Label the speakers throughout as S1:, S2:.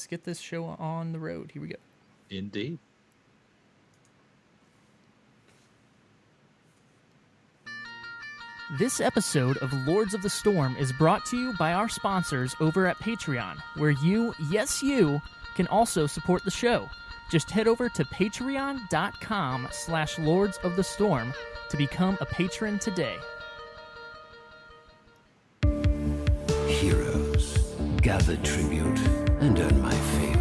S1: let's get this show on the road. Here we go.
S2: Indeed.
S1: This episode of Lords of the Storm is brought to you by our sponsors over at Patreon, where you, yes you, can also support the show. Just head over to patreon.com/Lords of the Storm to become a patron today.
S3: Heroes, gather tribute and earn my favor.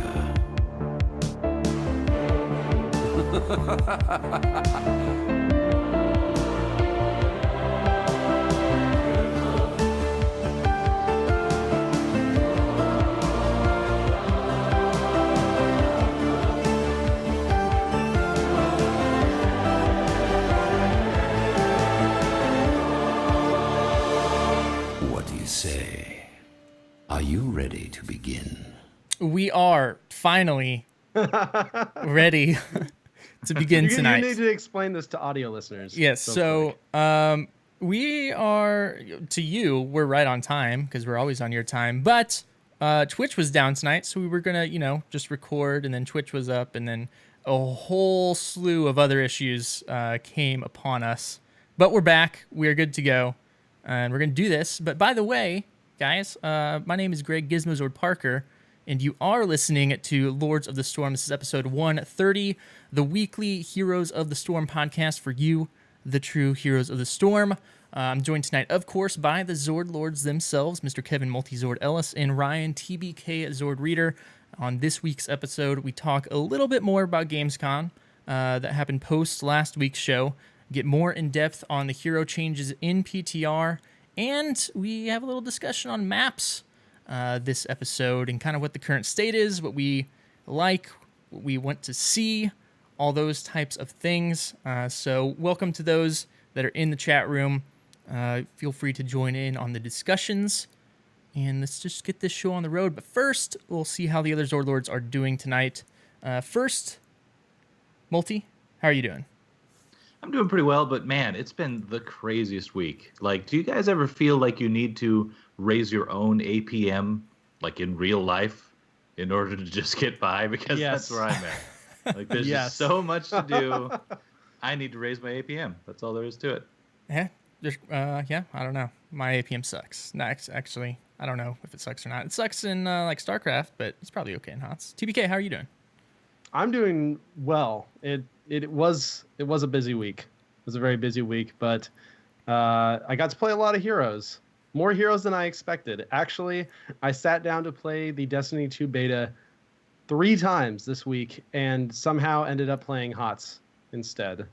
S3: What do you say? Are you ready to begin?
S1: We are finally ready to begin tonight.
S4: You need to explain this to audio listeners.
S1: Yes, so we are, to you, we're right on time because we're always on your time, but Twitch was down tonight, so we were going to, just record, and then Twitch was up, and then a whole slew of other issues came upon us. But we're back. We're good to go, and we're going to do this. But by the way, guys, my name is Greg Gizmozord Parker, and you are listening to Lords of the Storm. This is episode 130, the weekly Heroes of the Storm podcast for you, the true Heroes of the Storm. I'm joined tonight, of course, by the Zord Lords themselves, Mr. Kevin Multizord Ellis and Ryan TBK Zord Reader. On this week's episode, we talk a little bit more about Gamescom that happened post last week's show, get more in depth on the hero changes in PTR, and we have a little discussion on maps this episode and kind of what the current state is, what we like, what we want to see, all those types of things. So welcome to those that are in the chat room. Feel free to join in on the discussions, and let's just get this show on the road. But first, we'll see how the other Zord Lords are doing tonight. First, Multi, how are you doing?
S2: I'm doing pretty well, but man, it's been the craziest week. Like, do you guys ever feel like you need to raise your own APM, like in real life, in order to just get by? Because
S4: Yes.
S2: that's where I'm at. Like, there's
S4: Yes.
S2: just so much to do. I need to raise my APM. That's all there is to it.
S1: Yeah, I don't know. My APM sucks. No, actually, I don't know if it sucks or not. It sucks in like StarCraft, but it's probably okay in HOTS. TBK, how are you doing?
S4: I'm doing well. It was a busy week. It was a very busy week, but I got to play a lot of heroes. More heroes than I expected. Actually, I sat down to play the Destiny 2 beta 3 times this week and somehow ended up playing HOTS instead.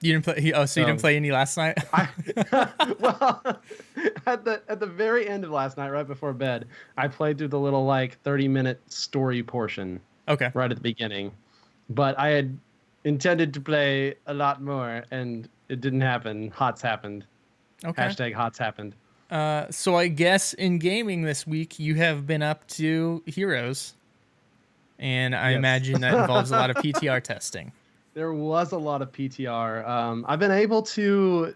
S1: You didn't play. You didn't play any last night.
S4: Well, at the very end of last night, right before bed, I played through the little 30-minute story portion.
S1: Okay.
S4: Right at the beginning, but I had intended to play a lot more, and it didn't happen. HOTS happened.
S1: Okay.
S4: Hashtag HOTS happened.
S1: So I guess in gaming this week, you have been up to Heroes, and I
S4: Yes.
S1: imagine that involves a lot of PTR testing.
S4: There was a lot of PTR. I've been able to,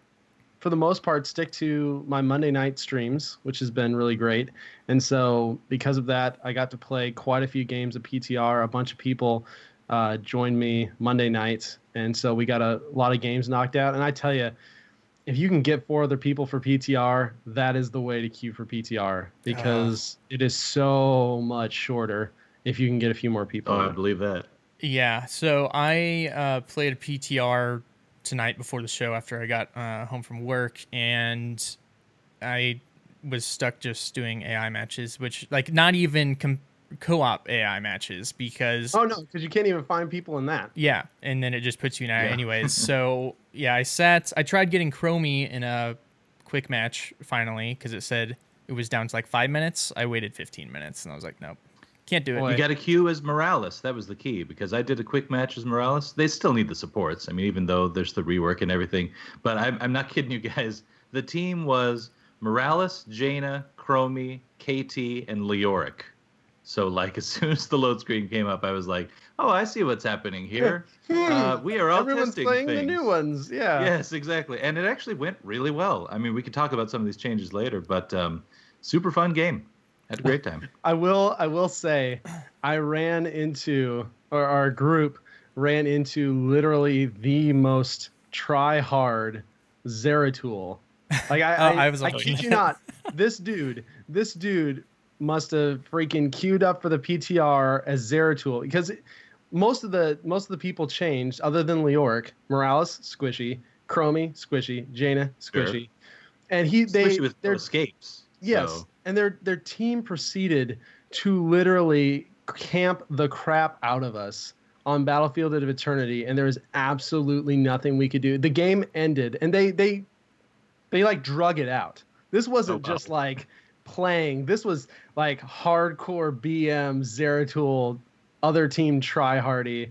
S4: for the most part, stick to my Monday night streams, which has been really great. And so because of that, I got to play quite a few games of PTR. A bunch of people joined me Monday night. And so we got a lot of games knocked out. And I tell you, if you can get 4 other people for PTR, that is the way to queue for PTR, because it is so much shorter if you can get a few more people.
S2: Oh, I believe that.
S1: Yeah. So I played a PTR tonight before the show after I got home from work, and I was stuck just doing AI matches, which not even co-op AI matches, because
S4: Oh, no, because you can't even find people in that.
S1: yeah, and then it just puts you in AI anyways. So yeah, I tried getting Chromie in a quick match finally, because it said it was down to 5 minutes. I waited 15 minutes, and I was like, nope, can't do it.
S4: Boy.
S2: You got to queue as Morales. That was the key, because I did a quick match as Morales. They still need the supports. I mean, even though there's the rework and everything. But I'm not kidding you guys. The team was Morales, Jaina, Chromie, KT, and Leoric. So as soon as the load screen came up, I was like, oh, I see what's happening here. We are all
S4: Everyone's
S2: testing
S4: playing
S2: things.
S4: the new ones. Yeah.
S2: Yes, exactly. And it actually went really well. I mean, we could talk about some of these changes later, but super fun game. Had a great time.
S4: I will say, I ran into, or our group ran into literally the most try-hard Zeratul. Like
S1: I was
S4: I
S1: watching
S4: kid you
S1: that.
S4: not. This dude must have freaking queued up for the PTR as Zeratul because most of the people changed other than Leoric. Morales squishy, Chromie squishy, Jaina squishy, and
S2: Especially with no
S4: they're
S2: escapes.
S4: yes,
S2: So,
S4: and their team proceeded to literally camp the crap out of us on Battlefield of Eternity, and there was absolutely nothing we could do. The game ended, and they like drug it out. This wasn't
S2: wow.
S4: just like playing. This was like hardcore BM Zeratul, other team tryhardy.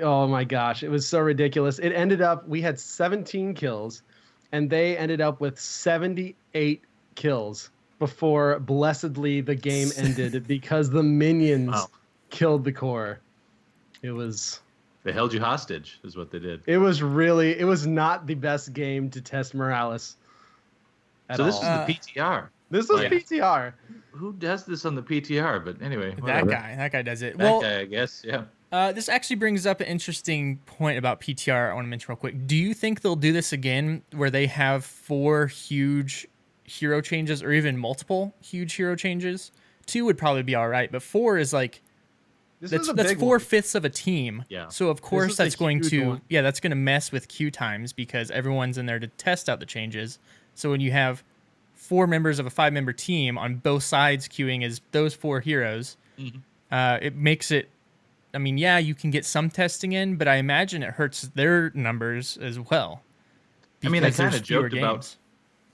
S4: Oh my gosh, it was so ridiculous. It ended up we had 17 kills, and they ended up with 78 kills before blessedly the game ended because the minions
S2: Wow.
S4: killed the core. It was
S2: They held you hostage, is what they did.
S4: it was not the best game to test Morales at
S2: So this
S4: all.
S2: is the PTR.
S4: This was
S2: like-
S4: PTR.
S2: Who does this on the PTR? But anyway,
S1: That
S2: whatever.
S1: guy does it.
S2: That
S1: Well,
S2: guy, I guess. Yeah.
S1: this actually brings up an interesting point about PTR I want to mention real quick. Do you think they'll do this again where they have 4 huge hero changes or even multiple huge hero changes? 2 would probably be all right, but 4 is like
S4: This
S1: that's
S4: was a big
S1: 4/5 of a team.
S2: Yeah.
S1: So of course
S4: was a
S1: that's going
S4: huge
S1: to
S4: one.
S1: that's going to mess with queue times because everyone's in there to test out the changes. So when you have 4 members of a 5-member team on both sides queuing as those 4 heroes, it makes it. I mean, yeah, you can get some testing in, but I imagine it hurts their numbers as well.
S2: I mean, I
S1: because
S2: kind
S1: there's
S2: of
S1: fewer
S2: joked about.
S1: games.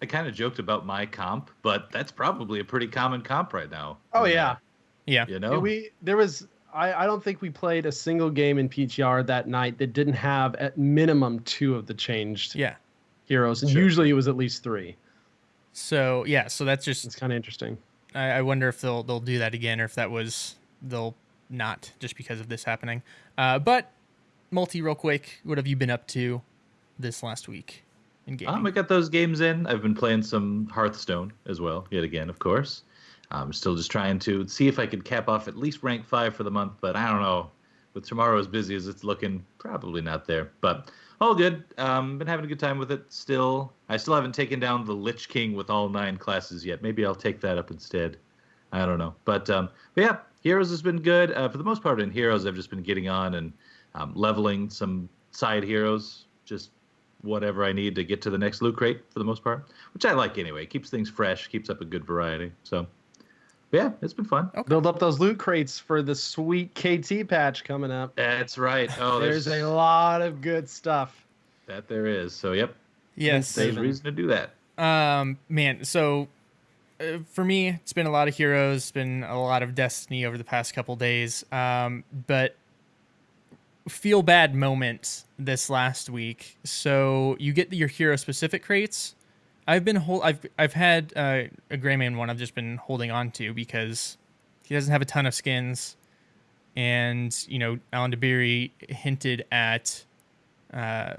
S2: I kind of joked about my comp, but that's probably a pretty common comp right now.
S4: Oh yeah.
S1: Yeah.
S2: You know.
S4: I don't think we played a single game in PTR that night that didn't have at minimum 2 of the changed
S1: Yeah.
S4: heroes, and
S2: Sure.
S4: usually it was at least 3.
S1: So yeah, so that's just.
S4: It's kind of interesting.
S1: I wonder if they'll do that again, or if they'll not just because of this happening. But multi, real quick, what have you been up to this last week in gaming?
S2: I got those games in. I've been playing some Hearthstone as well, yet again, of course. I'm still just trying to see if I could cap off at least rank 5 for the month, but I don't know. With tomorrow as busy as it's looking, probably not there. But all good. Been having a good time with it still. I still haven't taken down the Lich King with all 9 classes yet. Maybe I'll take that up instead. I don't know. But yeah, Heroes has been good. For the most part in Heroes, I've just been getting on and leveling some side heroes, just whatever I need to get to the next loot crate for the most part, which I like anyway. Keeps things fresh, keeps up a good variety. So yeah, it's been fun.
S4: Build up those loot crates for the sweet KT patch coming up.
S2: That's right. Oh,
S4: There's a lot of good stuff.
S2: that there is. So yep,
S1: Yes.
S2: there's
S4: Saving.
S2: reason to do that.
S1: Man, so for me, it's been a lot of Heroes, it's been a lot of Destiny over the past couple days. But feel bad moment this last week. So you get your hero specific crates. I've had a Greymane one I've just been holding on to because he doesn't have a ton of skins, and Alan DeBeery hinted at a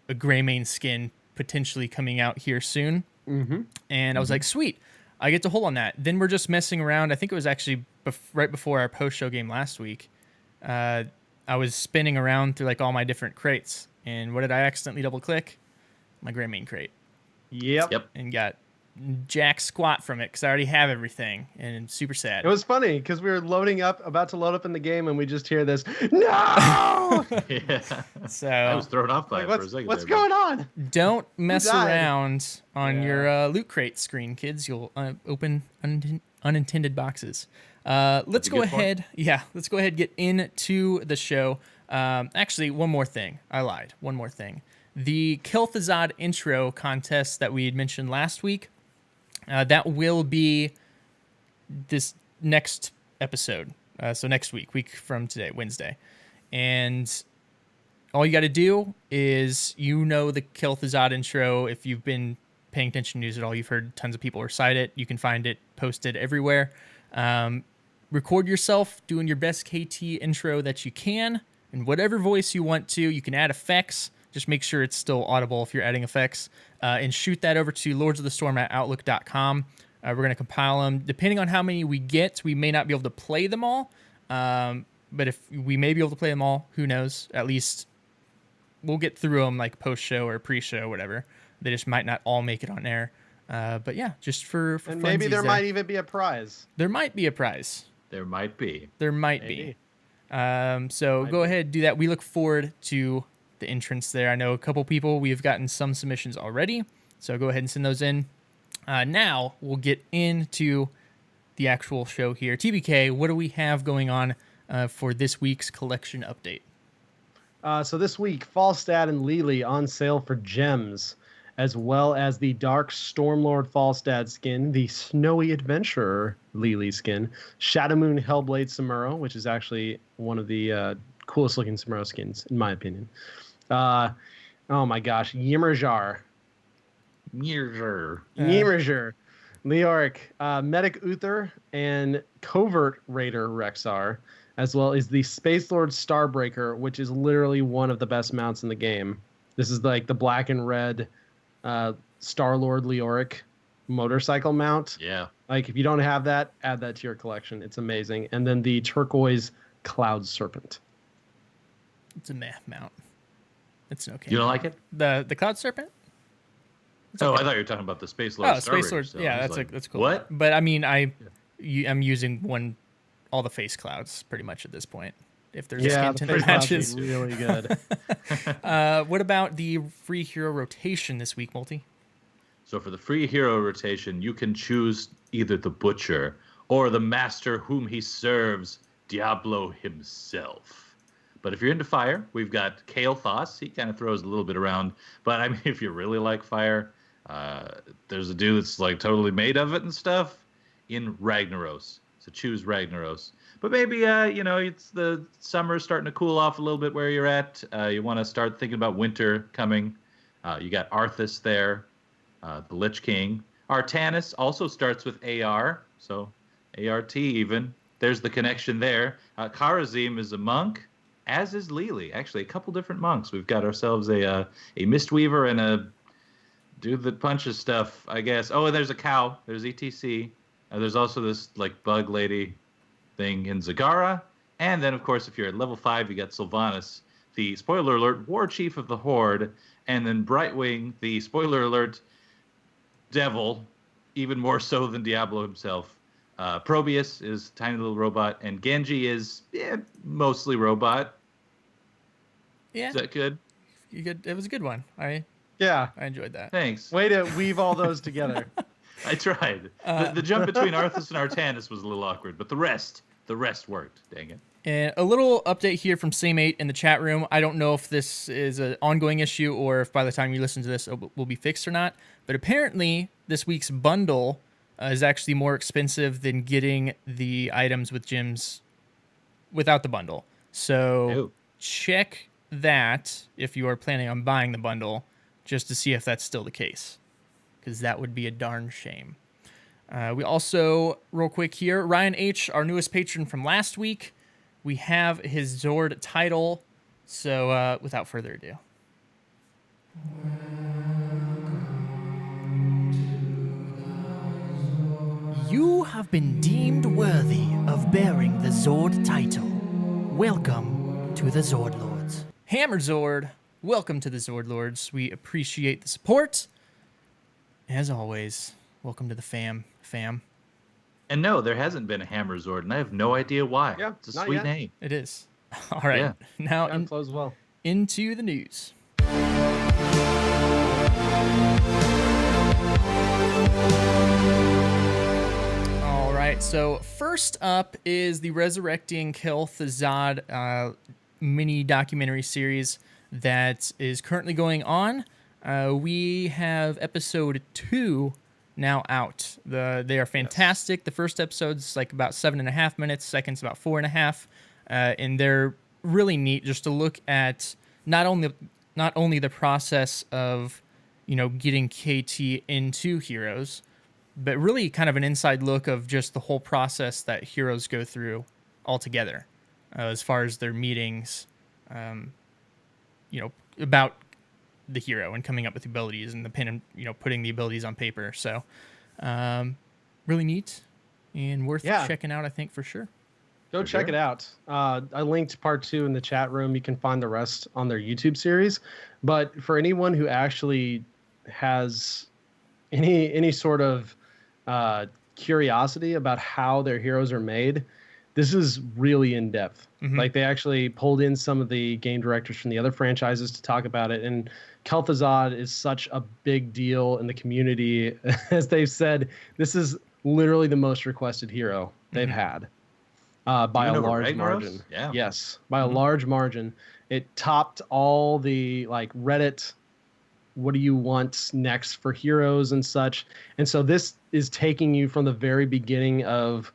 S1: Greymane skin potentially coming out here soon.
S4: Mm-hmm.
S1: And I was like, sweet, I get to hold on that. Then we're just messing around. I think it was actually right before our post-show game last week. I was spinning around through like all my different crates. And what did I accidentally double-click? My Greymane crate.
S4: Yep.
S1: And got jack squat from it because I already have everything. And super sad.
S4: It was funny because we were about to load up in the game, and we just hear this, no!
S2: Yeah,
S1: So
S2: I was thrown off by
S4: Like,
S2: it for a second.
S4: what's
S2: there,
S4: going on?
S1: don't mess
S4: died?
S1: around on
S4: Yeah.
S1: your loot crate screen, kids. You'll open unintended boxes. Let's
S2: That's a
S1: go
S2: good point.
S1: ahead. Yeah, let's go ahead and get into the show. Actually, one more thing. I lied. One more thing. The Kel'Thuzad intro contest that we had mentioned last week, that will be this next episode. So next week from today, Wednesday. And all you got to do is, the Kel'Thuzad intro. If you've been paying attention to news at all, you've heard tons of people recite it. You can find it posted everywhere. Record yourself doing your best KT intro that you can in whatever voice you want to. You can add effects. Just make sure it's still audible if you're adding effects. And shoot that over to lordsofthestorm@outlook.com. We're going to compile them. Depending on how many we get, we may not be able to play them all. But if we may be able to play them all, who knows? At least we'll get through them like post-show or pre-show, whatever. They just might not all make it on air. But yeah, just for
S4: And maybe there
S1: funsies
S4: might even be a prize.
S1: There might be a prize.
S2: There might be.
S1: There might
S4: Maybe.
S1: be. So go ahead, do that. We look forward to the entrance there. I know a couple people, we've gotten some submissions already. So go ahead and send those in. Now we'll get into the actual show here. TBK, what do we have going on for this week's collection update?
S4: So this week, Falstad and Lily on sale for gems, as well as the Dark Stormlord Falstad skin, the Snowy Adventurer Lily skin, Shadowmoon Hellblade Samuro, which is actually one of the coolest looking Samuro skins, in my opinion. Oh my gosh, Ymmerjar. Ymmerjar. Leoric, Medic Uther, and Covert Raider Rexar, as well as the Space Lord Starbreaker, which is literally one of the best mounts in the game. This is like the black and red Star-Lord Leoric motorcycle mount.
S2: Yeah.
S4: Like, if you don't have that, add that to your collection. It's amazing. And then the turquoise Cloud Serpent.
S1: It's a meh mount. It's okay.
S2: You don't like it?
S1: The Cloud Serpent?
S2: Oh, I thought you were talking about the Space Lord.
S1: Oh, Space Lord.
S2: So
S1: Yeah,
S2: I was
S1: that's cool.
S2: What?
S1: But I mean, I'm using all the face clouds pretty much at this point. If there's a skin to the matches.
S4: Really good.
S1: What about the free hero rotation this week, Multi?
S2: So for the free hero rotation, you can choose either the Butcher or the Master whom he serves, Diablo himself. But if you're into fire, we've got Kael'thas. He kind of throws a little bit around. But I mean, if you really like fire, there's a dude that's like totally made of it and stuff in Ragnaros. So choose Ragnaros. But maybe, it's the summer starting to cool off a little bit where you're at. You want to start thinking about winter coming. You got Arthas there, the Lich King. Artanis also starts with AR, so ART even. There's the connection there. Kharazim is a monk, as is Lily. Actually, a couple different monks. We've got ourselves a Mistweaver and a dude that punches stuff, I guess. Oh, and there's a cow. There's ETC. There's also this like bug lady thing in Zagara. And then, of course, if you're at level 5, you got Sylvanas, the, spoiler alert, war chief of the Horde. And then Brightwing, the, spoiler alert, devil, even more so than Diablo himself. Probius is a tiny little robot. And Genji is mostly robot.
S1: Yeah.
S2: Is that good?
S1: It was a good one. I enjoyed that.
S2: Thanks.
S4: Way to weave all those together.
S2: I tried. The jump between Arthas and Artanis was a little awkward, but the rest worked. Dang it.
S1: And a little update here from Same8 in the chat room. I don't know if this is an ongoing issue or if by the time you listen to this it will be fixed or not. But apparently this week's bundle is actually more expensive than getting the items with gems without the bundle. So check that if you are planning on buying the bundle, just to see if that's still the case, because that would be a darn shame. We also, real quick here, Ryan H., our newest patron from last week, we have his Zord title. So without further ado. You have been deemed worthy of bearing the Zord title. Welcome to the Zord Lords. Hammer Zord, welcome to the Zord Lords. We appreciate the support. As always, welcome to the fam.
S2: And no, there hasn't been a Hammer Zord, and I have no idea why.
S4: Yeah,
S2: it's a
S4: not
S2: sweet
S4: yet.
S2: name.
S1: It is. All right.
S2: Yeah.
S1: Now
S4: Flows well.
S1: into the news. All right. So first up is the Resurrecting Kel'Thuzad mini documentary series that is currently going on. We have episode 2 now out. They are fantastic. The first episode's like about 7.5 minutes. Second's about 4.5, and they're really neat just to look at not only the process of getting KT into Heroes, but really kind of an inside look of just the whole process that Heroes go through altogether, as far as their meetings, about the hero and coming up with abilities and the pin and putting the abilities on paper. So really neat and worth
S4: Yeah.
S1: checking out, I think, for sure.
S4: Go
S2: For
S4: check
S2: sure.
S4: it out. I linked part 2 in the chat room. You can find the rest on their YouTube series. But for anyone who actually has any sort of curiosity about how their heroes are made, this is really in depth.
S1: Mhm.
S4: Like they actually pulled in some of the game directors from the other franchises to talk about it. And Kel'Thuzad is such a big deal in the community. As they've said, this is literally the most requested hero they've had. By
S2: Even
S4: a
S2: over
S4: large
S2: Ragnaros?
S4: margin.
S2: Yeah.
S4: Yes, by a large margin. It topped all the like Reddit, what do you want next for heroes and such. And so this is taking you from the very beginning of,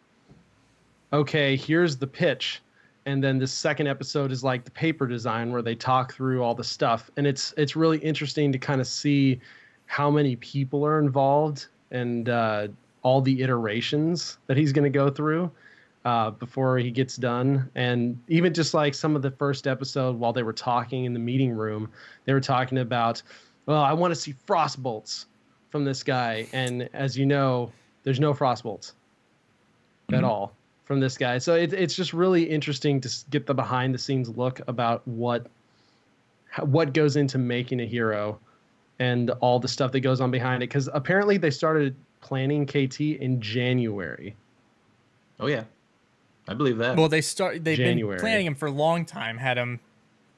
S4: okay, here's the pitch. And then the second episode is like the paper design where they talk through all the stuff. And it's really interesting to kind of see how many people are involved and all the iterations that he's going to go through before he gets done. And even just like some of the first episode while they were talking in the meeting room, they were talking about, well, I want to see frostbolts from this guy. And as you know, there's no frostbolts at all from this guy. So it's just really interesting to get the behind the scenes look about what goes into making a hero and all the stuff that goes on behind it. Because apparently they started planning KT in January.
S2: Oh yeah, I believe that.
S1: Well, they've
S4: January.
S1: been planning him for a long time.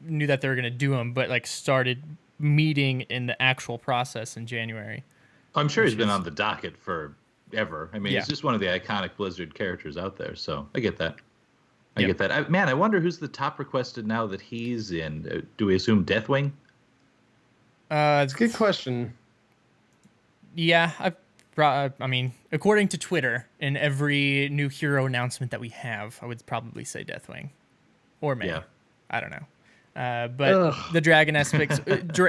S1: Knew that they were going to do him, but like started meeting in the actual process in January.
S2: I'm sure he's
S1: which
S2: been
S1: is-
S2: on the docket forever. I mean,
S1: Yeah.
S2: he's just one of the iconic Blizzard characters out there. So I get that. I
S1: Yep.
S2: get that. Man, I wonder who's the top requested now that he's in. Do we assume Deathwing?
S4: It's a good question.
S1: Yeah, I mean, according to Twitter, in every new hero announcement that we have, I would probably say Deathwing, or May.
S2: Yeah.
S1: I don't know. But
S4: Ugh.
S1: the dragon aspects,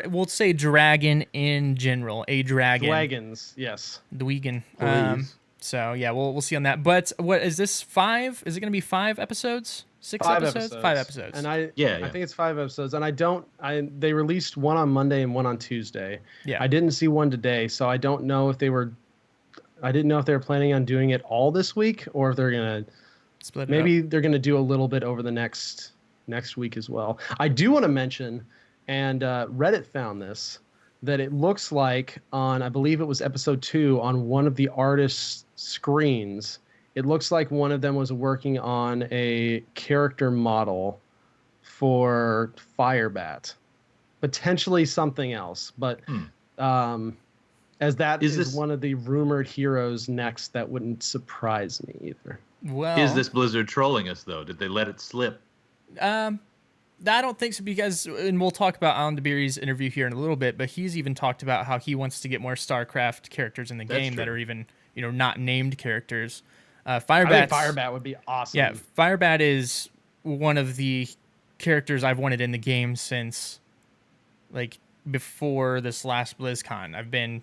S1: we'll say dragon in general, a dragon,
S4: Dragons, yes.
S1: the vegan.
S2: Please.
S1: So yeah, we'll see on that. But what is this 5? Is it going to be 5 episodes? 6
S4: 5
S1: episodes? 5 episodes.
S4: And I
S2: Yeah.
S4: think it's 5 episodes. And they released one on Monday and one on Tuesday.
S1: Yeah.
S4: I didn't see one today, so I don't know if they were planning on doing it all this week or if they're gonna
S1: Split it
S4: maybe
S1: up.
S4: they're gonna do a little bit over the next week as well. I do want to mention, and Reddit found this, that it looks like on, I believe it was episode 2, on one of the artists' screens, it looks like one of them was working on a character model for Firebat, potentially something else, but as that
S2: Is
S4: is
S2: this-
S4: one of the rumored heroes next, that wouldn't surprise me either.
S1: Well,
S2: Is this Blizzard trolling us though? Did they let it slip?
S1: I don't think so, because, and we'll talk about Alan DeBerry's interview here in a little bit, but he's even talked about how he wants to get more StarCraft characters in the
S2: That's
S1: game that
S2: true.
S1: are even, not named characters.
S4: I think
S1: Firebat.
S4: Firebat would be awesome.
S1: Yeah, Firebat is one of the characters I've wanted in the game since, like, before this last BlizzCon.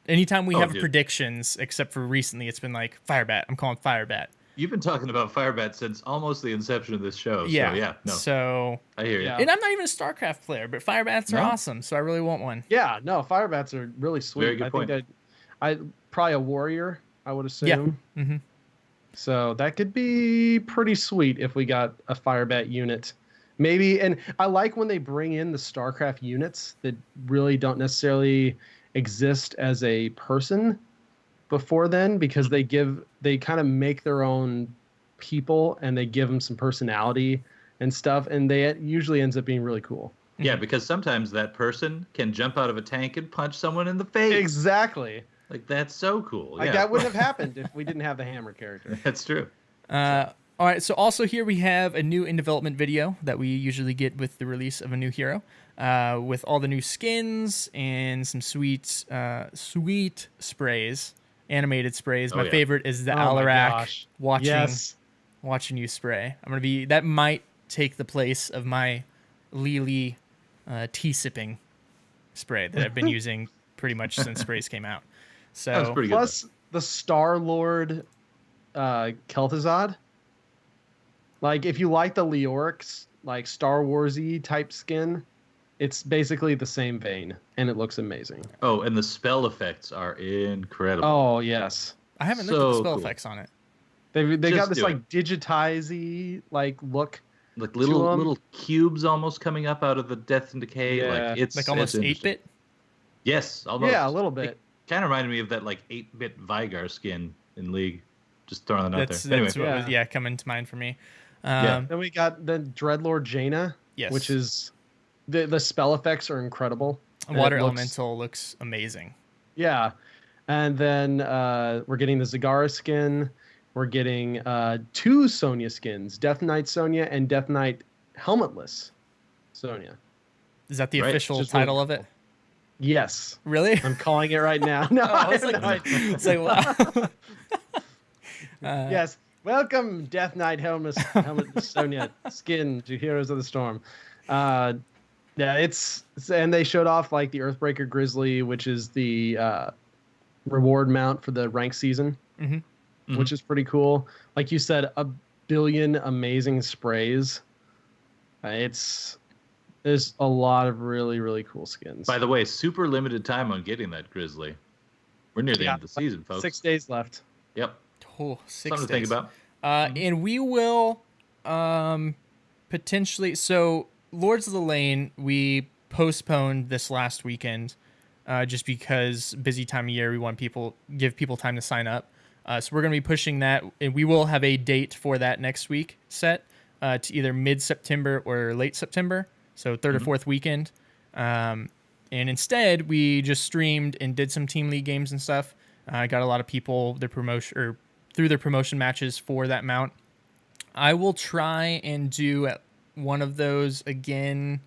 S1: Anytime we
S2: Oh,
S1: have
S2: dude.
S1: predictions, except for recently, it's been like, Firebat. I'm calling Firebat.
S2: You've been talking about Firebat since almost the inception of this show.
S1: Yeah.
S2: So yeah, no,
S1: So,
S2: I hear you.
S4: Yeah.
S1: and I'm not even a StarCraft player, but Firebats are
S2: No.
S1: awesome, so I really want one.
S4: Yeah, no, Firebats are really sweet.
S2: Very good
S4: I
S2: point.
S4: think that probably a warrior, I would assume.
S1: Yeah. Mm-hmm.
S4: So that could be pretty sweet if we got a Firebat unit. Maybe, and I like when they bring in the StarCraft units that really don't necessarily exist as a person before then, because they kind of make their own people and they give them some personality and stuff, and it usually ends up being really cool.
S2: Yeah, because sometimes that person can jump out of a tank and punch someone in the face.
S4: Exactly.
S2: Like that's so cool.
S4: Like
S2: yeah.
S4: that wouldn't have happened if we didn't have the hammer character.
S2: That's true.
S1: All right, so also here we have a new in development video that we usually get with the release of a new hero, with all the new skins and some sweet sprays, animated sprays.
S2: Oh,
S1: My
S2: yeah.
S1: favorite is the
S4: Oh my
S1: Alarak
S4: gosh.
S1: watching
S4: Yes.
S1: you spray. That might take the place of my Lily tea sipping spray that I've been using pretty much since sprays came out. So
S2: That was pretty good.
S4: Plus the Star Lord Kel'Thuzad. Like if you like the Leoric's like Star Warsy type skin, it's basically the same vein and it looks amazing.
S2: Oh, and the spell effects are incredible.
S4: Oh yes.
S1: I haven't looked at the
S2: So
S1: spell
S2: cool.
S1: effects on it.
S4: They got
S2: Just
S4: this
S2: do
S4: like digitizy like look.
S2: Like
S4: To
S2: little
S4: 'em.
S2: little cubes almost coming up out of the Death and Decay.
S4: Yeah.
S2: Like it's
S1: Like almost
S2: it's interesting.
S1: 8-bit.
S2: Yes, almost.
S4: Yeah, a little bit.
S2: It kind of reminded me of that like 8-bit Vigar skin in League. Just throwing that out
S1: That's
S2: there. Anyway,
S1: what was
S4: Yeah.
S1: coming to mind for me.
S2: Yeah.
S4: Then we got the Dreadlord Jaina,
S1: Yes.
S4: which is the spell effects are incredible. And
S1: Water
S4: it looks-
S1: Elemental looks amazing.
S4: Yeah, and then we're getting the Zagara skin. We're getting 2 Sonya skins: Death Knight Sonya and Death Knight Helmetless Sonya.
S1: Is that the
S2: Right,
S1: official
S4: just
S1: title
S4: really
S1: of it?
S4: Yes,
S1: Really?
S4: I'm calling it right now. No,
S1: Oh, I
S4: I
S1: was
S4: have
S1: like,
S4: no idea.
S1: it's like, wow.
S4: Yes, welcome Death Knight Helmetless Sonya skin to Heroes of the Storm. Yeah, it's and they showed off like the Earthbreaker Grizzly, which is the reward mount for the rank season,
S1: Mhm.
S4: which is pretty cool. Like you said, a billion amazing sprays. There's a lot of really, really cool skins.
S2: by the way, super limited time on getting that Grizzly. We're near the
S4: Yeah,
S2: end of the season, folks.
S4: 6 days left.
S2: Yep.
S1: Oh, 6
S2: Something to think
S1: days.
S2: about.
S1: And we will potentially. So, Lords of the Lane, we postponed this last weekend just because busy time of year. We want give people time to sign up. So we're going to be pushing that, and we will have a date for that next week set to either mid-September or late September. So 3rd or 4th weekend. And instead, we just streamed and did some Team League games and stuff. Got a lot of people through their promotion matches for that mount. I will try and do one of those again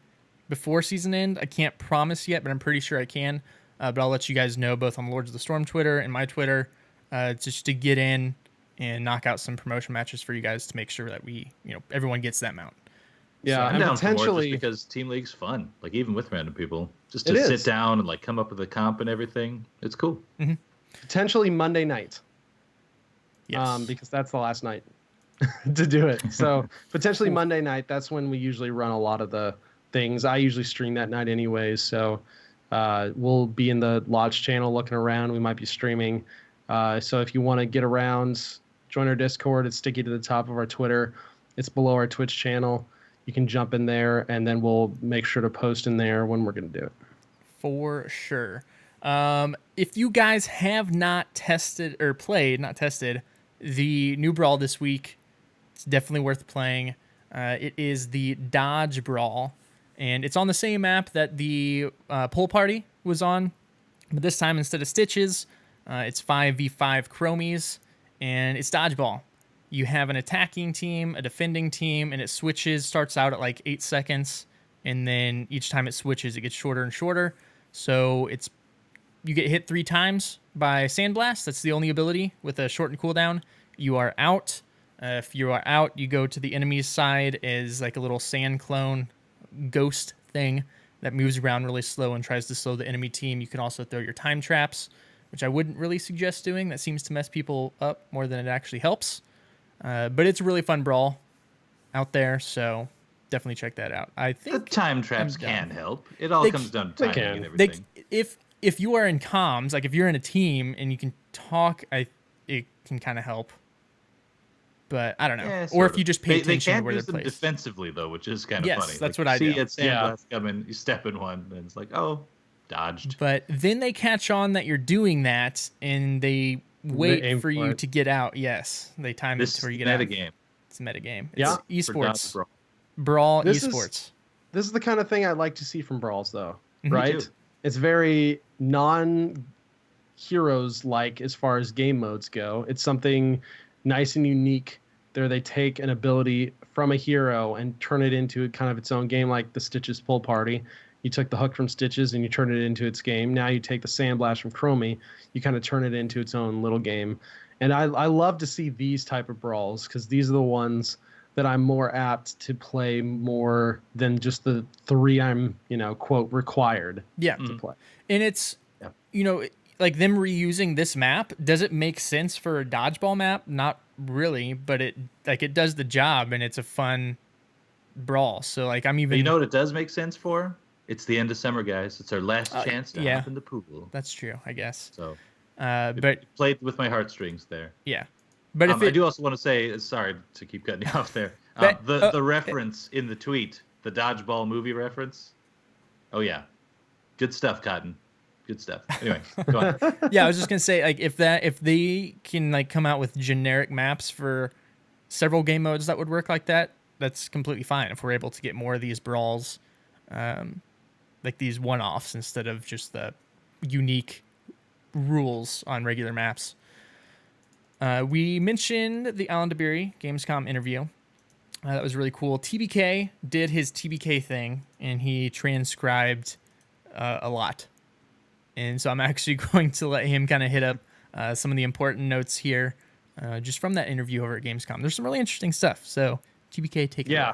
S1: before season end. I can't promise yet, but I'm pretty sure I can. But I'll let you guys know both on Lords of the Storm Twitter and my Twitter, just to get in and knock out some promotion matches for you guys to make sure that everyone gets that mount.
S4: Yeah,
S2: I'm
S4: and
S2: down for more
S4: potentially
S2: just because Team League's fun. Like even with random people, just
S4: It
S2: to
S4: is.
S2: sit down and like come up with a comp and everything. It's cool.
S4: Monday night.
S1: Yes.
S4: Because that's the last night to do it. So potentially Monday night. That's when we usually run a lot of the things. I usually stream that night anyways. So we'll be in the Lodge channel looking around. We might be streaming. So if you want to get around, join our Discord. It's sticky to the top of our Twitter. It's below our Twitch channel. You can jump in there, and then we'll make sure to post in there when we're going to do it.
S1: For sure. If you guys have not tested the new brawl this week, it's definitely worth playing. It is the Dodge Brawl, and it's on the same map that the Pool Party was on, but this time instead of Stitches, it's 5v5 Chromies, and it's Dodgeball. You have an attacking team, a defending team, and it starts out at like 8 seconds, and then each time it switches, it gets shorter and shorter. So you get hit 3 times by Sandblast. That's the only ability with a shortened cooldown. You are out. If you are out, you go to the enemy's side as like a little sand clone ghost thing that moves around really slow and tries to slow the enemy team. You can also throw your time traps, which I wouldn't really suggest doing. That seems to mess people up more than it actually helps. But it's a really fun brawl out there, so definitely check that out. I
S2: The
S1: think
S2: time traps
S1: I'm down.
S2: can help. It all
S1: They
S2: comes
S1: c-
S2: down to
S4: they
S2: timing
S4: can.
S2: and
S1: they,
S2: everything.
S1: if you are in comms, like if you're in a team and you can talk, it can kind of help. But I don't know.
S2: Yeah,
S1: Or
S2: sort
S1: if you
S2: of.
S1: just pay
S2: They
S1: attention to
S2: can't
S1: where
S2: use
S1: they're
S2: them
S1: placed.
S2: defensively though, which is kind of
S1: Yes,
S2: funny.
S1: that's
S2: Like,
S1: what I
S2: see
S1: do.
S2: a Sandblast coming, you step in one, and it's like, oh, dodged.
S1: But then they catch on that you're doing that, and they wait
S4: aim
S1: for
S4: for
S1: you
S4: it.
S1: to get out. Yes, they time
S2: This
S1: it
S2: is
S1: to where you
S2: the
S1: get out.
S2: meta game.
S1: It's a metagame.
S4: Yeah.
S1: It's
S2: for Dodge
S1: esports.
S2: Brawl.
S1: Brawl
S4: This is-
S1: esports.
S4: This is the kind of thing I like to see from brawls, though,
S1: Mhm.
S4: right?
S2: too.
S4: It's very non-heroes like as far as game modes go. It's something nice and unique. There, they take an ability from a hero and turn it into kind of its own game, like the Stitches Pull Party. You took the hook from Stitches and you turn it into its game. Now you take the Sandblast from Chromie, you kind of turn it into its own little game. And I love to see these type of brawls because these are the ones that I'm more apt to play more than just the 3 I'm, quote, required
S1: Yeah.
S4: to play.
S1: And it's,
S4: Yeah.
S1: like them reusing this map, does it make sense for a dodgeball map? Not really, but it does the job, and it's a fun brawl. So like I'm
S2: But
S1: even
S2: you know what it does make sense for? It's the end of summer, guys. It's our last chance to
S1: yeah.
S2: hop in the pool.
S1: that's true, I guess.
S2: So
S1: But
S2: Played with my heartstrings there.
S1: yeah, but if
S2: I do also want to say, sorry to keep cutting you off there.
S1: But-
S2: The reference in the tweet, the dodgeball movie reference. Oh yeah, good stuff, Cotton. Good stuff. Anyway, go on.
S1: yeah, I was just gonna say, like, if they can like come out with generic maps for several game modes that would work like that, that's completely fine. If we're able to get more of these brawls, like these one-offs instead of just the unique rules on regular maps. We mentioned the Alan Dabiri Gamescom interview. That was really cool. TBK did his TBK thing, and he transcribed a lot. And so I'm actually going to let him kind of hit up some of the important notes here just from that interview over at Gamescom. There's some really interesting stuff. So TBK, take it away.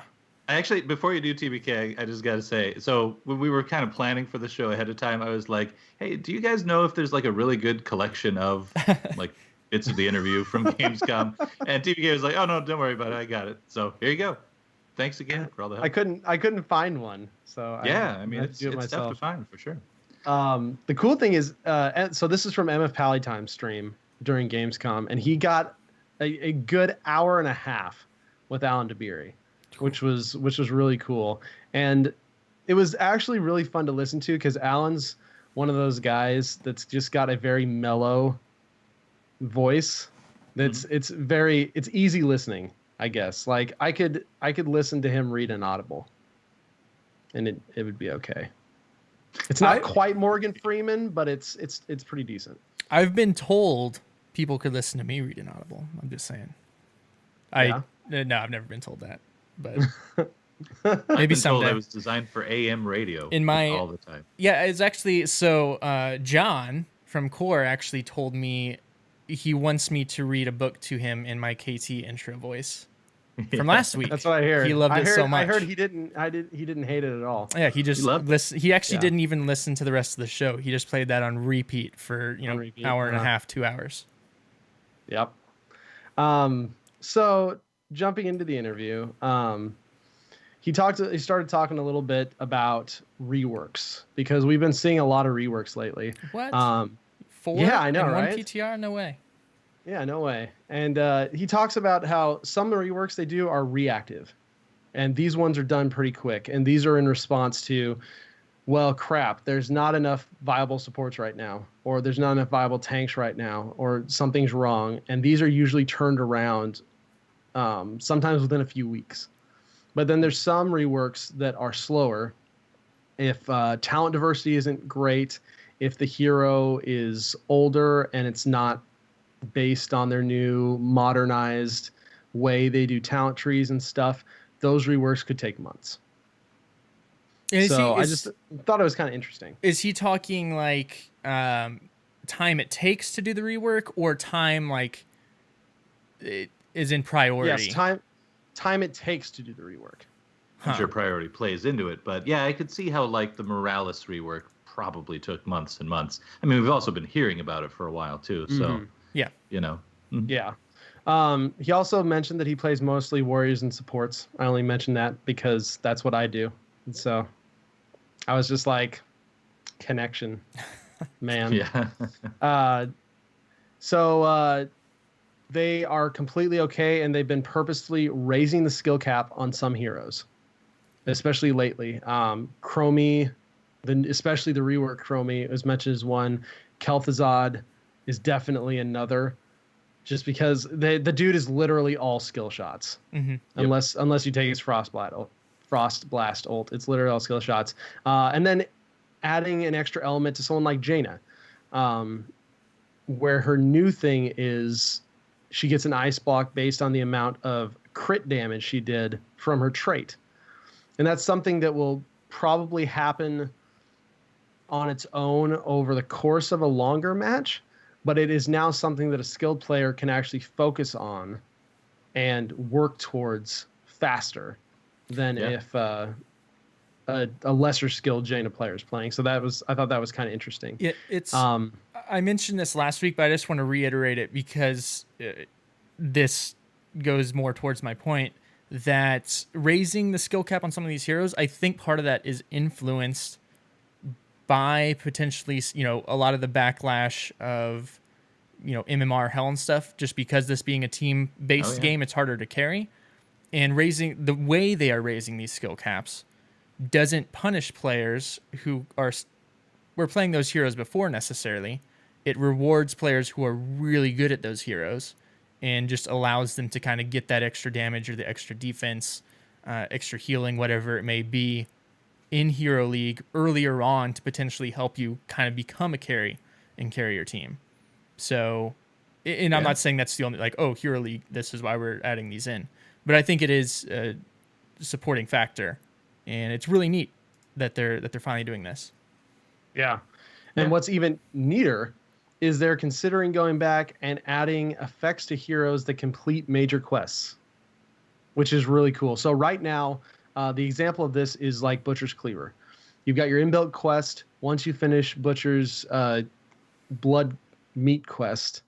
S2: I actually, before you do TBK, I just got to say, so when we were kind of planning for the show ahead of time, I was like, hey, do you guys know if there's like a really good collection of like bits of the interview from Gamescom? And TBK was like, oh, no, don't worry about it. I got it. So here you go. Thanks again for all the help.
S4: I couldn't find one. So
S2: yeah, I mean,
S4: had
S2: it's
S4: to do it
S2: tough to find for sure.
S4: The cool thing is, so this is from MF Pallytime's stream during Gamescom, and he got a good hour and a half with Alan Dabiri, which was really cool. And it was actually really fun to listen to because Alan's one of those guys that's just got a very mellow voice. It's easy listening, I guess. Like I could listen to him read an Audible, and it would be okay. It's not quite Morgan Freeman, but it's pretty decent.
S1: I've been told people could listen to me read an Audible. I'm just saying. No, I've never been told that, but maybe someday.
S2: I was designed for AM radio all the time.
S1: Yeah, it's actually so. John from Core actually told me he wants me to read a book to him in my KT intro voice from last week.
S4: That's what I heard.
S1: He loved it so much.
S4: I heard he didn't hate it at all.
S1: Yeah, he just listened. He actually didn't even listen to the rest of the show. He just played that on repeat for hour and a half, 2 hours.
S4: Yep. So jumping into the interview, he started talking a little bit about reworks because we've been seeing a lot of reworks lately.
S1: What? 4?
S4: Yeah, I know,
S1: and
S4: right?
S1: One PTR? No way.
S4: Yeah, no way. And he talks about how some of the reworks they do are reactive, and these ones are done pretty quick. And these are in response to, well, crap, there's not enough viable supports right now, or there's not enough viable tanks right now, or something's wrong. And these are usually turned around sometimes within a few weeks. But then there's some reworks that are slower. If talent diversity isn't great, if the hero is older and it's not based on their new modernized way they do talent trees and stuff, those reworks could take months. I just thought it was kind of interesting.
S1: Is he talking like time it takes to do the rework, or time like it is in priority?
S4: Yes, time it takes to do the rework.
S2: I'm sure priority plays into it, but yeah, I could see how like the Morales rework probably took months and months. I mean, we've also been hearing about it for a while too, so
S1: yeah,
S4: Yeah. He also mentioned that he plays mostly warriors and supports. I only mentioned that because that's what I do. And so I was just like, connection, man.
S2: Yeah.
S4: So they are completely okay, and they've been purposefully raising the skill cap on some heroes, especially lately. Chromie, especially the rework Chromie, was mentioned as one. Kel'Thuzad is definitely another, just because the dude is literally all skill shots. Unless you take his Frost Blast ult, it's literally all skill shots. And then adding an extra element to someone like Jaina, where her new thing is she gets an ice block based on the amount of crit damage she did from her trait. And that's something that will probably happen on its own over the course of a longer match, but it is now something that a skilled player can actually focus on and work towards faster than if a lesser skilled Jaina player is playing. So I thought that was kind of interesting.
S1: Yeah, it's. I mentioned this last week, but I just want to reiterate it because this goes more towards my point that raising the skill cap on some of these heroes, I think part of that is influenced by potentially, a lot of the backlash of MMR hell and stuff, just because this being a team based game, it's harder to carry. And raising the way they are raising these skill caps doesn't punish players who were playing those heroes before necessarily. It rewards players who are really good at those heroes and just allows them to kind of get that extra damage or the extra defense, extra healing, whatever it may be, in Hero League earlier on to potentially help you kind of become a carry and carry your team. So, and I'm not saying that's the only, Hero League, this is why we're adding these in. But I think it is a supporting factor, and it's really neat that they're finally doing this.
S4: Yeah. And what's even neater is they're considering going back and adding effects to heroes that complete major quests, which is really cool. So right now, the example of this is like Butcher's Cleaver. You've got your inbuilt quest. Once you finish Butcher's blood meat quest,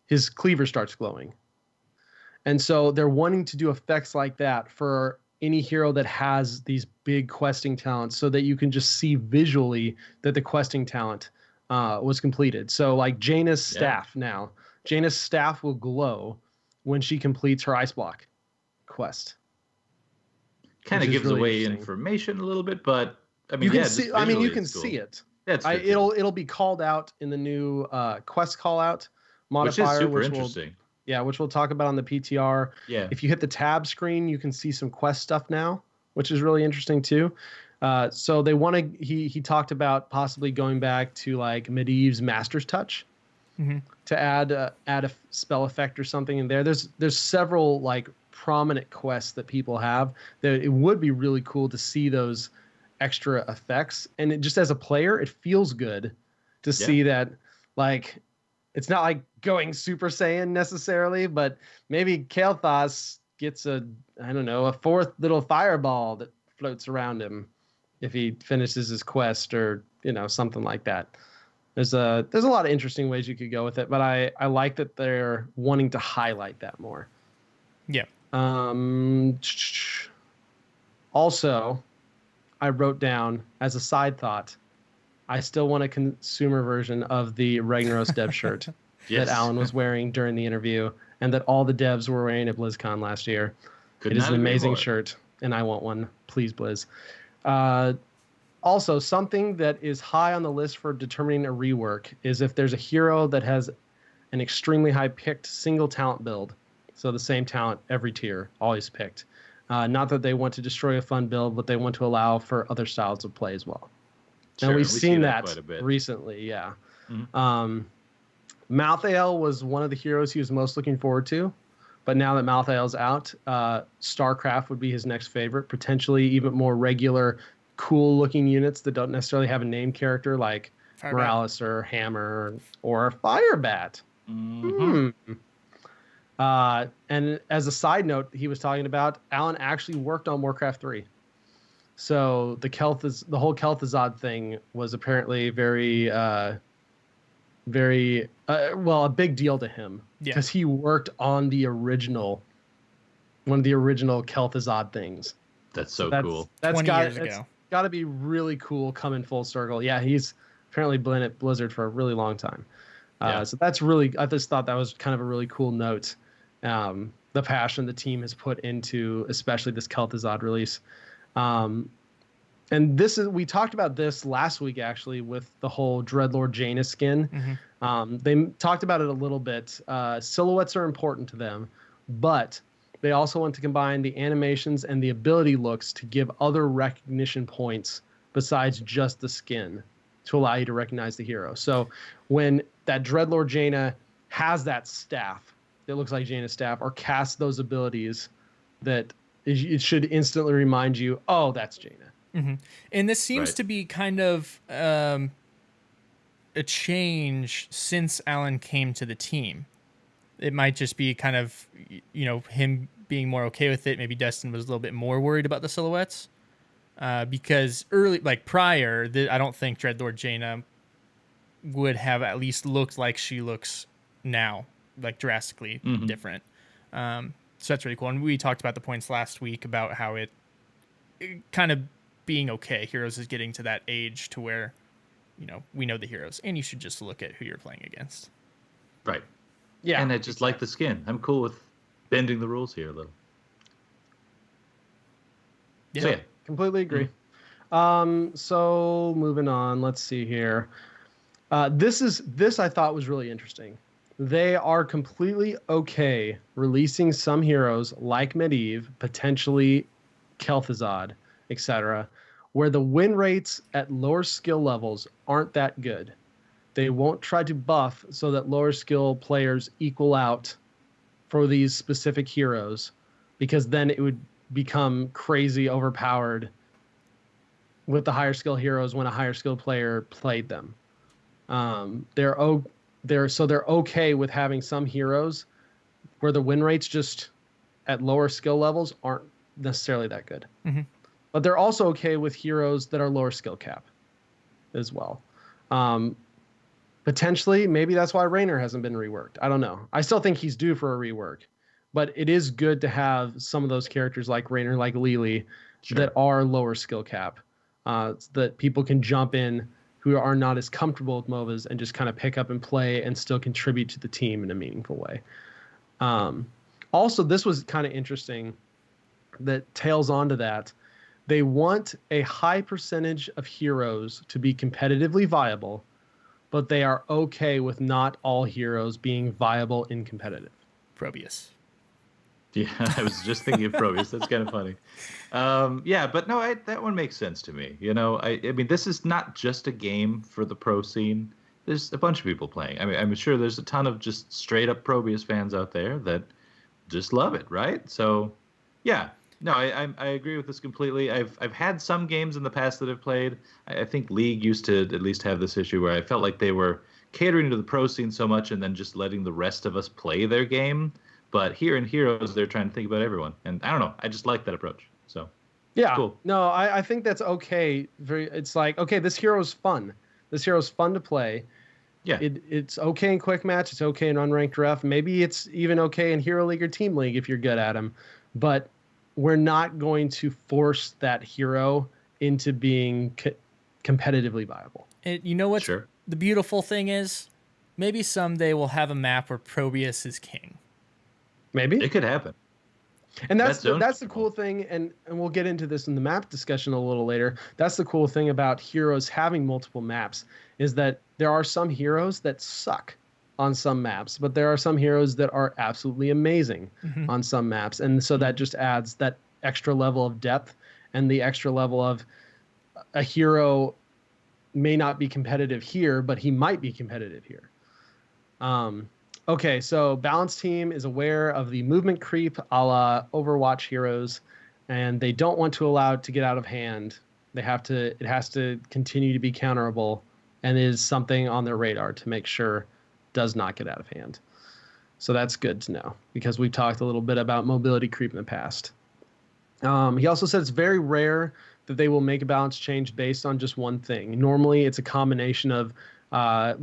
S4: his cleaver starts glowing. And so they're wanting to do effects like that for any hero that has these big questing talents so that you can just see visually that the questing talent was completed. So like Jaina's staff now. Jaina's staff will glow when she completes her ice block quest.
S2: Kind of gives really away information a little bit, but I mean,
S4: you can see. I mean, you can see it.
S2: That's
S4: it'll be called out in the new quest call out modifier,
S2: which is super interesting.
S4: Which we'll talk about on the PTR.
S2: Yeah.
S4: If you hit the tab screen, you can see some quest stuff now, which is really interesting too. So they want to. He talked about possibly going back to like Medivh's Master's Touch to add a spell effect or something in there. There's several like prominent quests that people have that it would be really cool to see those extra effects. And it just as a player, it feels good to see that, like, it's not like going Super Saiyan necessarily, but maybe Kael'thas gets a fourth little fireball that floats around him if he finishes his quest or, something like that. There's a lot of interesting ways you could go with it, but I like that they're wanting to highlight that more.
S1: Yeah.
S4: Also, I wrote down as a side thought, I still want a consumer version of the Ragnaros dev shirt that Alan was wearing during the interview and that all the devs were wearing at BlizzCon last year. It is an amazing shirt, and I want one. Please, Blizz. Also, something that is high on the list for determining a rework is if there's a hero that has an extremely high-picked single talent build. So the same talent every tier, always picked. Not that they want to destroy a fun build, but they want to allow for other styles of play as well.
S2: Sure,
S4: and we've seen that
S2: quite a bit
S4: recently, yeah. Mm-hmm. Malthael was one of the heroes he was most looking forward to. But now that Malthael's out, StarCraft would be his next favorite. Potentially even more regular, cool-looking units that don't necessarily have a named character like Firebat. Morales or Hammer or Firebat. Mm-hmm. And as a side note, he was talking about, Alan actually worked on Warcraft 3. So the whole Kel'Thuzad thing was apparently a big deal to him because he worked on one of the original Kel'Thuzad things.
S2: That's so cool.
S1: That's 20 years ago.
S4: Got to be really cool coming full circle. Yeah, he's apparently been at Blizzard for a really long time. So that's really, I just thought that was kind of a really cool note. The passion the team has put into, especially this Kel'Thuzad release. And we talked about this last week actually with the whole Dreadlord Jaina skin. Mm-hmm. They talked about it a little bit. Silhouettes are important to them, but they also want to combine the animations and the ability looks to give other recognition points besides just the skin to allow you to recognize the hero. So when that Dreadlord Jaina has that staff that looks like Jaina's staff or casts those abilities, that it should instantly remind you, oh, that's Jaina.
S1: Mm-hmm. And this seems to be kind of a change since Alan came to the team. It might just be kind of, him being more okay with it. Maybe Dustin was a little bit more worried about the silhouettes because prior, I don't think Dreadlord Jaina would have at least looked like she looks now, like drastically different. So that's really cool. And we talked about the points last week about how it kind of being okay. Heroes is getting to that age to where, we know the heroes, and you should just look at who you're playing against.
S2: Right.
S4: Yeah,
S2: And I just like the skin. I'm cool with bending the rules here a little.
S1: Yeah.
S2: So, yeah.
S4: completely agree. So moving on, let's see here. This I thought was really interesting. They are completely okay releasing some heroes like Medivh, potentially Kel'Thuzad, etc., where the win rates at lower skill levels aren't that good. They won't try to buff so that lower skill players equal out for these specific heroes, because then it would become crazy overpowered with the higher skill heroes when a higher skill player played them. They're okay with having some heroes where the win rates just at lower skill levels aren't necessarily that good.
S1: Mhm.
S4: But they're also okay with heroes that are lower skill cap as well. Potentially, maybe that's why Raynor hasn't been reworked. I don't know. I still think he's due for a rework, but it is good to have some of those characters like Raynor, like Lily, that are lower skill cap, so that people can jump in who are not as comfortable with MOBAs and just kind of pick up and play and still contribute to the team in a meaningful way. Also, this was kind of interesting that tails onto that. They want a high percentage of heroes to be competitively viable, but they are okay with not all heroes being viable in competitive.
S1: Probius.
S2: Yeah, I was just thinking of Probius. That's kind of funny. Yeah, but no, that one makes sense to me. You know, I mean, this is not just a game for the pro scene. There's a bunch of people playing. I mean, I'm sure there's a ton of just straight up Probius fans out there that just love it, right? So, yeah. No, I agree with this completely. I've had some games in the past that I've played. I think League used to at least have this issue where I felt like they were catering to the pro scene so much and then just letting the rest of us play their game. But here in Heroes, they're trying to think about everyone. And I don't know. I just like that approach. So,
S4: yeah.
S2: Cool.
S4: No, I think that's okay. It's like, okay, this hero's fun. This hero's fun to play.
S2: Yeah.
S4: It's okay in quick match. It's okay in unranked ref. Maybe it's even okay in Hero League or Team League if you're good at them. But we're not going to force that hero into being competitively viable.
S1: You know what?
S2: Sure.
S1: The beautiful thing is, maybe someday we'll have a map where Probius is king.
S4: Maybe
S2: It could happen.
S4: And that's the cool thing, and we'll get into this in the map discussion a little later. That's the cool thing about heroes having multiple maps, is that there are some heroes that suck on some maps, but there are some heroes that are absolutely amazing on some maps. And so that just adds that extra level of depth and the extra level of a hero may not be competitive here, but he might be competitive here. Okay, so Balance Team is aware of the movement creep a la Overwatch heroes, and they don't want to allow it to get out of hand. It has to continue to be counterable, and is something on their radar to make sure does not get out of hand. So that's good to know, because we've talked a little bit about mobility creep in the past. He also said it's very rare that they will make a balance change based on just one thing. Normally, it's a combination of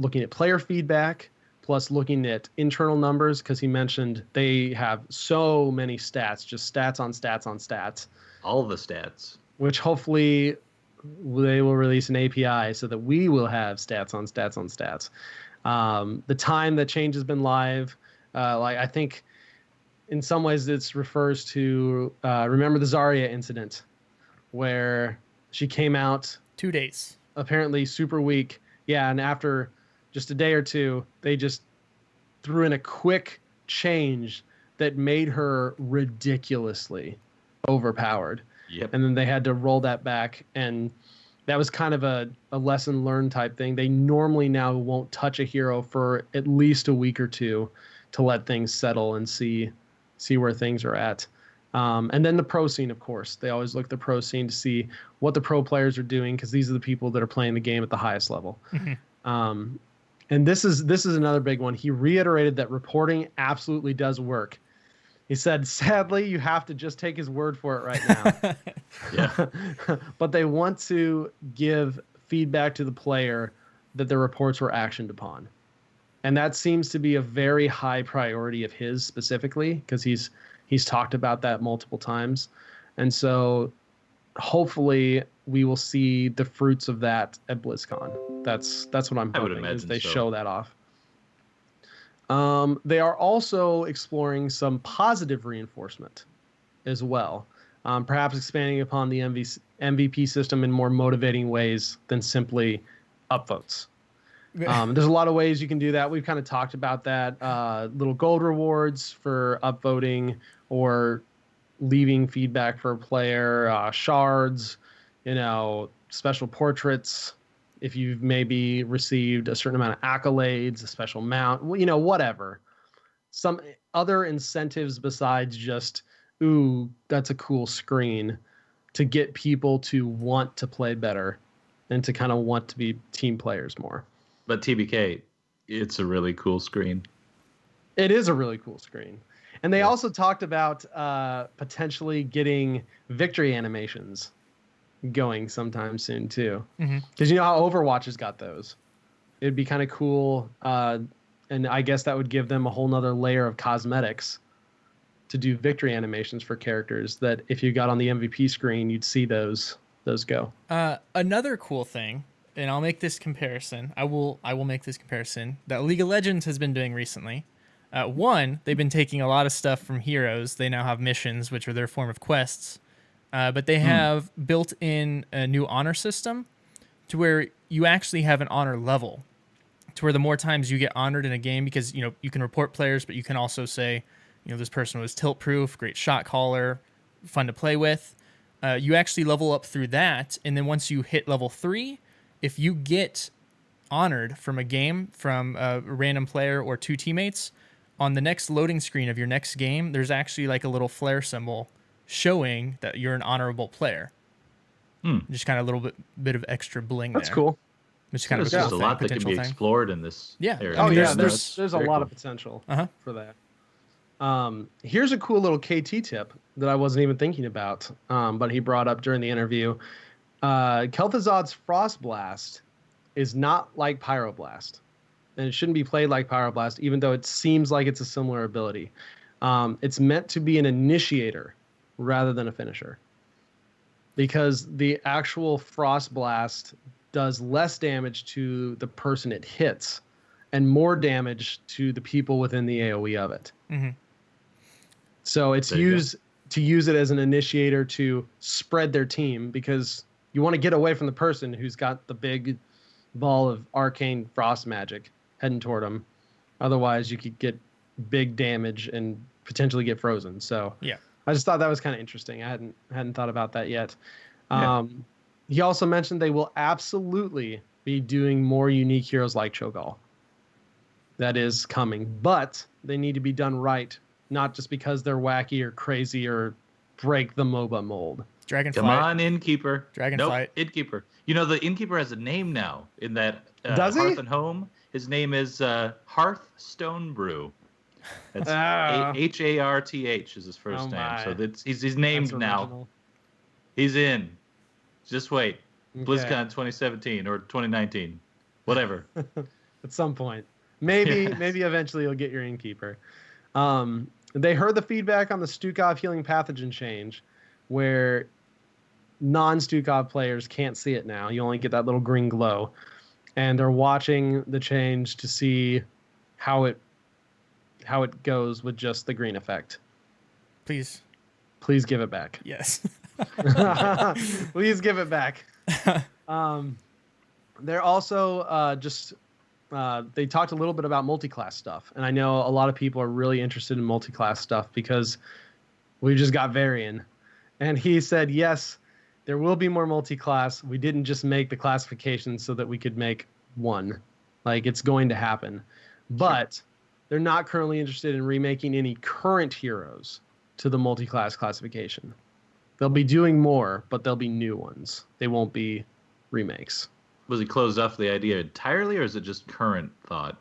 S4: looking at player feedback, plus looking at internal numbers, because he mentioned they have so many stats, just stats on stats on stats.
S2: All the stats.
S4: Which hopefully they will release an API so that we will have stats on stats on stats. The time that change has been live, like I think in some ways this refers to, remember the Zarya incident where she came out
S1: 2 days.
S4: apparently super weak. Yeah, and after just a day or two, they just threw in a quick change that made her ridiculously overpowered.
S2: Yep.
S4: And then they had to roll that back, and that was kind of a lesson learned type thing. They normally now won't touch a hero for at least a week or two to let things settle and see where things are at. And then the pro scene, of course. They always look at the pro scene to see what the pro players are doing, because these are the people that are playing the game at the highest level. And this is another big one. He reiterated that reporting absolutely does work. He said, sadly, you have to just take his word for it right now.
S2: Yeah.
S4: But they want to give feedback to the player that the reports were actioned upon. And that seems to be a very high priority of his specifically, because he's talked about that multiple times. And so hopefully we will see the fruits of that at BlizzCon. That's what I'm hoping, is they show that off. They are also exploring some positive reinforcement as well, perhaps expanding upon the MVP system in more motivating ways than simply upvotes. There's a lot of ways you can do that. We've kind of talked about that. Little gold rewards for upvoting or leaving feedback for a player, shards, special portraits. If you've maybe received a certain amount of accolades, a special mount, whatever. Some other incentives besides just, ooh, that's a cool screen, to get people to want to play better and to kind of want to be team players more.
S2: But TBK, it's a really cool screen.
S4: It is a really cool screen. And they also talked about potentially getting victory animations going sometime soon too. Because you know how Overwatch has got those. It'd be kind of cool. And I guess that would give them a whole nother layer of cosmetics to do victory animations for characters that if you got on the MVP screen, you'd see those go.
S1: Another cool thing, and I'll make this comparison. I will make this comparison that League of Legends has been doing recently. One, they've been taking a lot of stuff from Heroes. They now have missions, which are their form of quests. But they have built in a new honor system to where you actually have an honor level, to where the more times you get honored in a game, because you can report players, but you can also say, this person was tilt proof, great shot caller, fun to play with. You actually level up through that, and then once you hit level 3, if you get honored from a game from a random player or 2 teammates, on the next loading screen of your next game, there's actually like a little flare symbol showing that you're an honorable player. Just kind of a little bit of extra bling.
S4: That's
S1: there.
S4: cool.
S1: Which is kind of
S2: There's
S1: a
S2: a lot that can be
S1: thing.
S2: explored in this area.
S4: Oh,
S1: I mean,
S4: there's a
S2: very
S4: lot
S2: cool.
S4: of potential for that. Here's a cool little KT tip that I wasn't even thinking about, but he brought up during the interview. Kel'Thuzad's Frost Blast is not like Pyroblast, and it shouldn't be played like Pyroblast, even though it seems like it's a similar ability. It's meant to be an initiator rather than a finisher, because the actual Frost Blast does less damage to the person it hits and more damage to the people within the AoE of it. So it's used to use it as an initiator to spread their team, because you want to get away from the person who's got the big ball of arcane frost magic heading toward them. Otherwise, you could get big damage and potentially get frozen. So
S1: Yeah.
S4: I just thought that was kind of interesting. I hadn't thought about that yet. He also mentioned they will absolutely be doing more unique heroes like Cho'Gall. That is coming, but they need to be done right, not just because they're wacky or crazy or break the MOBA mold.
S1: Dragonflight.
S2: Come on, Innkeeper.
S1: Dragonflight.
S2: Nope, Innkeeper. The Innkeeper has a name now in that
S4: Does he?
S2: Hearth and Home. His name is Hearthstone Brew. That's Harth is his first name.
S4: my.
S2: So he's named
S4: That's
S2: now.
S4: original.
S2: He's in. Just wait.
S4: Okay.
S2: BlizzCon 2017 or 2019. Whatever.
S4: At some point. Maybe eventually you'll get your Innkeeper. They heard the feedback on the Stukov healing pathogen change, where non-Stukov players can't see it now. You only get that little green glow. And they're watching the change to see how it goes with just the green effect.
S1: Please.
S4: Please give it back.
S1: Yes.
S4: Please give it back. They're also they talked a little bit about multi-class stuff, and I know a lot of people are really interested in multi-class stuff because we just got Varian, and he said yes, there will be more multi-class. We didn't just make the classification so that we could make one, like it's going to happen, but they're not currently interested in remaking any current heroes to the multi-class classification. They'll be doing more, but they'll be new ones. They won't be remakes.
S2: Was he closed off the idea entirely, or is it just current thought?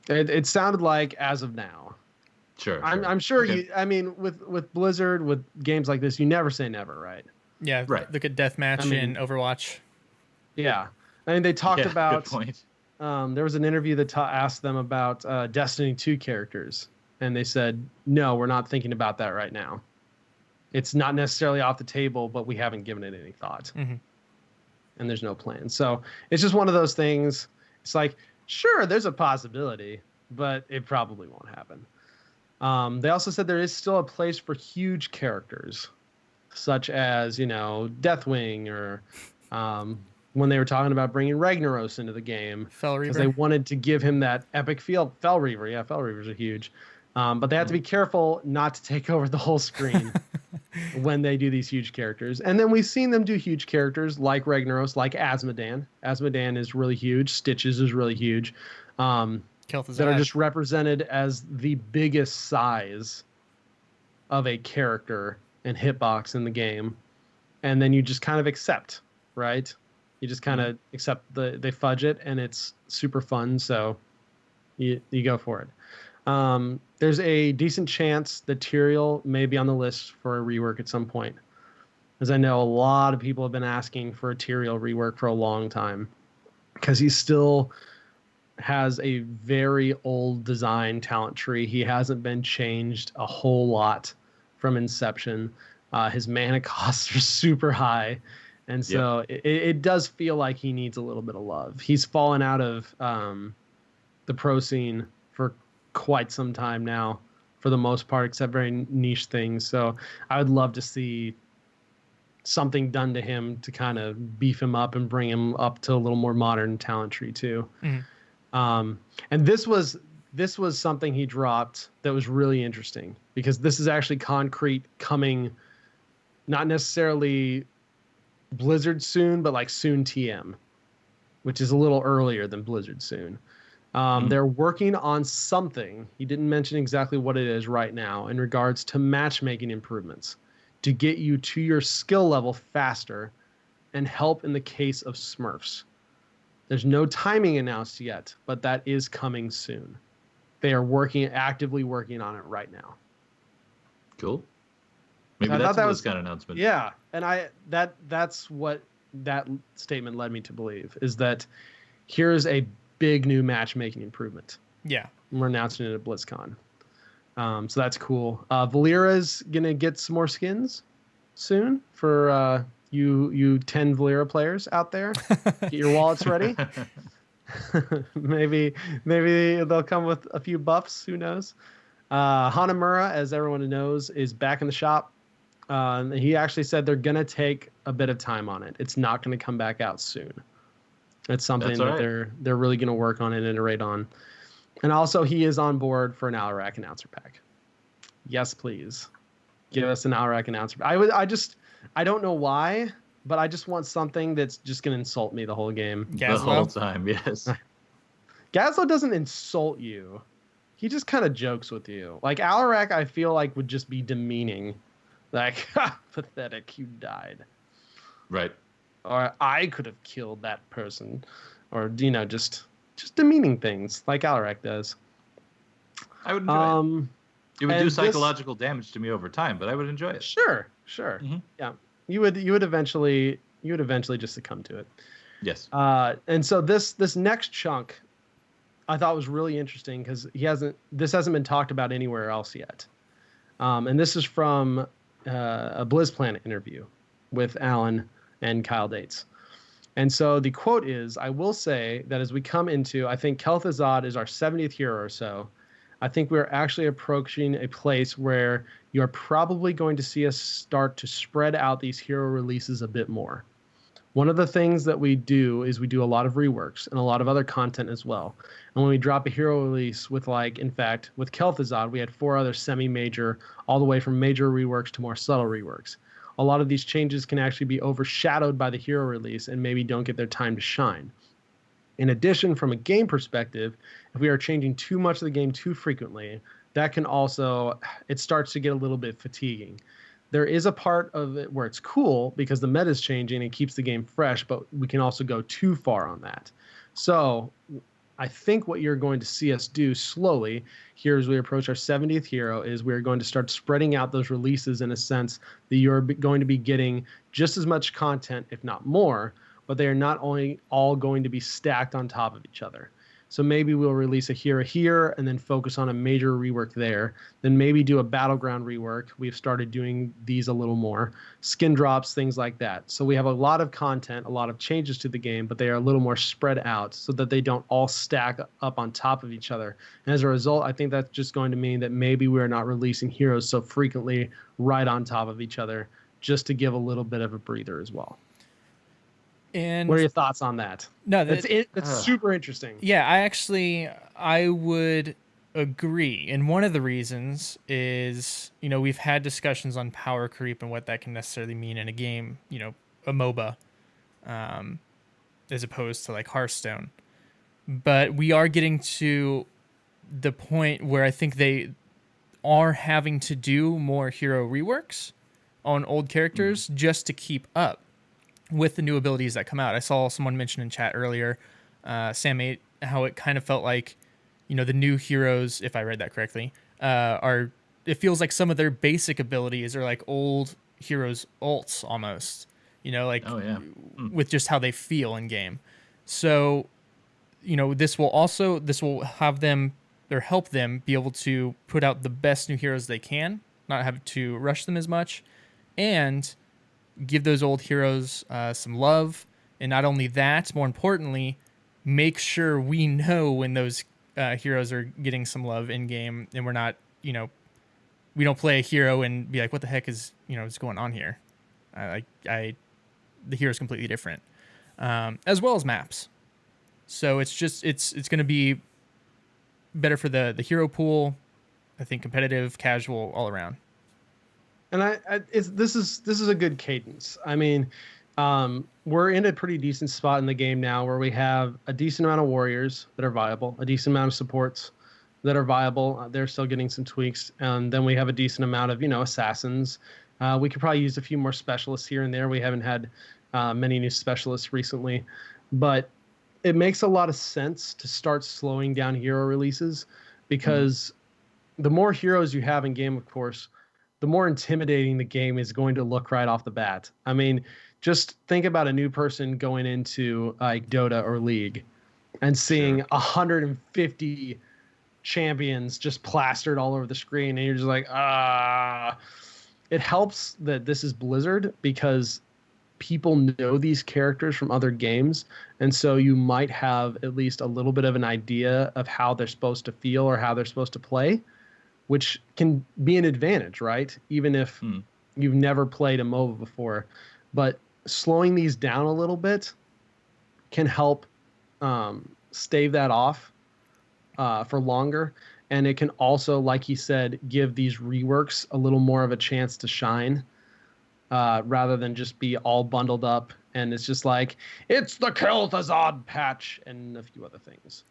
S4: It sounded like as of now.
S2: Sure.
S4: I'm sure
S2: Okay.
S4: with Blizzard, with games like this, you never say never, right?
S1: Yeah.
S2: Right.
S1: Look at Deathmatch in Overwatch.
S4: Yeah. I mean, they talked about,
S2: Good point.
S4: there was an interview that asked them about Destiny 2 characters, and they said, no, we're not thinking about that right now. It's not necessarily off the table, but we haven't given it any thought. And there's no plan. So it's just one of those things. It's like, sure, there's a possibility, but it probably won't happen. They also said there is still a place for huge characters, such as, Deathwing, or when they were talking about bringing Ragnaros into the game.
S1: Fel
S4: Because
S1: Reaver.
S4: they wanted to give him that epic feel. Fel Reaver, yeah, Fel Reavers are huge. But they have to be careful not to take over the whole screen when they do these huge characters. And then we've seen them do huge characters like Ragnaros, like Asmodan. Asmodan is really huge. Stitches is really huge.
S1: Kel'Thuzad.
S4: That are just represented as the biggest size of a character and hitbox in the game. And then you just kind of accept, right? You just kind of accept they fudge it, and it's super fun. So you go for it. There's a decent chance that Tyrael may be on the list for a rework at some point, as I know a lot of people have been asking for a Tyrael rework for a long time, because he still has a very old design talent tree. He hasn't been changed a whole lot from inception. His mana costs are super high, and so it does feel like he needs a little bit of love. He's fallen out of the pro scene for quite some time now, for the most part, except very niche things. So I would love to see something done to him to kind of beef him up and bring him up to a little more modern talent tree too. And this was something he dropped that was really interesting, because this is actually concrete coming, not necessarily Blizzard soon, but like soon TM, which is a little earlier than Blizzard soon. They're working on something. He didn't mention exactly what it is right now in regards to matchmaking improvements to get you to your skill level faster and help in the case of Smurfs. There's no timing announced yet, but that is coming soon. They are actively working on it right now.
S2: Cool. Maybe
S4: I
S2: that's
S4: thought that
S2: a
S4: was
S2: BlizzCon announcement.
S4: Yeah, and that's what that statement led me to believe, is that here's a big new matchmaking improvement.
S1: Yeah.
S4: We're announcing it at BlizzCon. So that's cool. Valera's gonna get some more skins soon for you 10 Valera players out there. Get your wallets ready. maybe they'll come with a few buffs. Who knows? Hanamura, as everyone knows, is back in the shop. He actually said they're gonna take a bit of time on it. It's not gonna come back out soon. It's something that they're really gonna work on and iterate on. And also, he is on board for an Alarak announcer pack. Yes, please. Give us an Alarak announcer pack. I don't know why, but I just want something that's just going to insult me the whole game.
S2: The whole time, yes.
S4: Gazlo doesn't insult you. He just kind of jokes with you. Like, Alarak, I feel like, would just be demeaning. Like, pathetic, you died.
S2: Right.
S4: Or, I could have killed that person. Or, just demeaning things like Alarak does.
S2: I would enjoy it. It would do
S4: and
S2: psychological damage to me over time, but I would enjoy it.
S4: Sure. Mm-hmm. Yeah. You would eventually just succumb to it.
S2: Yes.
S4: And so this next chunk I thought was really interesting, because this hasn't been talked about anywhere else yet. And this is from a BlizzPlanet interview with Alan and Kyle Dates. And so the quote is, "I will say that as we come into, I think Kel'Thuzad is our 70th hero or so. I think we're actually approaching a place where you're probably going to see us start to spread out these hero releases a bit more. One of the things that we do is we do a lot of reworks and a lot of other content as well. And when we drop a hero release with, in fact, with Kel'Thuzad, we had 4 other semi-major, all the way from major reworks to more subtle reworks. A lot of these changes can actually be overshadowed by the hero release and maybe don't get their time to shine. In addition, from a game perspective, if we are changing too much of the game too frequently, that can also, it starts to get a little bit fatiguing. There is a part of it where it's cool because the meta is changing and keeps the game fresh, but we can also go too far on that. So I think what you're going to see us do slowly here as we approach our 70th hero is we're going to start spreading out those releases in a sense that you're going to be getting just as much content, if not more, but they are not only all going to be stacked on top of each other. So maybe we'll release a hero here and then focus on a major rework there. Then maybe do a battleground rework. We've started doing these a little more. Skin drops, things like that. So we have a lot of content, a lot of changes to the game, but they are a little more spread out so that they don't all stack up on top of each other. And as a result, I think that's just going to mean that maybe we're not releasing heroes so frequently right on top of each other, just to give a little bit of a breather as well.
S1: And
S4: what are your thoughts on that?
S1: No,
S4: that's super interesting.
S1: Yeah, I would agree. And one of the reasons is, we've had discussions on power creep and what that can necessarily mean in a game, a MOBA, as opposed to like Hearthstone. But we are getting to the point where I think they are having to do more hero reworks on old characters just to keep up with the new abilities that come out. I saw someone mention in chat earlier, Sam8, how it kind of felt like, the new heroes, if I read that correctly, it feels like some of their basic abilities are like old heroes' ults almost, with just how they feel in game. So, this will have them or help them be able to put out the best new heroes they can, not have to rush them as much, and give those old heroes some love. And not only that, more importantly, make sure we know when those heroes are getting some love in game, and we're not, we don't play a hero and be like, what the heck is going on here? The hero is completely different, as well as maps. So it's going to be better for the hero pool. I think competitive, casual, all around.
S4: And this is a good cadence. I mean, we're in a pretty decent spot in the game now where we have a decent amount of warriors that are viable, a decent amount of supports that are viable. They're still getting some tweaks. And then we have a decent amount of, assassins. We could probably use a few more specialists here and there. We haven't had many new specialists recently. But it makes a lot of sense to start slowing down hero releases because the more heroes you have in game, of course, the more intimidating the game is going to look right off the bat. I mean, just think about a new person going into like Dota or League and seeing 150 champions just plastered all over the screen. And you're just like, It helps that this is Blizzard because people know these characters from other games. And so you might have at least a little bit of an idea of how they're supposed to feel or how they're supposed to play, which can be an advantage, right? Even if you've never played a MOBA before. But slowing these down a little bit can help stave that off for longer. And it can also, like he said, give these reworks a little more of a chance to shine rather than just be all bundled up. And it's just like, it's the Kel'Thuzad patch and a few other things.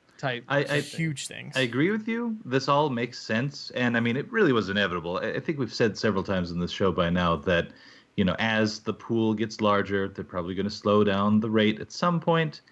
S1: Huge things.
S2: I agree with you. This all makes sense. And I mean, it really was inevitable. I think we've said several times in this show by now that, as the pool gets larger, they're probably going to slow down the rate at some point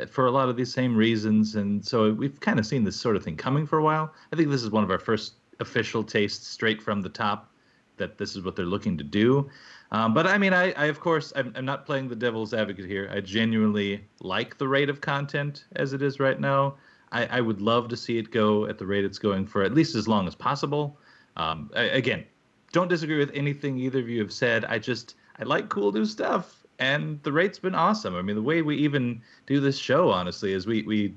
S2: for a lot of these same reasons. And so we've kind of seen this sort of thing coming for a while. I think this is one of our first official tastes straight from the top that this is what they're looking to do. But I mean, I of course, I'm not playing the devil's advocate here. I genuinely like the rate of content as it is right now. I would love to see it go at the rate it's going for at least as long as possible. Again, don't disagree with anything either of you have said. I like cool new stuff, and the rate's been awesome. I mean, the way we even do this show, honestly, is we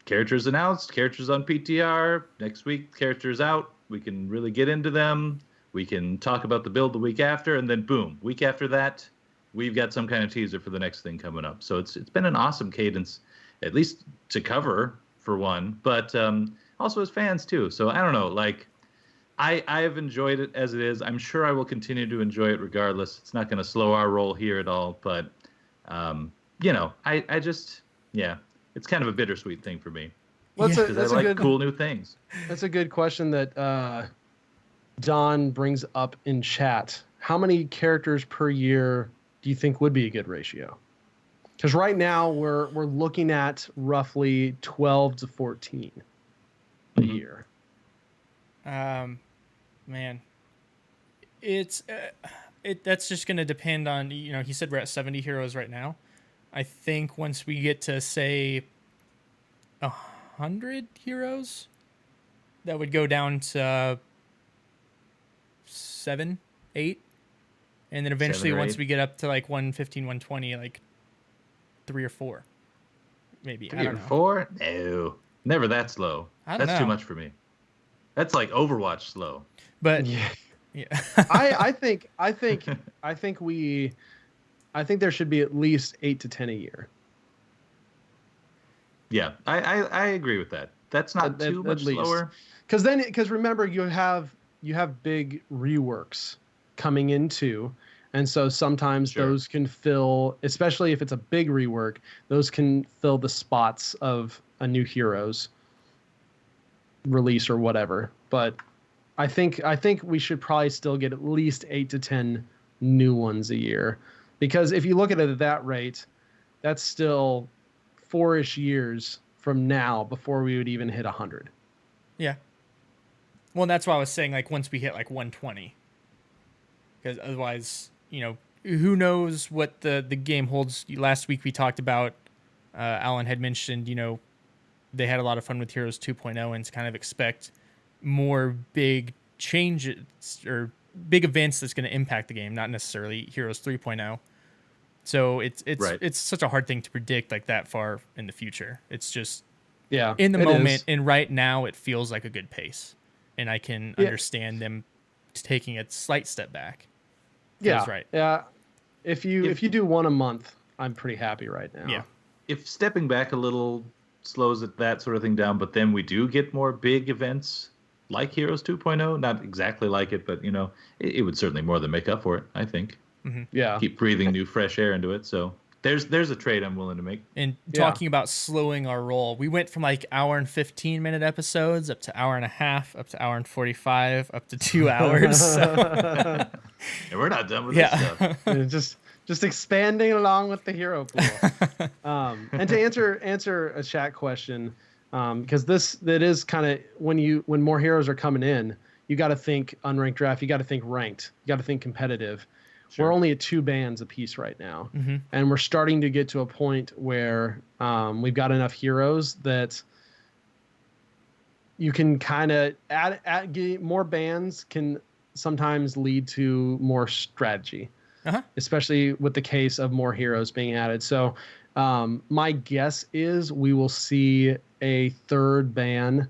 S2: characters announced, characters on PTR. Next week, characters out. We can really get into them. We can talk about the build the week after, and then boom, week after that, we've got some kind of teaser for the next thing coming up. So it's been an awesome cadence, at least to cover for one, but also as fans too. So I don't know, like I have enjoyed it as it is. I'm sure I will continue to enjoy it regardless. It's not going to slow our roll here at all, but I just, it's kind of a bittersweet thing for me. Because I like cool new things.
S4: That's a good question that Don brings up in chat. How many characters per year do you think would be a good ratio? Because right now we're looking at roughly 12 to 14 a year.
S1: Man, it's that's just going to depend on, he said we're at 70 heroes right now. I think once we get to say 100 heroes. That would go down to 7, 8. And then eventually
S2: 7 or
S1: once
S2: 8.
S1: we get up to like 115, 120, like 3 or 4. Maybe. I
S2: 3
S1: don't
S2: or
S1: know.
S2: 4? No, never that slow.
S1: I don't
S2: That's too
S1: know.
S2: much for me. That's like Overwatch slow.
S1: But
S4: Yeah.
S1: yeah.
S4: I think there should be at least 8 to 10 a year.
S2: Yeah, I agree with that. That's not too much
S4: least.
S2: slower.
S4: Because remember you have big reworks coming into, and so sometimes
S2: Sure.
S4: those can fill, especially if it's a big rework, those can fill the spots of a new hero's release or whatever. But I think we should probably still get at least 8 to 10 new ones a year, because if you look at it at that rate, that's still 4-ish years from now before we would even hit 100.
S1: Yeah. Well, that's why I was saying, like, once we hit like 120, because otherwise, who knows what the game holds. Last week we talked about, Alan had mentioned, they had a lot of fun with Heroes 2.0 and to kind of expect more big changes or big events that's going to impact the game, not necessarily Heroes 3.0. So it's
S2: Right.
S1: it's such a hard thing to predict like that far in the future. It's just
S4: Yeah,
S1: in the
S4: it
S1: moment
S4: is.
S1: and right now it feels like a good pace, and I can
S4: Yeah.
S1: understand them taking a slight step back.
S4: Yeah,
S1: Feels right.
S4: Yeah, if you do one a month, I'm pretty happy right now.
S1: Yeah.
S2: If stepping back a little slows that sort of thing down, but then we do get more big events like Heroes 2.0, not exactly like it, but it would certainly more than make up for it, I think.
S4: Yeah.
S2: Keep breathing new fresh air into it. So there's a trade I'm willing to make.
S1: And
S4: Yeah.
S1: talking about slowing our roll, we went from like hour and 15-minute episodes up to hour and a half, up to hour and 45, up to 2 hours. So,
S2: And we're not done with this
S1: yeah.
S2: stuff.
S4: just expanding along with the hero pool. And to answer a chat question, because that is kind of when more heroes are coming in, you got to think unranked draft, you got to think ranked, you got to think competitive.
S2: Sure.
S4: We're only at 2 bans apiece right now, and we're starting to get to a point where we've got enough heroes that you can kind of get more bans can sometimes lead to more strategy.
S1: Uh-huh.
S4: Especially with the case of more heroes being added. So my guess is we will see a 3rd ban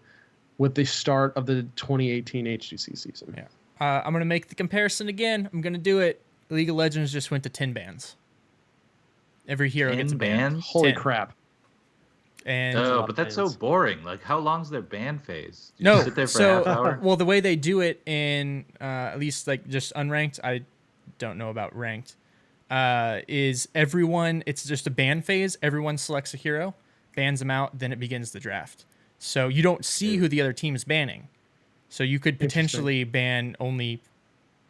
S4: with the start of the 2018 H2C season.
S1: Yeah. I'm going to make the comparison again. I'm going to do it. League of Legends just went to 10 bans. Every hero
S2: 10
S1: gets a ban.
S2: bans?
S4: Holy
S1: 10.
S4: crap.
S1: And
S4: a lot
S2: Oh,
S4: of
S2: but that's
S4: bans.
S2: so boring. Like, how long's their ban phase? Do you
S1: no,
S2: sit there for
S1: so
S2: a half hour?
S1: well, the way they do it in at least like just unranked, I don't know about ranked, is everyone, it's just a ban phase. Everyone selects a hero, bans them out, then it begins the draft. So you don't see who the other team is banning. So you could potentially ban only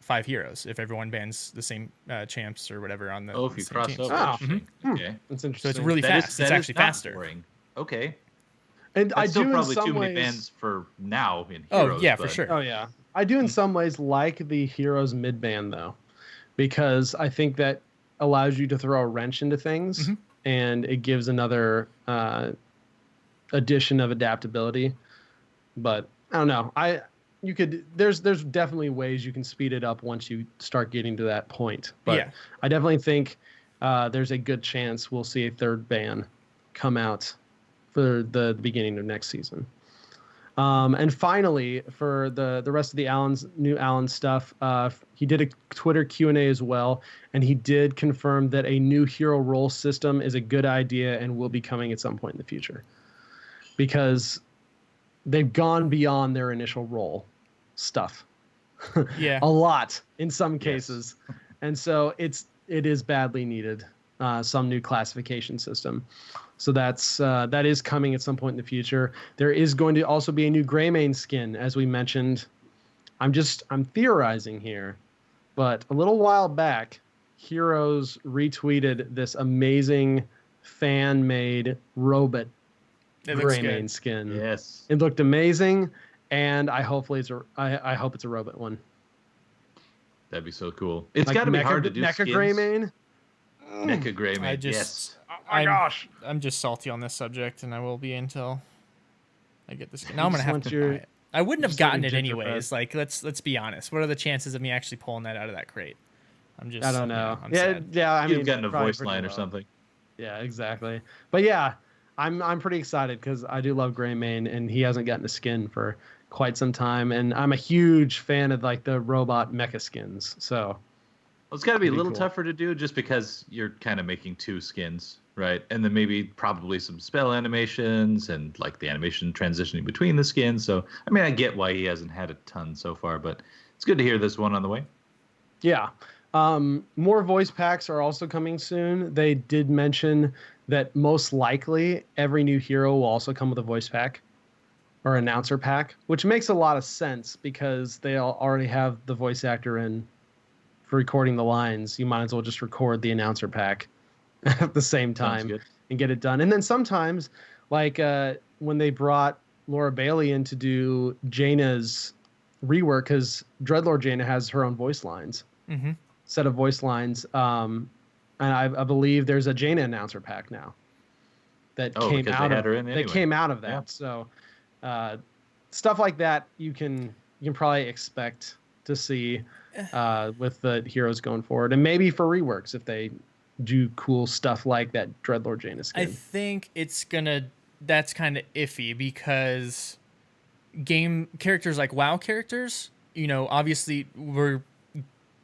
S1: 5 heroes if everyone bans the same champs or whatever on the
S2: Oh, if you
S1: same
S2: cross
S1: teams.
S2: over.
S4: Oh.
S2: Interesting. Okay.
S4: That's
S1: So
S4: interesting.
S1: it's really
S2: That is-
S1: fast.
S2: that
S1: It's
S2: is
S1: actually
S2: not
S1: faster.
S2: boring. Okay.
S4: And I
S2: That's still
S4: do in
S2: probably
S4: some
S2: too many
S4: ways.
S2: bans for now in
S1: Oh,
S2: Heroes.
S1: yeah, for
S2: but-
S1: sure.
S4: Oh yeah, I do in some ways like the heroes mid ban though, because I think that allows you to throw a wrench into things, and it gives another addition of adaptability. But I don't know. There's definitely ways you can speed it up once you start getting to that point. But
S1: Yeah.
S4: I definitely think there's a good chance we'll see a 3rd ban come out for the beginning of next season. And finally, for the rest of the new Allen stuff, he did a Twitter Q&A as well, and he did confirm that a new hero role system is a good idea and will be coming at some point in the future, because they've gone beyond their initial role stuff
S1: Yeah.
S4: a lot in some cases, and so it is badly needed, some new classification system. So that is coming at some point in the future. There is going to also be a new Greymane skin, as we mentioned. I'm theorizing here, but a little while back, Heroes retweeted this amazing fan-made robot
S1: It looks
S4: Greymane
S1: good.
S4: skin.
S2: Yes.
S4: It looked amazing, and I hope it's a robot one.
S2: That'd be so cool. It's
S4: Like
S2: got to be
S4: Mecha-
S2: hard to do
S4: Mecha
S2: skins.
S4: Greymane.
S2: Mecha Greymane.
S1: I just,
S2: Yes.
S4: Oh my gosh.
S1: I'm just salty on this subject, and I will be until I get the skin. Now I'm gonna
S4: just
S1: have
S4: want
S1: to
S4: your-
S1: buy it. I wouldn't have
S4: just want
S1: gotten
S4: your
S1: it
S4: gingerbread.
S1: anyways. Like, let's be honest. What are the chances of me actually pulling that out of that crate? I'm just.
S4: I don't know.
S1: I'm
S4: Yeah,
S1: sad.
S4: yeah. I
S2: You've
S4: mean,
S2: gotten a
S4: probably
S2: voice
S4: pretty
S2: line or
S4: low.
S2: something.
S4: Yeah, exactly. But yeah, I'm pretty excited because I do love Greymane, and he hasn't gotten a skin for quite some time, and I'm a huge fan of like the robot mecha skins. So
S2: Well, it's got to be a
S4: Pretty
S2: little
S4: cool.
S2: tougher to do just because you're kind of making two skins, right? And then maybe probably some spell animations and like the animation transitioning between the skins. So, I mean, I get why he hasn't had a ton so far, but it's good to hear this one on the way.
S4: yeah, more voice packs are also coming soon. They did mention that most likely every new hero will also come with a voice pack or announcer pack, which makes a lot of sense because they already have the voice actor in for recording the lines. You might as well just record the announcer pack at the same
S2: Sounds
S4: time
S2: good.
S4: and get it done. And then sometimes, like when they brought Laura Bailey in to do Jaina's rework, because Dreadlord Jaina has her own voice lines,
S1: Mm-hmm.
S4: set of voice lines. And I believe there's a Jaina announcer pack now that
S2: Oh,
S4: came
S2: because they
S4: out
S2: had
S4: of
S2: her in
S4: that
S2: anyway.
S4: came out of that.
S2: Yeah.
S4: So stuff like that you can probably expect to see with the heroes going forward, and maybe for reworks if they do cool stuff like that Dreadlord Jaina
S1: I
S4: skin.
S1: think it's gonna. That's kind of iffy because game characters like WoW characters, obviously we're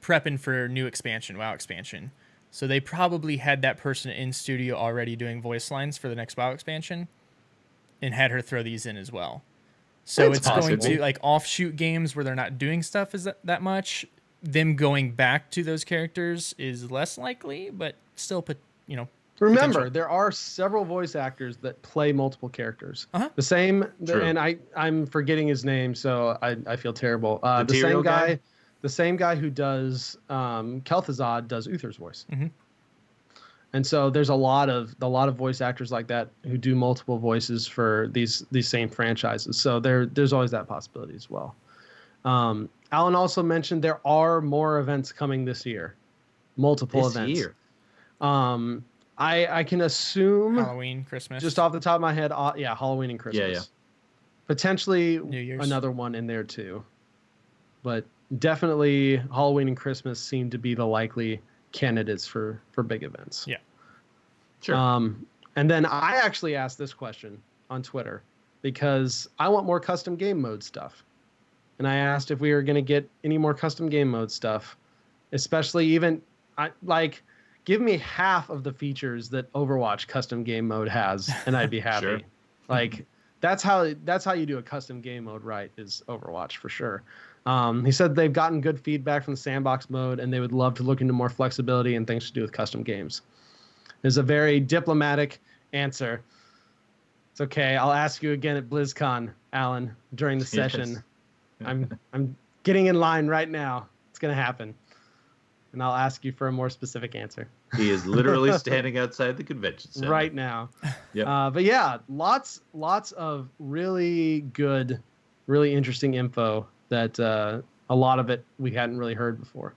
S1: prepping for new expansion, WoW expansion. So they probably had that person in studio already doing voice lines for the next WoW expansion and had her throw these in as well. So
S2: It's
S1: it's going
S2: possible.
S1: to like offshoot games where they're not doing stuff is that much. Them going back to those characters is less likely, but still
S4: Remember,
S1: potential.
S4: there are several voice actors that play multiple characters.
S1: Uh-huh.
S4: The same,
S2: True.
S4: and I'm forgetting his name, so I feel terrible. The same
S2: Material
S4: guy,
S2: guy?
S4: the same guy who does Kel'Thuzad does Uther's voice.
S1: Mhm.
S4: And so there's a lot of voice actors like that who do multiple voices for these same franchises. So there's always that possibility as well. Alan also mentioned there are more events coming this year, multiple
S2: This
S4: events.
S2: year.
S4: I can assume
S1: Halloween, Christmas.
S4: just off the top of my head, yeah, Halloween and Christmas.
S2: Yeah.
S4: Potentially
S1: New Year's.
S4: another one in there too. But definitely Halloween and Christmas seem to be the likely candidates for big events.
S1: Yeah.
S2: Sure.
S4: And then I actually asked this question on Twitter because I want more custom game mode stuff. And I asked if we were going to get any more custom game mode stuff, especially give me half of the features that Overwatch custom game mode has, and I'd be happy.
S2: Sure.
S4: Like that's how you do a custom game mode right, is Overwatch for sure. He said they've gotten good feedback from the sandbox mode, and they would love to look into more flexibility and things to do with custom games. There's a very diplomatic answer. It's okay. I'll ask you again at BlizzCon, Alan, during the
S2: Yes.
S4: session. I'm getting in line right now. It's gonna happen, and I'll ask you for a more specific answer
S2: He is literally standing outside the convention center.
S4: right now.
S2: Yep.
S4: But yeah, lots of really good, really interesting info that a lot of it we hadn't really heard before.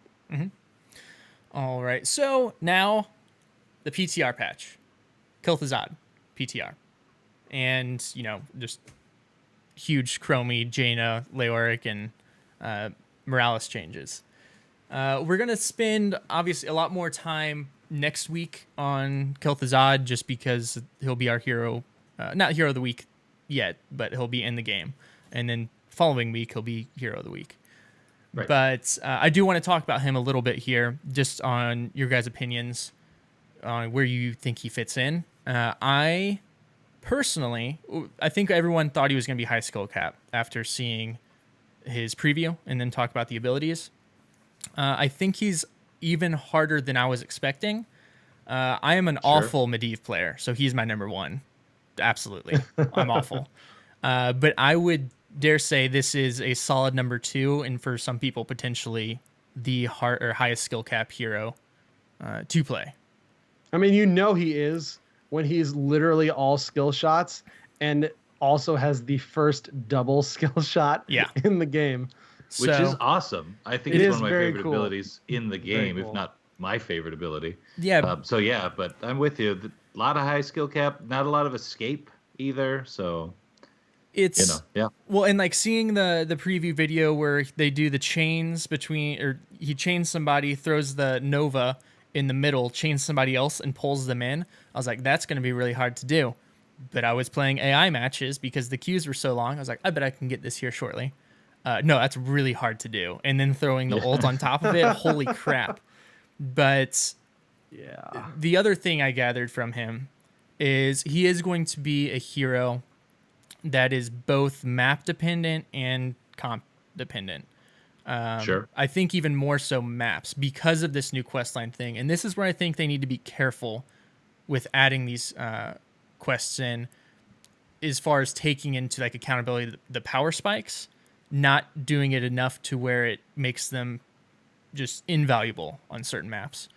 S1: All right. So now the PTR patch, Kel'Thuzad PTR, and just huge Chromie, Jaina, Leoric, and Morales changes. We're gonna spend obviously a lot more time next week on Kel'Thuzad just because he'll be our hero, not hero of the week yet, but he'll be in the game, and then following week he'll be hero of the week.
S2: Right.
S1: But I do want to talk about him a little bit here, just on your guys' opinions on where you think he fits in. I think everyone thought he was going to be high skill cap after seeing his preview and then talk about the abilities. I think he's even harder than I was expecting. I am an awful Medivh player, so he's my number one. Absolutely. I'm awful. But I would dare say this is a solid number two, and for some people, potentially the highest skill cap hero to play.
S4: I mean, he is when he's literally all skill shots and also has the first double skill shot in the game.
S2: Which
S1: So-
S2: is awesome. I think
S4: It
S2: it's
S4: is
S2: one of my
S4: very
S2: favorite
S4: cool.
S2: abilities in the game,
S4: cool.
S2: if not my favorite ability.
S1: Yeah.
S2: But I'm with you. A lot of high skill cap, not a lot of escape either. So
S1: It's
S2: Yeah.
S1: well, and like seeing the preview video where they do the chains between, or he chains somebody, throws the Nova in the middle, chains somebody else, and pulls them in. I was like, that's going to be really hard to do. But I was playing AI matches because the queues were so long. I was like, I bet I can get this here shortly. No, that's really hard to do. And then throwing the ult on top of it, holy crap. But
S4: Yeah.
S1: the other thing I gathered from him is he is going to be a hero that is both map dependent and comp dependent.
S2: Sure.
S1: I think even more so maps because of this new questline thing. And this is where I think they need to be careful with adding these quests in, as far as taking into like accountability the power spikes, not doing it enough to where it makes them just invaluable on certain maps.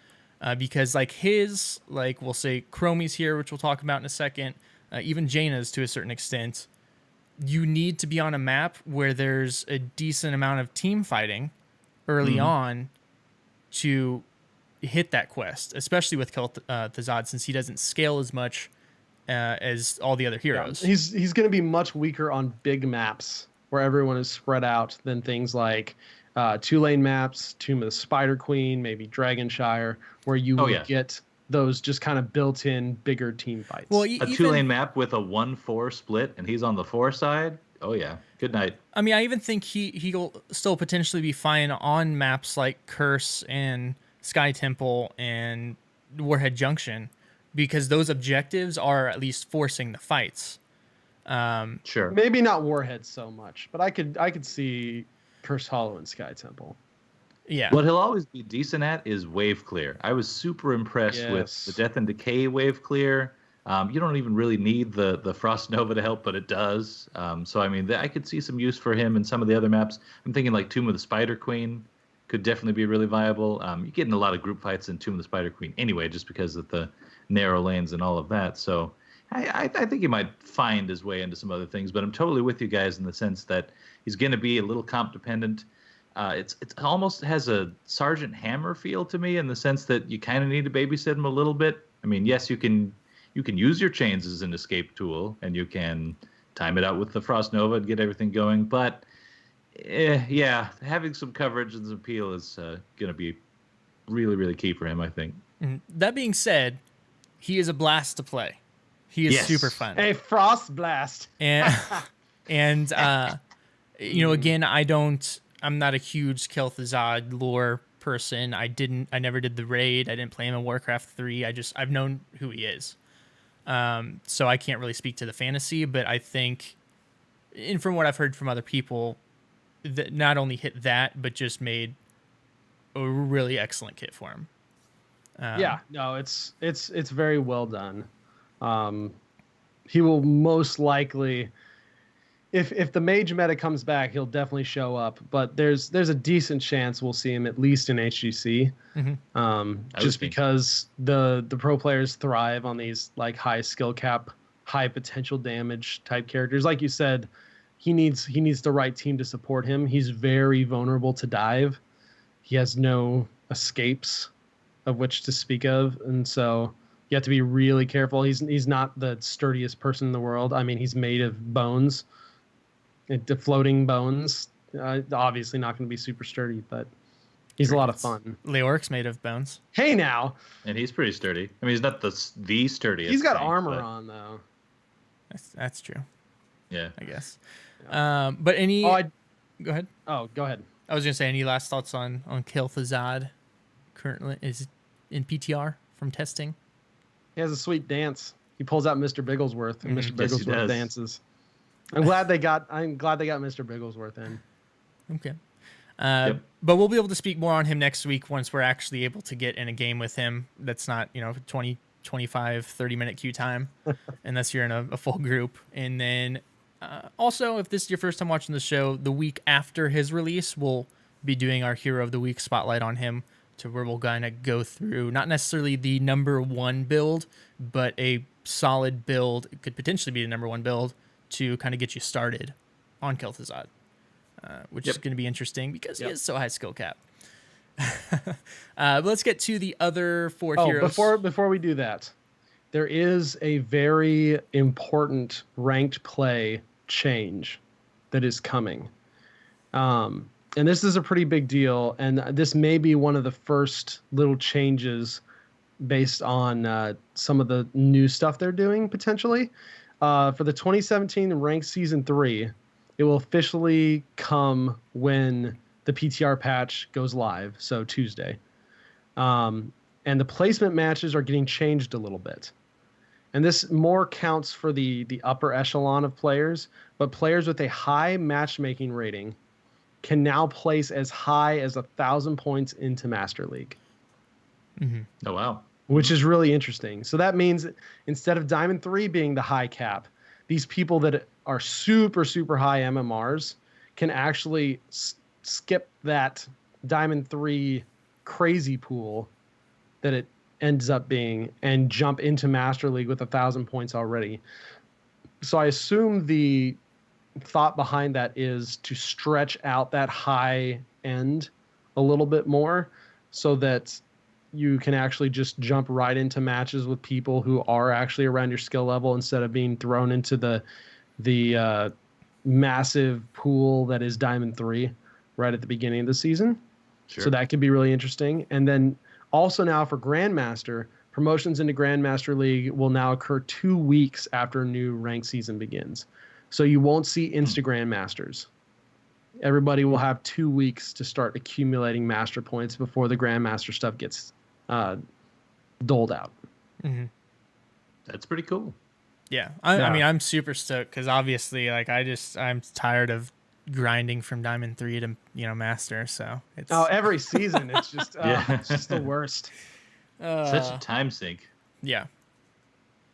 S1: Because like his, like we'll say Chromie's here, which we'll talk about in a second, even Jaina's to a certain extent, you need to be on a map where there's a decent amount of team fighting early on to hit that quest, especially with Kel'Thuzad, since he doesn't scale as much as all the other heroes.
S4: Yeah, he's going to be much weaker on big maps where everyone is spread out than things like 2-lane maps, Tomb of the Spider Queen, maybe Dragonshire, where you would get those just kind of built-in bigger team fights.
S1: Well,
S2: A 2-lane map with a 1-4 split, and he's on the 4 side. Oh yeah, good night.
S1: I mean, I even think he'll still potentially be fine on maps like Curse and Sky Temple and Warhead Junction, because those objectives are at least forcing the fights.
S2: Sure.
S4: Maybe not Warhead so much, but I could see Curse Hollow and Sky Temple.
S1: Yeah.
S2: What he'll always be decent at is wave clear. I was super impressed with the Death and Decay wave clear. You don't even really need the Frost Nova to help, but it does. So, I mean, I could see some use for him in some of the other maps. I'm thinking like Tomb of the Spider Queen could definitely be really viable. You get in a lot of group fights in Tomb of the Spider Queen anyway, just because of the narrow lanes and all of that. So I think he might find his way into some other things, but I'm totally with you guys in the sense that he's going to be a little comp dependent. It almost has a Sergeant Hammer feel to me in the sense that you kind of need to babysit him a little bit. I mean, yes, you can use your chains as an escape tool, and you can time it out with the Frost Nova and get everything going. But yeah, having some coverage and some appeal is going to be really, really key for him, I think.
S1: That being said, he is a blast to play. He is super fun.
S4: A Frost Blast.
S1: And again, I'm not a huge Kel'Thuzad lore person. I never did the raid. I didn't play him in Warcraft 3. I've known who he is. So I can't really speak to the fantasy, but I think, and from what I've heard from other people, that not only hit that, but just made a really excellent kit for him.
S4: It's very well done. He will most likely, if the mage meta comes back, he'll definitely show up. But there's a decent chance we'll see him at least in HGC, just because the pro players thrive on these like high skill cap, high potential damage type characters. Like you said, he needs the right team to support him. He's very vulnerable to dive. He has no escapes of which to speak of, and so you have to be really careful. He's not the sturdiest person in the world. I mean, he's made of bones, floating bones. Obviously not going to be super sturdy, but he's a lot of fun.
S1: Leoric's made of bones.
S4: Hey now,
S2: and he's pretty sturdy. I mean, he's not the sturdiest.
S4: He's got
S2: thing,
S4: armor on though.
S1: That's true.
S2: Yeah,
S1: I guess. But any? Go ahead.
S4: Oh, go ahead.
S1: I was gonna say, any last thoughts on Kel'Thuzad? Currently is in PTR from testing.
S4: He has a sweet dance. He pulls out Mr. Bigglesworth, and Mr.
S2: Yes,
S4: Bigglesworth dances. I'm glad they got Mr. Bigglesworth in.
S1: Okay. But we'll be able to speak more on him next week once we're actually able to get in a game with him. That's not 20, 25, 30-minute queue time, unless you're in a full group. And then also, if this is your first time watching the show, the week after his release, we'll be doing our Hero of the Week spotlight on him, to where we'll kind of go through not necessarily the number one build, but a solid build. It could potentially be the number one build to kind of get you started on Kel'Thuzad, which is going to be interesting because he is so high skill cap. But let's get to the other four heroes.
S4: Before we do that, there is a very important ranked play change that is coming. And this is a pretty big deal, and this may be one of the first little changes based on some of the new stuff they're doing potentially. For the 2017 Ranked Season 3, it will officially come when the PTR patch goes live, so Tuesday. And the placement matches are getting changed a little bit. And this more counts for the upper echelon of players, but players with a high matchmaking rating can now place as high as 1,000 points into Master League.
S2: Oh, wow.
S4: Which is really interesting. So that means instead of Diamond 3 being the high cap, these people that are super, super high MMRs can actually skip that Diamond 3 crazy pool that it ends up being and jump into Master League with 1,000 points already. So I assume the thought behind that is to stretch out that high end a little bit more so that you can actually just jump right into matches with people who are actually around your skill level instead of being thrown into the massive pool that is Diamond 3 right at the beginning of the season.
S2: Sure.
S4: So that could be really interesting. And then also now for Grandmaster, promotions into Grandmaster League will now occur 2 weeks after a new ranked season begins. So you won't see Instagram Masters. Everybody will have 2 weeks to start accumulating master points before the Grandmaster stuff gets doled out.
S2: That's pretty cool.
S1: Yeah. I mean, I'm super stoked because obviously, like, I'm tired of grinding from Diamond 3 to, Master. So it's
S4: every season it's just
S2: Yeah.
S4: it's just the worst.
S2: Such a time sink.
S1: Yeah.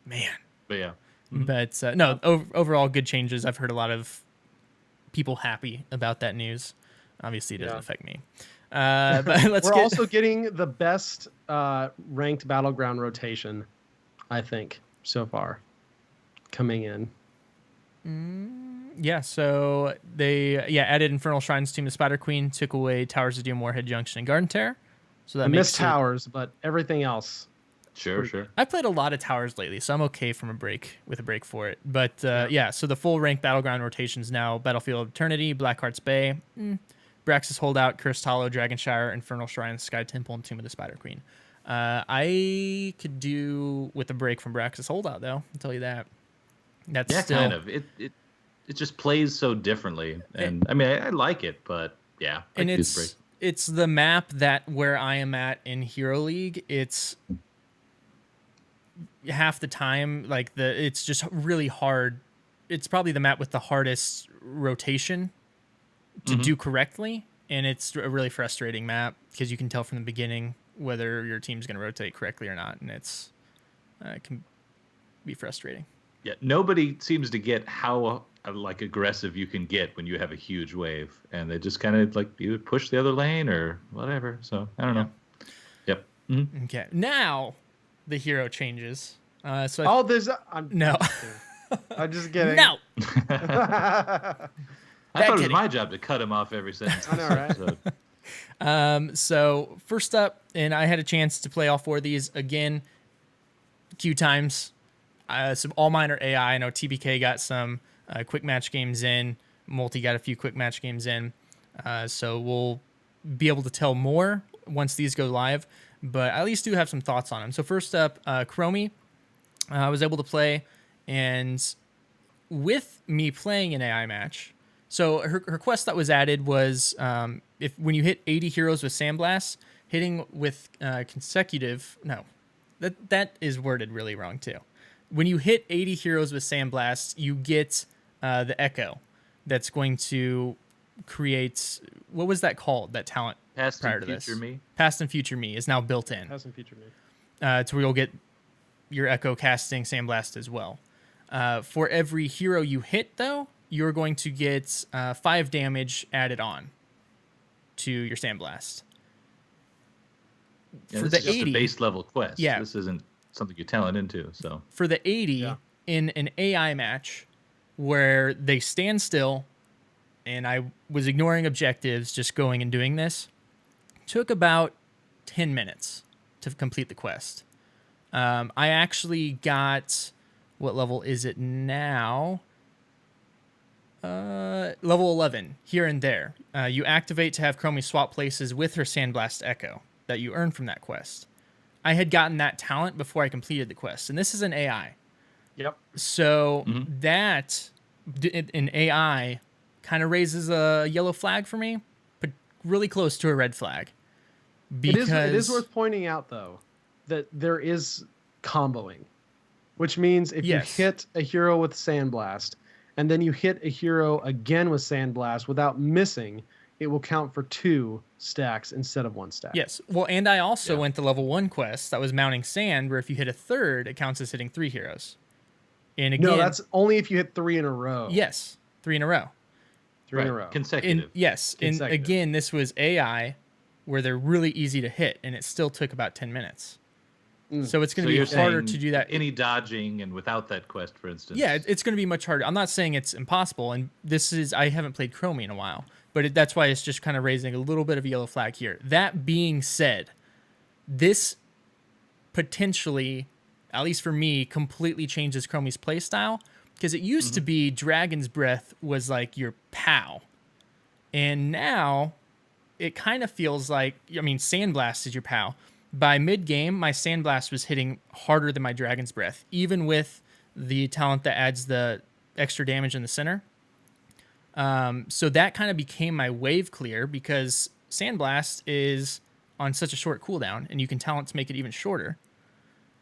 S1: Man.
S2: But yeah.
S1: But no, overall good changes. I've heard a lot of people happy about that news. Obviously, it doesn't affect me. But
S4: We're also getting the best ranked Battleground rotation, I think, so far, coming in.
S1: Yeah, so they added Infernal Shrines, Tomb of Spider Queen, took away Towers of Doom, Warhead Junction, and Garden Terror. So that
S4: I
S1: makes
S4: miss Towers, but everything else.
S2: Sure.
S1: I played a lot of Towers lately, so I'm okay with a break for it. But so the full ranked Battleground rotations now: Battlefield of Eternity, Blackheart's Bay, Braxis Holdout, Cursed Hollow, Dragonshire, Infernal Shrines, Sky Temple, and Tomb of the Spider Queen. I could do with a break from Braxis Holdout, though. I'll tell you that. That's still
S2: kind of. It just plays so differently, and I mean, I like it, but yeah.
S1: And it's the map that where I am at in Hero League. It's half the time it's just really hard. It's probably the map with the hardest rotation to do correctly, and it's a really frustrating map because you can tell from the beginning whether your team's going to rotate correctly or not, and it can be frustrating.
S2: Yeah, nobody seems to get how aggressive you can get when you have a huge wave, and they just kind of either push the other lane or whatever. So I don't know. Yep. Mm-hmm.
S1: Okay, now the hero changes. I'm
S4: just kidding.
S1: No.
S2: I thought it was my job to cut him off every sentence.
S4: I know, right?
S1: So first up, and I had a chance to play all 4 of these again, queue times. So all mine are AI. I know TBK got some quick match games in. Multi got a few quick match games in. So we'll be able to tell more once these go live, but I at least do have some thoughts on them. So first up, Chromie, I was able to play, and with me playing an AI match, so her quest that was added was when you hit 80 heroes with Sandblast, hitting with consecutive. No, that is worded really wrong too. When you hit 80 heroes with Sandblast, you get the Echo that's going to create, what was that called, that talent
S2: Past
S1: prior
S2: and
S1: to this?
S2: Future Me?
S1: Past and Future Me is now built in.
S4: Past and Future Me.
S1: To where you'll get your Echo casting Sandblast as well. For every hero you hit, though, you're going to get 5 damage added on to your Sandblast.
S2: Yeah,
S1: For
S2: this
S1: the
S2: is just
S1: 80,
S2: a base level quest.
S1: Yeah.
S2: This isn't something you're talent into. So
S1: for the 80 in an AI match where they stand still and I was ignoring objectives, just going and doing this, took about 10 minutes to complete the quest. I actually got, what level is it now? Level 11, here and there. You activate to have Chromie swap places with her Sandblast Echo that you earn from that quest. I had gotten that talent before I completed the quest, and this is an AI.
S4: Yep.
S1: So that in AI kind of raises a yellow flag for me, but really close to a red flag. Because
S4: It is worth pointing out, though, that there is comboing, which means if
S1: Yes.
S4: you hit a hero with Sandblast and then you hit a hero again with Sandblast without missing, it will count for 2 stacks instead of 1 stack.
S1: Yes. Well, and I also went the level 1 quest that was mounting sand, where if you hit a third, it counts as hitting 3 heroes. And again,
S4: No, that's only if you hit 3 in a row.
S1: yes, 3 in a row.
S4: 3 in a row.
S2: Consecutive.
S1: And yes, and
S4: Consecutive.
S1: again, this was AI, where they're really easy to hit, and it still took about 10 minutes. So it's going to
S2: you're
S1: be harder
S2: saying
S1: to do that.
S2: Any dodging and without that quest, for instance.
S1: Yeah, it's going to be much harder. I'm not saying it's impossible, and I haven't played Chromie in a while, but that's why it's just kind of raising a little bit of a yellow flag here. That being said, this potentially, at least for me, completely changes Chromie's playstyle, because it used to be Dragon's Breath was like your POW, and now it kind of feels like, I mean, Sandblast is your POW. By mid-game, my Sandblast was hitting harder than my Dragon's Breath, even with the talent that adds the extra damage in the center. So that kind of became my wave clear, because Sandblast is on such a short cooldown, and you can talent to make it even shorter.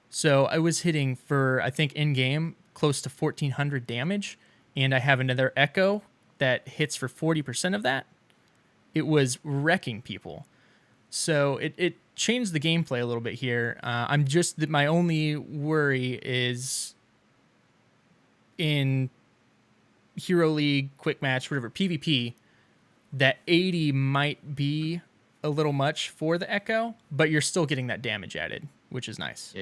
S1: So I was hitting for, I think, in-game, close to 1,400 damage, and I have another Echo that hits for 40% of that. It was wrecking people. So it changed the gameplay a little bit here. My only worry is in Hero League, Quick Match, whatever, PvP, that 80 might be a little much for the Echo, but you're still getting that damage added, which is nice.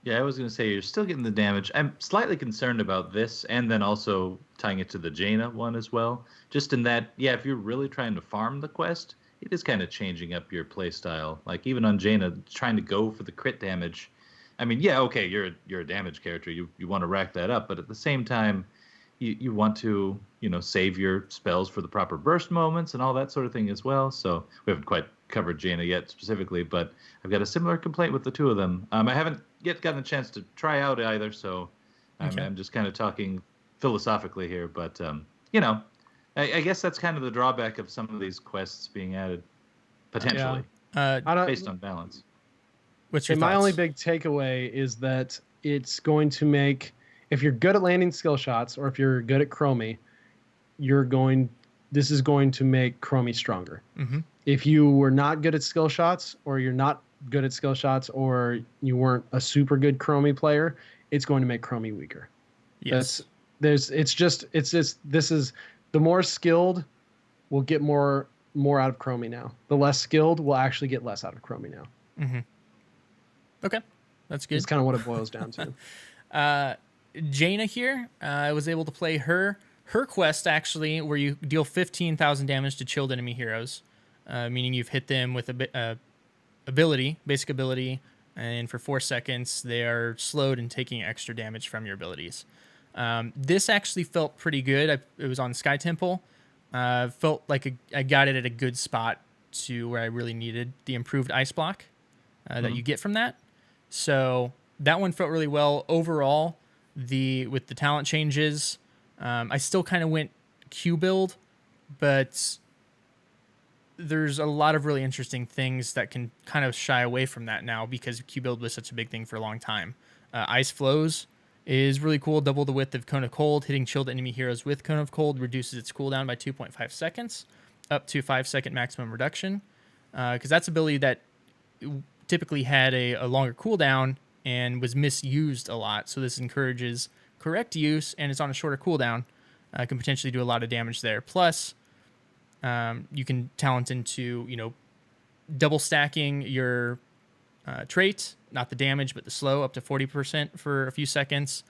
S2: Yeah, I was going to say, you're still getting the damage. I'm slightly concerned about this, and then also tying it to the Jaina one as well. Just in that, if you're really trying to farm the quest, it is kind of changing up your play style. Like, even on Jaina, trying to go for the crit damage. I mean, okay, you're a damage character. You want to rack that up, but at the same time, you want to, save your spells for the proper burst moments and all that sort of thing as well. So we haven't quite covered Jaina yet specifically, but I've got a similar complaint with the two of them. I haven't yet gotten a chance to try out either, so I'm just kind of talking philosophically here. But, I guess that's kind of the drawback of some of these quests being added, potentially, based on balance.
S1: What's your
S4: my
S1: thoughts?
S4: only big takeaway is that it's going to make, if you're good at landing skill shots, or if you're good at Chromie, this is going to make Chromie stronger.
S1: Mm-hmm.
S4: If you were not good at skill shots, or you're not good at skill shots, or you weren't a super good Chromie player, it's going to make Chromie weaker.
S1: Yes.
S4: This is the more skilled will get more out of Chromie now. The less skilled will actually get less out of Chromie now.
S1: Mm-hmm. Okay, that's good.
S4: It's kind of what it boils down to.
S1: Jaina here, I was able to play her quest, actually, where you deal 15,000 damage to chilled enemy heroes, meaning you've hit them with a basic ability, and for 4 seconds they are slowed and taking extra damage from your abilities. This actually felt pretty good. It was on Sky Temple. Felt like I got it at a good spot to where I really needed the improved ice block that you get from that. So that one felt really well. Overall, with the talent changes, I still kind of went Q build, but there's a lot of really interesting things that can kind of shy away from that now, because Q build was such a big thing for a long time. Ice Flows is really cool. Double the width of Cone of Cold. Hitting chilled enemy heroes with Cone of Cold reduces its cooldown by 2.5 seconds, up to 5-second maximum reduction. Because that's ability that typically had a longer cooldown and was misused a lot. So this encourages correct use, and it's on a shorter cooldown. Can potentially do a lot of damage there. Plus, you can talent into, double stacking your trait, not the damage, but the slow, up to 40% for a few seconds.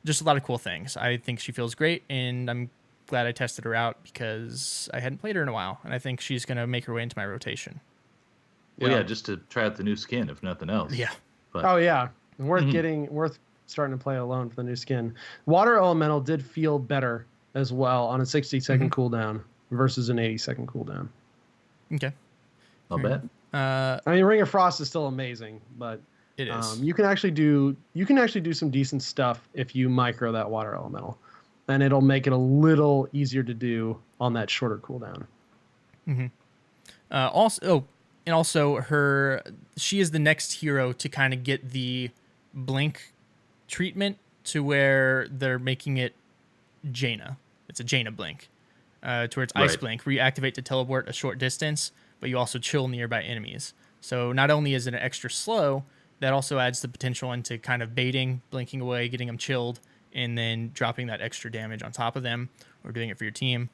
S1: Just a lot of cool things. I think she feels great, and I'm glad I tested her out, because I hadn't played her in a while, and I think she's going to make her way into my rotation.
S2: Well, just to try out the new skin, if nothing else.
S1: Yeah.
S2: But,
S4: worth starting to play alone for the new skin. Water Elemental did feel better as well on a 60-second cooldown versus an 80-second cooldown.
S1: Okay.
S2: I'll bet.
S4: I mean, Ring of Frost is still amazing, but
S1: It is.
S4: you can actually do some decent stuff if you micro that water elemental, and it'll make it a little easier to do on that shorter cooldown.
S1: She is the next hero to kind of get the blink treatment to where they're making it Jaina. It's a Jaina blink, to where it's ice
S2: Right.
S1: blink, where you activate to teleport a short distance, but you also chill nearby enemies. So not only is it an extra slow, that also adds the potential into kind of baiting, blinking away, getting them chilled, and then dropping that extra damage on top of them, or doing it for your team.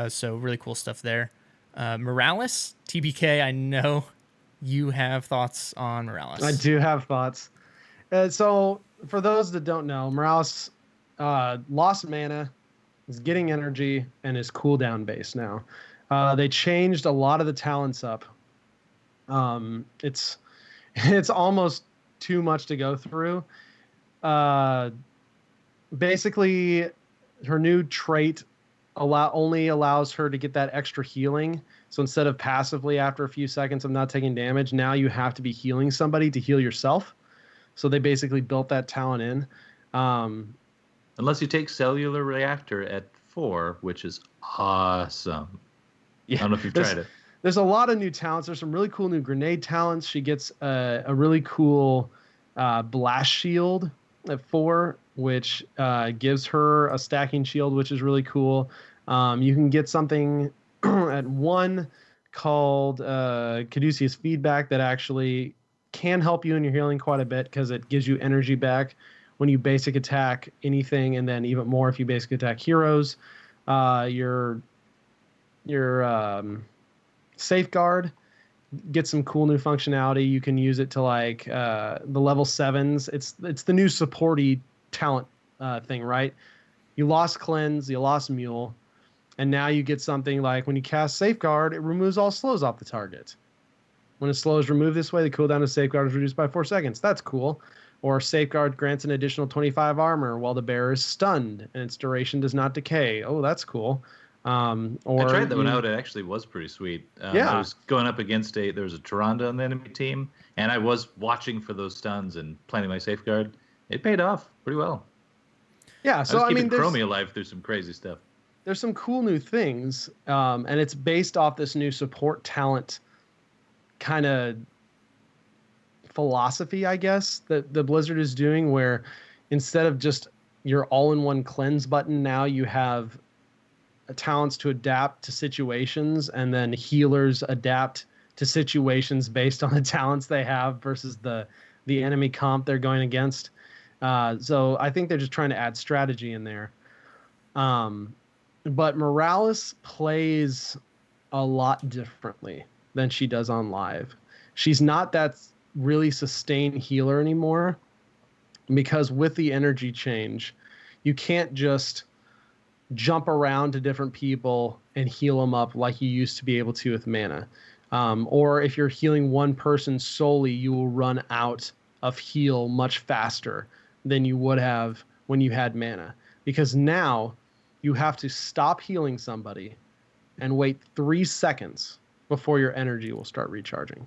S1: So really cool stuff there. Morales, TBK, I know you have thoughts on Morales.
S4: I do have thoughts. So for those that don't know, Morales lost mana, is getting energy, and is cooldown based now. They changed a lot of the talents up. It's almost too much to go through. Basically, her new trait only allows her to get that extra healing. So instead of passively after a few seconds of not taking damage, now you have to be healing somebody to heal yourself. So they basically built that talent in.
S2: Unless you take Cellular Reactor at 4, which is awesome.
S4: Yeah,
S2: I don't know if you've tried it.
S4: There's a lot of new talents. There's some really cool new grenade talents. She gets a really cool blast shield at 4, which gives her a stacking shield, which is really cool. You can get something at 1 called Caduceus Feedback that actually can help you in your healing quite a bit because it gives you energy back when you basic attack anything, and then even more if you basic attack heroes. Your Safeguard gets some cool new functionality. You can use it to like the level 7s. It's the new supporty talent thing, right? You lost Cleanse, you lost Mule, and now you get something like when you cast Safeguard, it removes all slows off the target. When a slow is removed this way, the cooldown of Safeguard is reduced by 4 seconds. That's cool. Or Safeguard grants an additional 25 armor while the bearer is stunned and its duration does not decay. Oh, that's cool. Or
S2: I tried that one out. It actually was pretty sweet.
S4: Yeah.
S2: I was going up against there was a Tyrande on the enemy team, and I was watching for those stuns and planning my Safeguard. It paid off pretty well.
S4: Yeah, so
S2: I was keeping
S4: there's
S2: Chromie alive through some crazy stuff.
S4: there's some cool new things, and it's based off this new support talent kind of philosophy, I guess, that the Blizzard is doing, where instead of just your all-in-one cleanse button, now you have talents to adapt to situations, and then healers adapt to situations based on the talents they have versus the enemy comp they're going against. So I think they're just trying to add strategy in there. But Morales plays a lot differently than she does on live. She's not that really sustained healer anymore, because with the energy change, you can't just jump around to different people and heal them up like you used to be able to with mana. Or if you're healing one person solely, you will run out of heal much faster than you would have when you had mana. Because now you have to stop healing somebody and wait 3 seconds before your energy will start recharging.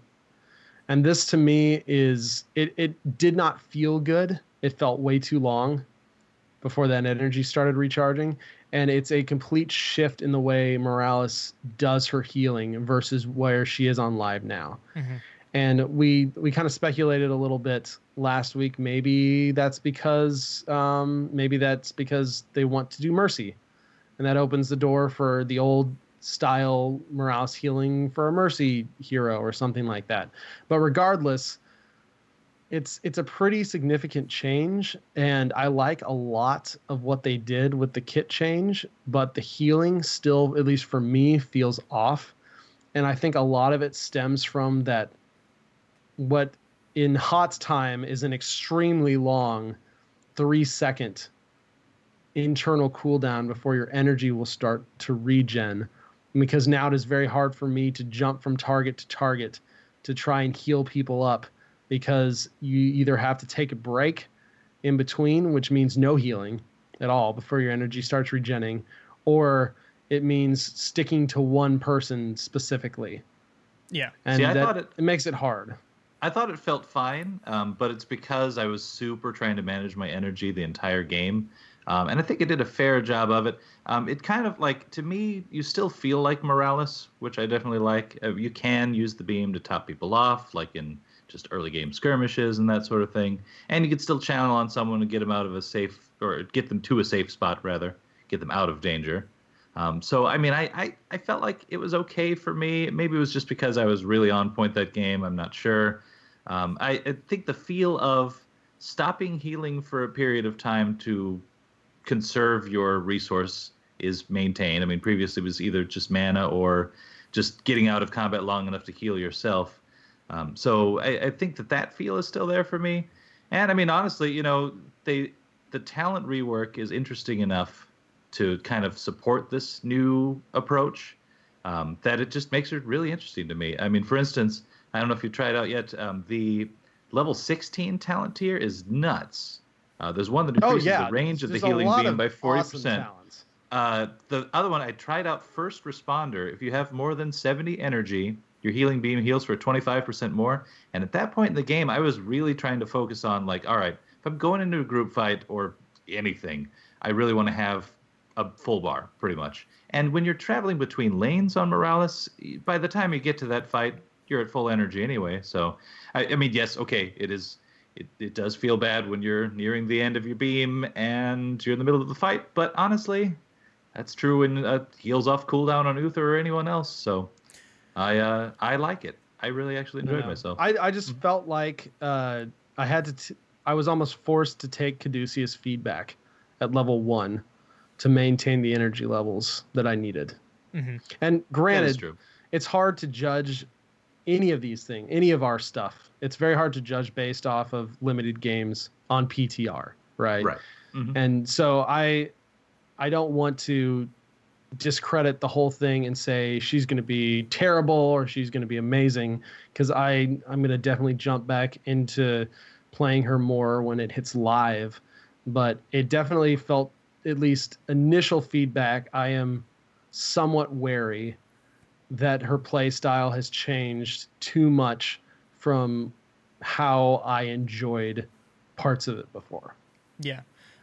S4: And this to me is, it did not feel good. It felt way too long before that energy started recharging. And it's a complete shift in the way Morales does her healing versus where she is on live now.
S1: Mm-hmm.
S4: And we kind of speculated a little bit last week. Maybe that's because they want to do Mercy, and that opens the door for the old style Morales healing for a Mercy hero or something like that. But regardless, it's a pretty significant change, and I like a lot of what they did with the kit change, but the healing still, at least for me, feels off. And I think a lot of it stems from that, what in HOTS time is an extremely long 3-second internal cooldown before your energy will start to regen. Because now it is very hard for me to jump from target to target to try and heal people up, because you either have to take a break in between, which means no healing at all before your energy starts regenning, or it means sticking to one person specifically.
S1: Yeah.
S4: And
S2: See, I
S4: that
S2: thought
S4: it makes it hard.
S2: I thought it felt fine, but it's because I was super trying to manage my energy the entire game. And I think it did a fair job of it. It kind of like, to me, you still feel like Morales, which I definitely like. You can use the beam to top people off, like in just early game skirmishes and that sort of thing. And you can still channel on someone to get them out of a safe, or get them to a safe spot, rather, get them out of danger. So, I mean, I felt like it was okay for me. Maybe it was just because I was really on point that game. I'm not sure. I think the feel of stopping healing for a period of time to conserve your resource is maintained. I mean, previously it was either just mana or just getting out of combat long enough to heal yourself. So I think that feel is still there for me. And I mean, honestly, you know, the talent rework is interesting enough to kind of support this new approach that it just makes it really interesting to me. I mean, for instance, I don't know if you tried out yet, the level 16 talent tier is nuts. There's one that increases the range of the healing beam by 40%.
S4: Awesome.
S2: The other one, I tried out First Responder. If you have more than 70 energy, your healing beam heals for 25% more. And at that point in the game, I was really trying to focus on, like, all right, if I'm going into a group fight or anything, I really want to have a full bar, pretty much. And when you're traveling between lanes on Morales, by the time you get to that fight, you're at full energy anyway. So, I mean, yes, okay, it does feel bad when you're nearing the end of your beam and you're in the middle of the fight. But honestly, that's true when heals off cooldown on Uther or anyone else. So I like it. I really actually enjoyed myself.
S4: I just felt like I had to. I was almost forced to take Caduceus feedback at level 1 to maintain the energy levels that I needed.
S1: Mm-hmm.
S4: And granted,
S2: true.
S4: It's hard to judge any of these things, any of our stuff. It's very hard to judge based off of limited games on PTR, right?
S2: Right. Mm-hmm.
S4: And so I don't want to discredit the whole thing and say she's going to be terrible or she's going to be amazing, because I'm going to definitely jump back into playing her more when it hits live. But it definitely felt, at least initial feedback, I am somewhat wary that her play style has changed too much from how I enjoyed parts of it before.
S1: Yeah.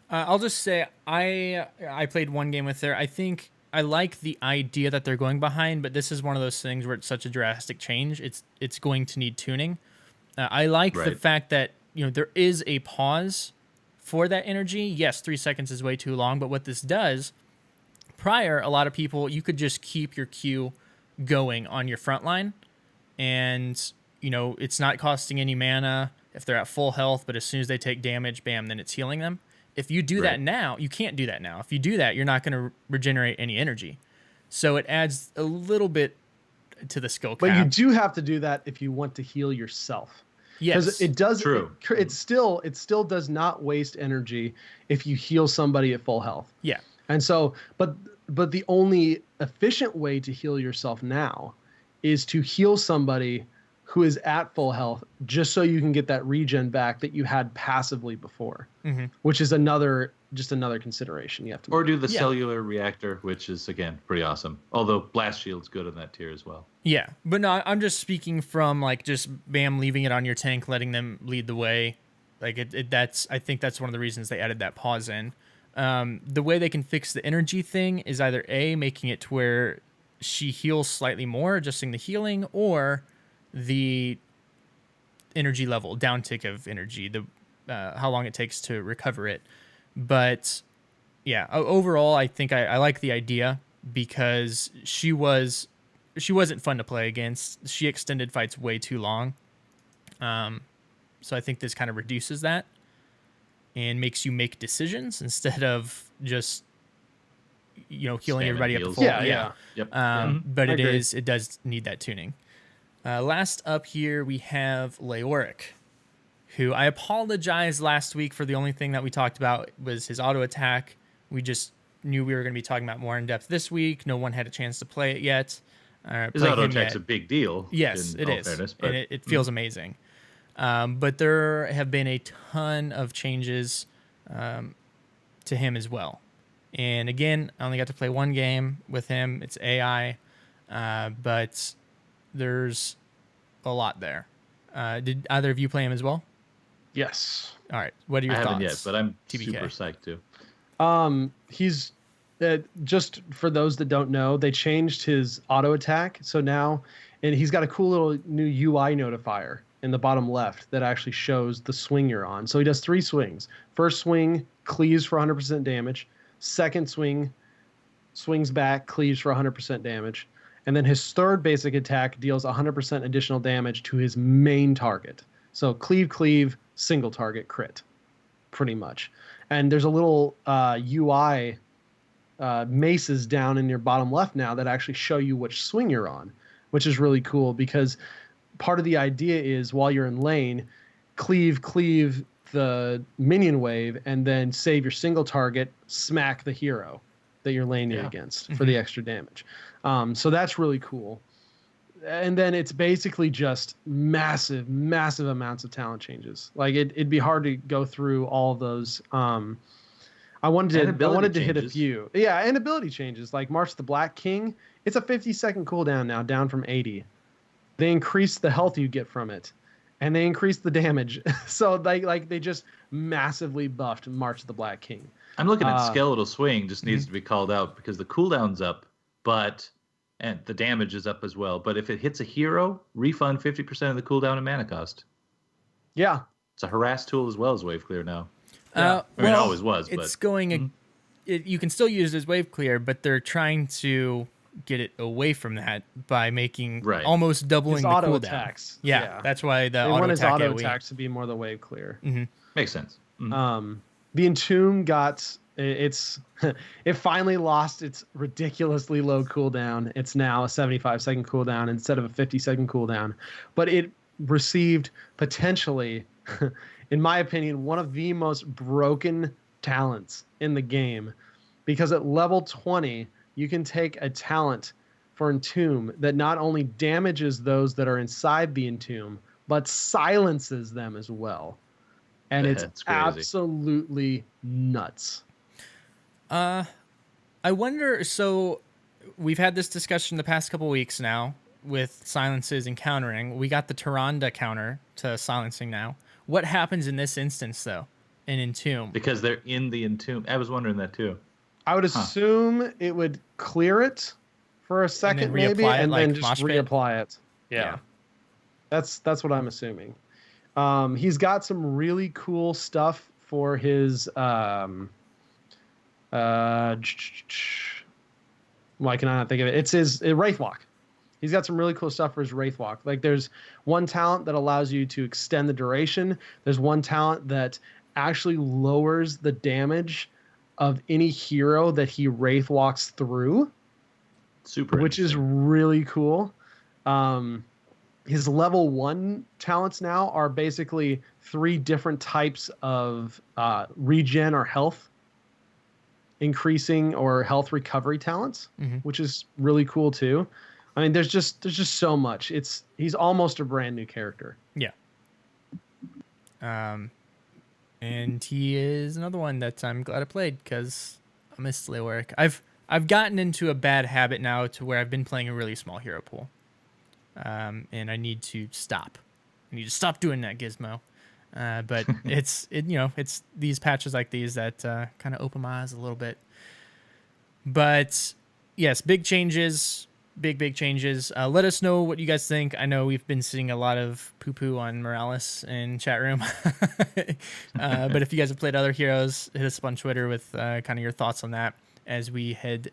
S1: I'll just say I played one game with her. I think I like the idea that they're going behind, but this is one of those things where it's such a drastic change. It's going to need tuning. I like the fact that, you know, there is a pause for that energy. Yes, 3 seconds is way too long, but what this does, prior, a lot of people, you could just keep your Q going on your front line, and, you know, it's not costing any mana if they're at full health, but as soon as they take damage, bam, then it's healing them. If you do that now, you can't do that now. If you do that, you're not going to regenerate any energy. So it adds a little bit to the skill cap.
S4: But you do have to do that if you want to heal yourself.
S1: Yes.
S4: Because it does.
S2: True.
S4: It still does not waste energy if you heal somebody at full health.
S1: Yeah.
S4: And so, but the only efficient way to heal yourself now is to heal somebody who is at full health, just so you can get that regen back that you had passively before, which is another consideration you have to make.
S2: Or do the cellular reactor, which is, again, pretty awesome. Although Blast Shield's good in that tier as well.
S1: Yeah, but no, I'm just speaking from, like, just bam, leaving it on your tank, letting them lead the way. Like, I think that's one of the reasons they added that pause in. The way they can fix the energy thing is either A, making it to where she heals slightly more, adjusting the healing, or the energy level, downtick of energy, how long it takes to recover it. But yeah, overall, I think I like the idea, because she wasn't fun to play against. She extended fights way too long. So I think this kind of reduces that and makes you make decisions instead of just, you know, healing everybody up to full.
S4: Yeah.
S2: Yep.
S1: But it does need that tuning. Last up here, we have Leoric, who I apologized last week for the only thing that we talked about was his auto attack. We just knew we were going to be talking about more in depth this week. No one had a chance to play it yet.
S2: His auto attack's a big deal.
S1: Yes, it is. Fairness, and it feels amazing. But there have been a ton of changes to him as well. And again, I only got to play one game with him. It's AI, but there's a lot there. Did either of you play him as well?
S4: Yes.
S1: All right. What are your
S2: I
S1: thoughts?
S2: haven't yet, but I'm
S1: TBK.
S2: super psyched too.
S4: He's just for those that don't know, they changed his auto attack. So now, and he's got a cool little new UI notifier in the bottom left that actually shows the swing you're on. So he does 3 swings. First swing, cleaves for 100% damage. Second swing, swings back, cleaves for 100% damage. And then his third basic attack deals 100% additional damage to his main target. So cleave, single target, crit, pretty much. And there's a little UI maces down in your bottom left now that actually show you which swing you're on, which is really cool because part of the idea is while you're in lane, cleave the minion wave and then save your single target, smack the hero that you're laning against for the extra damage. So that's really cool. And then it's basically just massive amounts of talent changes. Like it'd be hard to go through all of those. I wanted to hit a few. Yeah, and ability changes. Like March the Black King, it's a 50-second cooldown now, down from 80. They increased the health you get from it, and they increased the damage. So they just massively buffed March the Black King.
S2: I'm looking at Skeletal Swing, just needs to be called out because the cooldown's up, and the damage is up as well. But if it hits a hero, refund 50% of the cooldown and mana cost.
S4: Yeah.
S2: It's a harass tool as well as Wave Clear now.
S1: Yeah.
S2: I mean, it always was.
S1: It's
S2: but,
S1: going. You can still use it as wave clear, but they're trying to get it away from that by making almost doubling
S4: his
S1: the
S4: auto
S1: cooldown.
S4: Attacks.
S1: Yeah, that's why
S4: they want his auto attacks to be more the wave clear.
S1: Mm-hmm.
S2: Makes sense. Mm-hmm.
S4: The Entomb got it finally lost its ridiculously low cooldown. It's now a 75-second cooldown instead of a 50-second cooldown, but it received potentially, in my opinion, one of the most broken talents in the game, because at level 20 you can take a talent for Entomb that not only damages those that are inside the Entomb but silences them as well, and it's absolutely nuts.
S1: I wonder, so we've had this discussion the past couple weeks now with silences and countering. We got the Tyrande counter to silencing now. What happens in this instance, though, in Entomb?
S2: Because they're in the Entomb. I was wondering that, too.
S4: I would assume it would clear it for a second, maybe, and then just reapply it. Yeah. That's what I'm assuming. He's got some really cool stuff for his... why can I not think of it? It's his Wraithwalk. He's got some really cool stuff for his Wraithwalk. Like there's one talent that allows you to extend the duration. There's one talent that actually lowers the damage of any hero that he Wraithwalks through. Which is really cool. His level 1 talents now are basically 3 different types of regen or health increasing or health recovery talents, which is really cool too. I mean, there's just so much. He's almost a brand new character.
S1: Yeah. And he is another one that I'm glad I played because I miss Leoric. I've gotten into a bad habit now to where I've been playing a really small hero pool, and I need to stop. I need to stop doing that, Gizmo. But it's these patches like these that kind of open my eyes a little bit. But yes, big changes. Big changes. Let us know what you guys think. I know we've been seeing a lot of poo-poo on Morales in chat room. But if you guys have played other heroes, hit us up on Twitter with kind of your thoughts on that as we head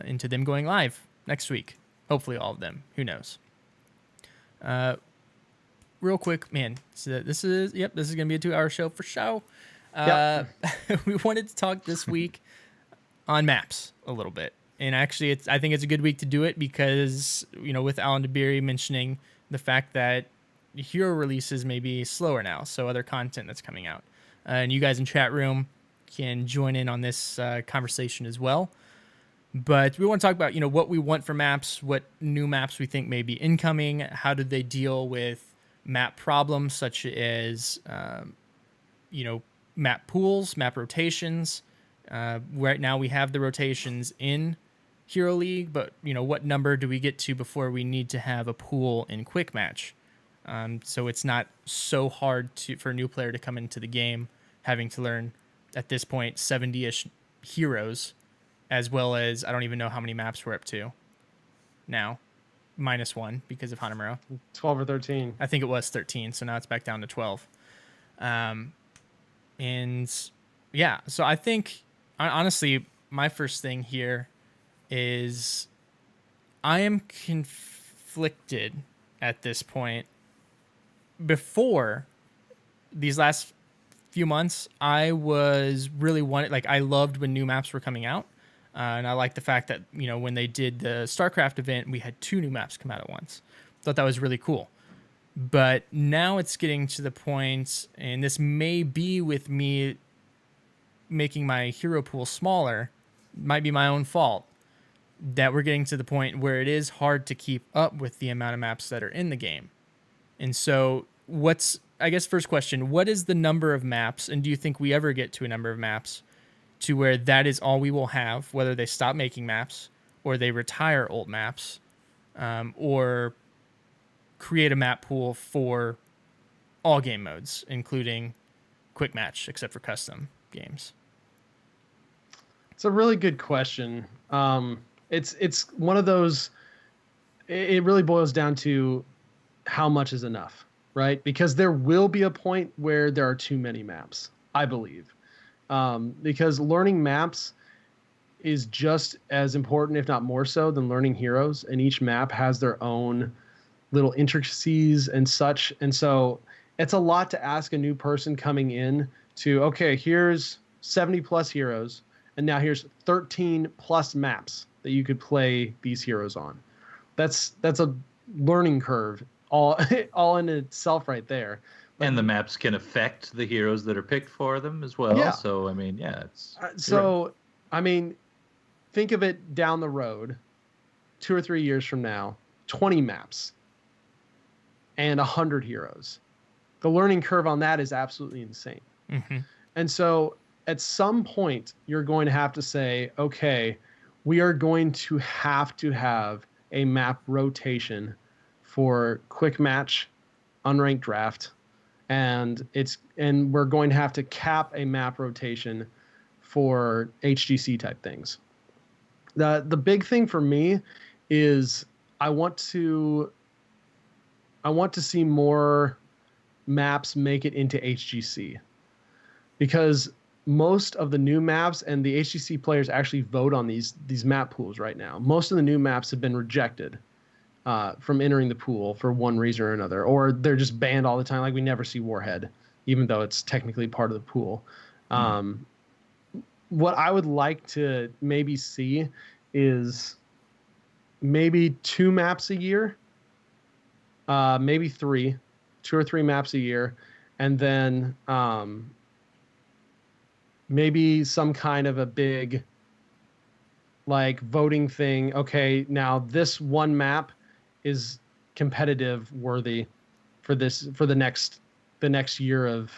S1: into them going live next week. Hopefully all of them. Who knows? Real quick, man. So this is going to be a 2-hour show for show. We wanted to talk this week on maps a little bit. And actually, I think it's a good week to do it because, with Alan DeBeery mentioning the fact that hero releases may be slower now, so other content that's coming out. And you guys in chat room can join in on this conversation as well. But we want to talk about, what we want for maps, what new maps we think may be incoming, how do they deal with map problems such as, map pools, map rotations, Right now we have the rotations in Hero League, but what number do we get to before we need to have a pool in Quick Match? So it's not so hard for a new player to come into the game having to learn at this point 70-ish heroes, as well as I don't even know how many maps we're up to now, -1 because of Hanamura.
S4: 12 or 13.
S1: I think it was 13, so now it's back down to 12. And yeah, so I think honestly, my first thing here is I am conflicted at this point. Before these last few months, I was really I loved when new maps were coming out. And I like the fact that, when they did the StarCraft event, we had 2 new maps come out at once. Thought that was really cool. But now it's getting to the point, and this may be with me making my hero pool smaller, might be my own fault, that we're getting to the point where it is hard to keep up with the amount of maps that are in the game. And so first question, what is the number of maps, and do you think we ever get to a number of maps to where that is all we will have, whether they stop making maps or they retire old maps, or create a map pool for all game modes, including Quick Match, except for custom games?
S4: It's a really good question. It's one of those, it really boils down to how much is enough, right? Because there will be a point where there are too many maps, I believe. Because learning maps is just as important, if not more so, than learning heroes. And each map has their own little intricacies and such. And so it's a lot to ask a new person coming in to, okay, here's 70 plus heroes, and now here's 13 plus maps that you could play these heroes on. That's a learning curve all in itself right there.
S2: And the maps can affect the heroes that are picked for them as well.
S4: Yeah.
S2: So, I mean, yeah.
S4: Think of it down the road, 2 or 3 years from now, 20 maps and 100 heroes. The learning curve on that is absolutely insane.
S1: Mm-hmm.
S4: And so at some point, you're going to have to say, okay, we are going to have a map rotation for Quick Match, Unranked Draft, and we're going to have to cap a map rotation for HGC type things. The big thing for me is I want to see more maps make it into HGC, because most of the new maps, and the HGC players actually vote on these map pools right now. Most of the new maps have been rejected from entering the pool for one reason or another, or they're just banned all the time. Like we never see Warhead, even though it's technically part of the pool. What I would like to maybe see is maybe 2 maps a year, maybe 2 or 3 maps a year, and then maybe some kind of a big like voting thing. Okay, now this one map is competitive worthy for the next year of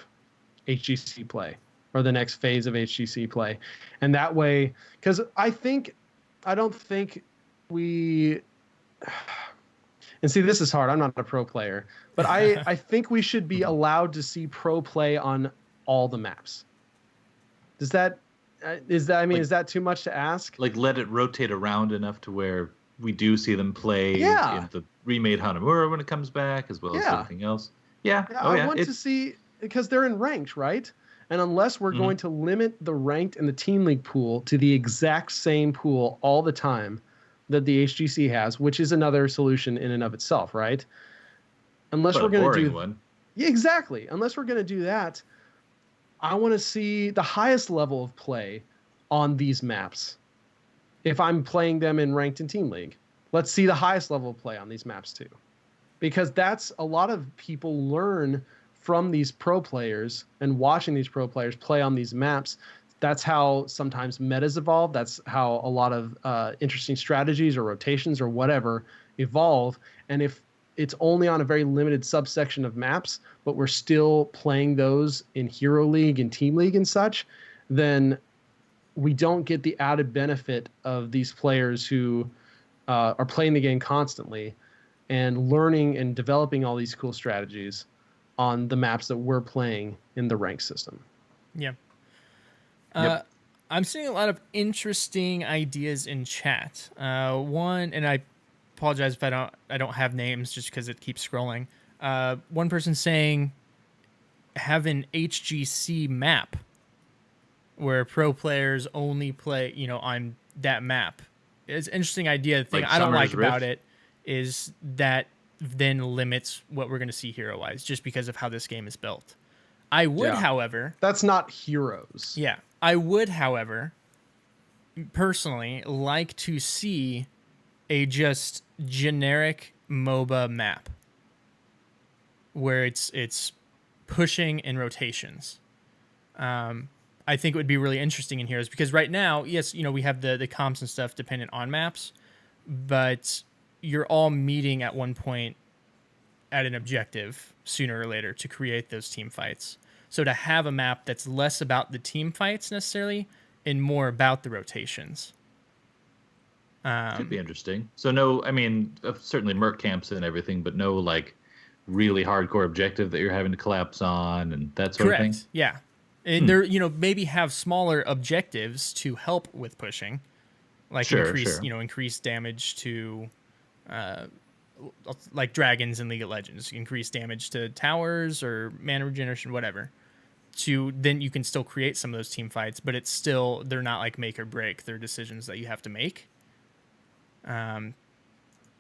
S4: HGC play, or the next phase of HGC play. And that way, because I don't think we, and see, this is hard, I'm not a pro player, but I think we should be allowed to see pro play on all the maps. Is that too much to ask?
S2: Like, let it rotate around enough to where we do see them play in the remade Hanamura when it comes back, as well as everything else.
S4: I want to see, because they're in ranked, right? And unless we're going to limit the ranked and the team league pool to the exact same pool all the time that the HGC has, which is another solution in and of itself, right? Unless we're going to do
S2: one.
S4: Yeah, exactly. Unless we're going to do that, I want to see the highest level of play on these maps. If I'm playing them in ranked and team league, let's see the highest level of play on these maps too, because that's a lot of people learn from these pro players and watching these pro players play on these maps. That's how sometimes metas evolve. That's how a lot of interesting strategies or rotations or whatever evolve. And if it's only on a very limited subsection of maps, but we're still playing those in Hero League and Team League and such, then we don't get the added benefit of these players who are playing the game constantly and learning and developing all these cool strategies on the maps that we're playing in the rank system.
S1: Yeah.
S2: Yep.
S1: I'm seeing a lot of interesting ideas in chat. One, and I apologize if I don't have names just because it keeps scrolling. One person saying have an HGC map where pro players only play, on that map. It's an interesting idea. The thing
S2: Like
S1: I don't
S2: Summer's
S1: like about
S2: Rift?
S1: it is that then limits what we're going to see hero-wise just because of how this game is built. I would,
S4: Yeah.
S1: however,
S4: That's not heroes.
S1: yeah, I would, however, personally like to see a just generic MOBA map where it's pushing and rotations. I think it would be really interesting in Heroes because right now, yes, we have the comps and stuff dependent on maps, but you're all meeting at one point at an objective sooner or later to create those team fights. So to have a map that's less about the team fights necessarily and more about the rotations.
S2: Could be interesting. So no, I mean, certainly merc camps and everything, but no like really hardcore objective that you're having to collapse on and that sort of thing.
S1: Correct. Yeah. And there, maybe have smaller objectives to help with pushing, like
S2: Sure,
S1: increase,
S2: sure.
S1: increase damage to, like dragons in League of Legends, increase damage to towers or mana regeneration, whatever. Then you can still create some of those team fights, but it's still, they're not like make or break. They're decisions that you have to make.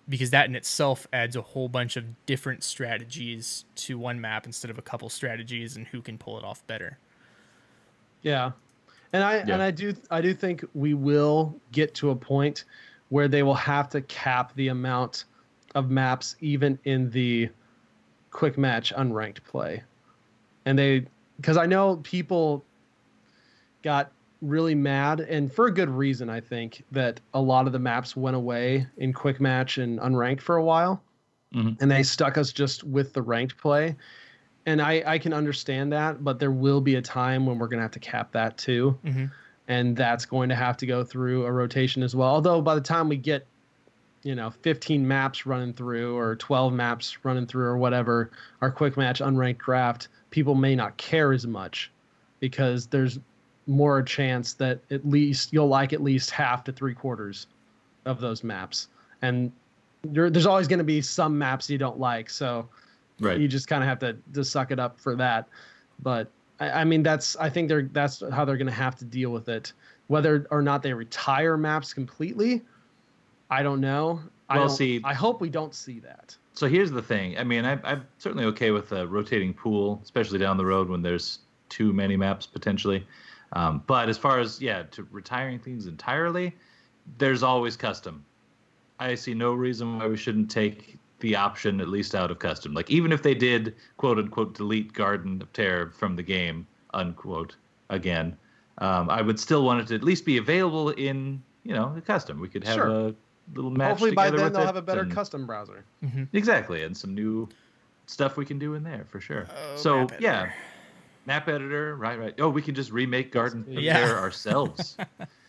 S1: Because that in itself adds a whole bunch of different strategies to one map instead of a couple strategies and who can pull it off better.
S4: Yeah. And I do think we will get to a point where they will have to cap the amount of maps even in the quick match unranked play. And because I know people got really mad, and for a good reason, I think, that a lot of the maps went away in quick match and unranked for a while.
S2: Mhm.
S4: And they stuck us just with the ranked play. And I can understand that, but there will be a time when we're going to have to cap that too.
S1: Mm-hmm.
S4: And that's going to have to go through a rotation as well. Although by the time we get, 15 maps running through or 12 maps running through or whatever, our quick match unranked craft, people may not care as much because there's more chance that at least you'll like at least half to 3/4 of those maps. And there's always going to be some maps you don't like. So
S2: Right.
S4: you just kind of have to suck it up for that. But I mean, that's how they're going to have to deal with it. Whether or not they retire maps completely, I don't know. I hope we don't see that.
S2: So here's the thing. I mean, I'm certainly okay with a rotating pool, especially down the road when there's too many maps potentially. But as far as, to retiring things entirely, there's always custom. I see no reason why we shouldn't take the option at least out of custom. Like even if they did quote unquote delete Garden of Terror from the game, unquote, again, I would still want it to at least be available in, the custom. We could have
S4: Sure.
S2: a little match
S4: Hopefully by
S2: together
S4: then
S2: with
S4: they'll
S2: it
S4: have a better
S2: and-
S4: custom browser.
S2: Exactly, and some new stuff we can do in there for sure.
S1: Oh,
S2: So
S1: map editor.
S2: map editor, right. Oh, we can just remake Garden of
S1: Yeah.
S2: Terror ourselves.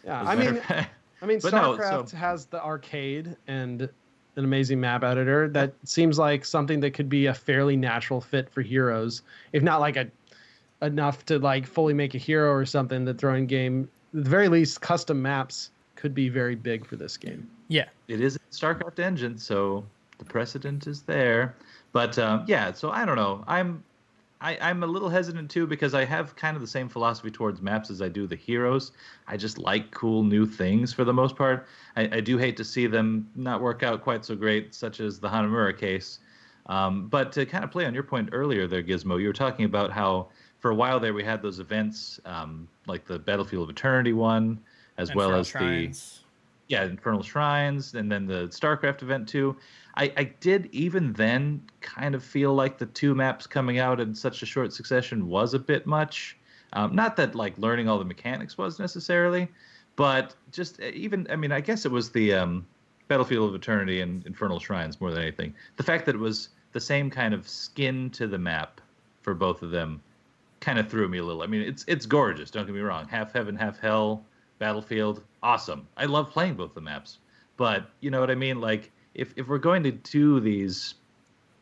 S4: Yeah,
S2: As
S4: I
S2: a matter
S4: mean,
S2: of fact. But no,
S4: StarCraft
S2: so-
S4: has the arcade and an amazing map editor that seems like something that could be a fairly natural fit for Heroes, if not like enough to like fully make a hero or something. The throwing game, at the very least, custom maps could be very big for this game.
S1: Yeah.
S2: It is a StarCraft engine, so the precedent is there. But so I don't know. I'm a little hesitant too because I have kind of the same philosophy towards maps as I do the heroes. I just like cool new things for the most part. I do hate to see them not work out quite so great, such as the Hanamura case. But to kind of play on your point earlier there, Gizmo, you were talking about how for a while there we had those events like the Battlefield of Eternity one, as well
S1: Infernal
S2: as
S1: Shrines.
S2: Infernal Shrines, and then the StarCraft event too. I did even then kind of feel like the two maps coming out in such a short succession was a bit much. Not that like learning all the mechanics was necessarily, but just I guess it was the Battlefield of Eternity and Infernal Shrines more than anything. The fact that it was the same kind of skin to the map for both of them kind of threw me a little. I mean, it's gorgeous, don't get me wrong. Half heaven, half hell, Battlefield, awesome. I love playing both the maps. But you know what I mean? Like, if we're going to do these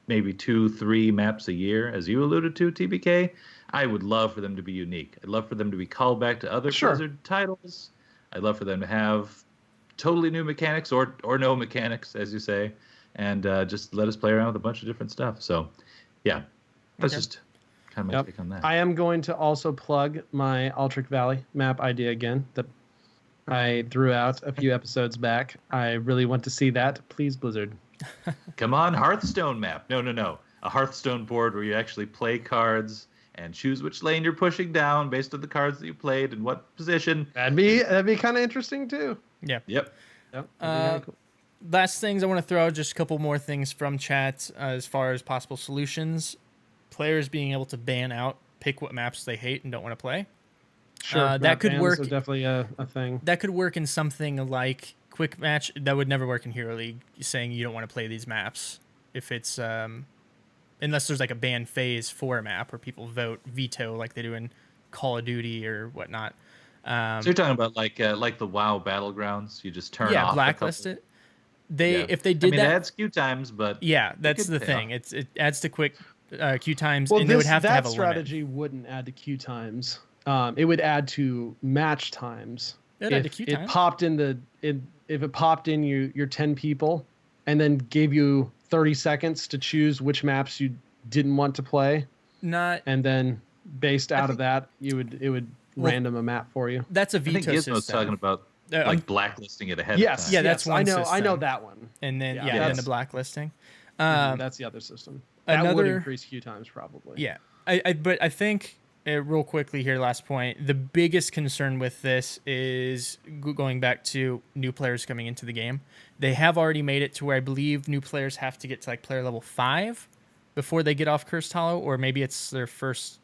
S2: maybe 2-3 maps a year, as you alluded to, TBK, I would love for them to be unique. I'd love for them to be called back to other
S4: Sure.
S2: Blizzard titles. I'd love for them to have totally new mechanics or no mechanics, as you say, and just let us play around with a bunch of different stuff. So, yeah, that's
S1: Okay.
S2: just kind of my
S4: Yep.
S2: take on that.
S4: I am going to also plug my Altric Valley map idea again that I threw out a few episodes back. I really want to see that. Please, Blizzard.
S2: Come on, Hearthstone map. No. A Hearthstone board where you actually play cards and choose which lane you're pushing down based on the cards that you played and what position.
S4: That'd be kind of interesting too.
S1: Yeah.
S2: Yep.
S4: Yep. that'd be kinda cool.
S1: Last things I want to throw out, just a couple more things from chat as far as possible solutions. Players being able to ban out, pick what maps they hate and don't want to play.
S4: Sure,
S1: that
S4: map
S1: could
S4: bans
S1: work-
S4: are definitely a thing.
S1: That could work in something like Quick Match. That would never work in Hero League, saying you don't want to play these maps. If it's unless there's like a ban phase for a map where people veto like they do in Call of Duty or whatnot.
S2: So you're talking about like the WoW battlegrounds. You just turn off.
S1: Blacklist it.
S2: Yeah.
S1: If they
S2: I
S1: did
S2: mean, it
S1: that,
S2: adds queue times, but
S1: yeah, that's
S2: could
S1: the
S2: pay
S1: thing.
S2: off.
S1: It adds to quick queue times,
S4: Well,
S1: and they would have to
S4: that
S1: have a limit.
S4: strategy wouldn't add to queue times. It would add to match times.
S1: It'd add to
S4: If
S1: queue
S4: it
S1: times.
S4: popped in if it popped in your 10 people and then gave you 30 seconds to choose which maps you didn't want to play,
S1: Not
S4: and then based out of
S2: think-
S4: that, it would
S1: Well,
S4: random a map for you.
S1: that's a
S2: I think
S1: veto
S2: Gizmo's
S1: system.
S2: talking about
S1: I'm-
S2: like blacklisting it ahead
S4: Yes,
S2: of
S1: Yeah,
S2: time.
S1: that's
S4: yes,
S1: one
S4: I know
S1: system.
S4: that one.
S1: and then
S4: Yeah,
S1: and then
S2: that's-
S1: the blacklisting.
S4: That's the other system. That would
S1: another-
S4: increase queue times probably.
S1: Yeah, but I think real quickly here, last point. The biggest concern with this is going back to new players coming into the game. They have already made it to where I believe new players have to get to like player level 5 before they get off Cursed Hollow, or maybe it's their first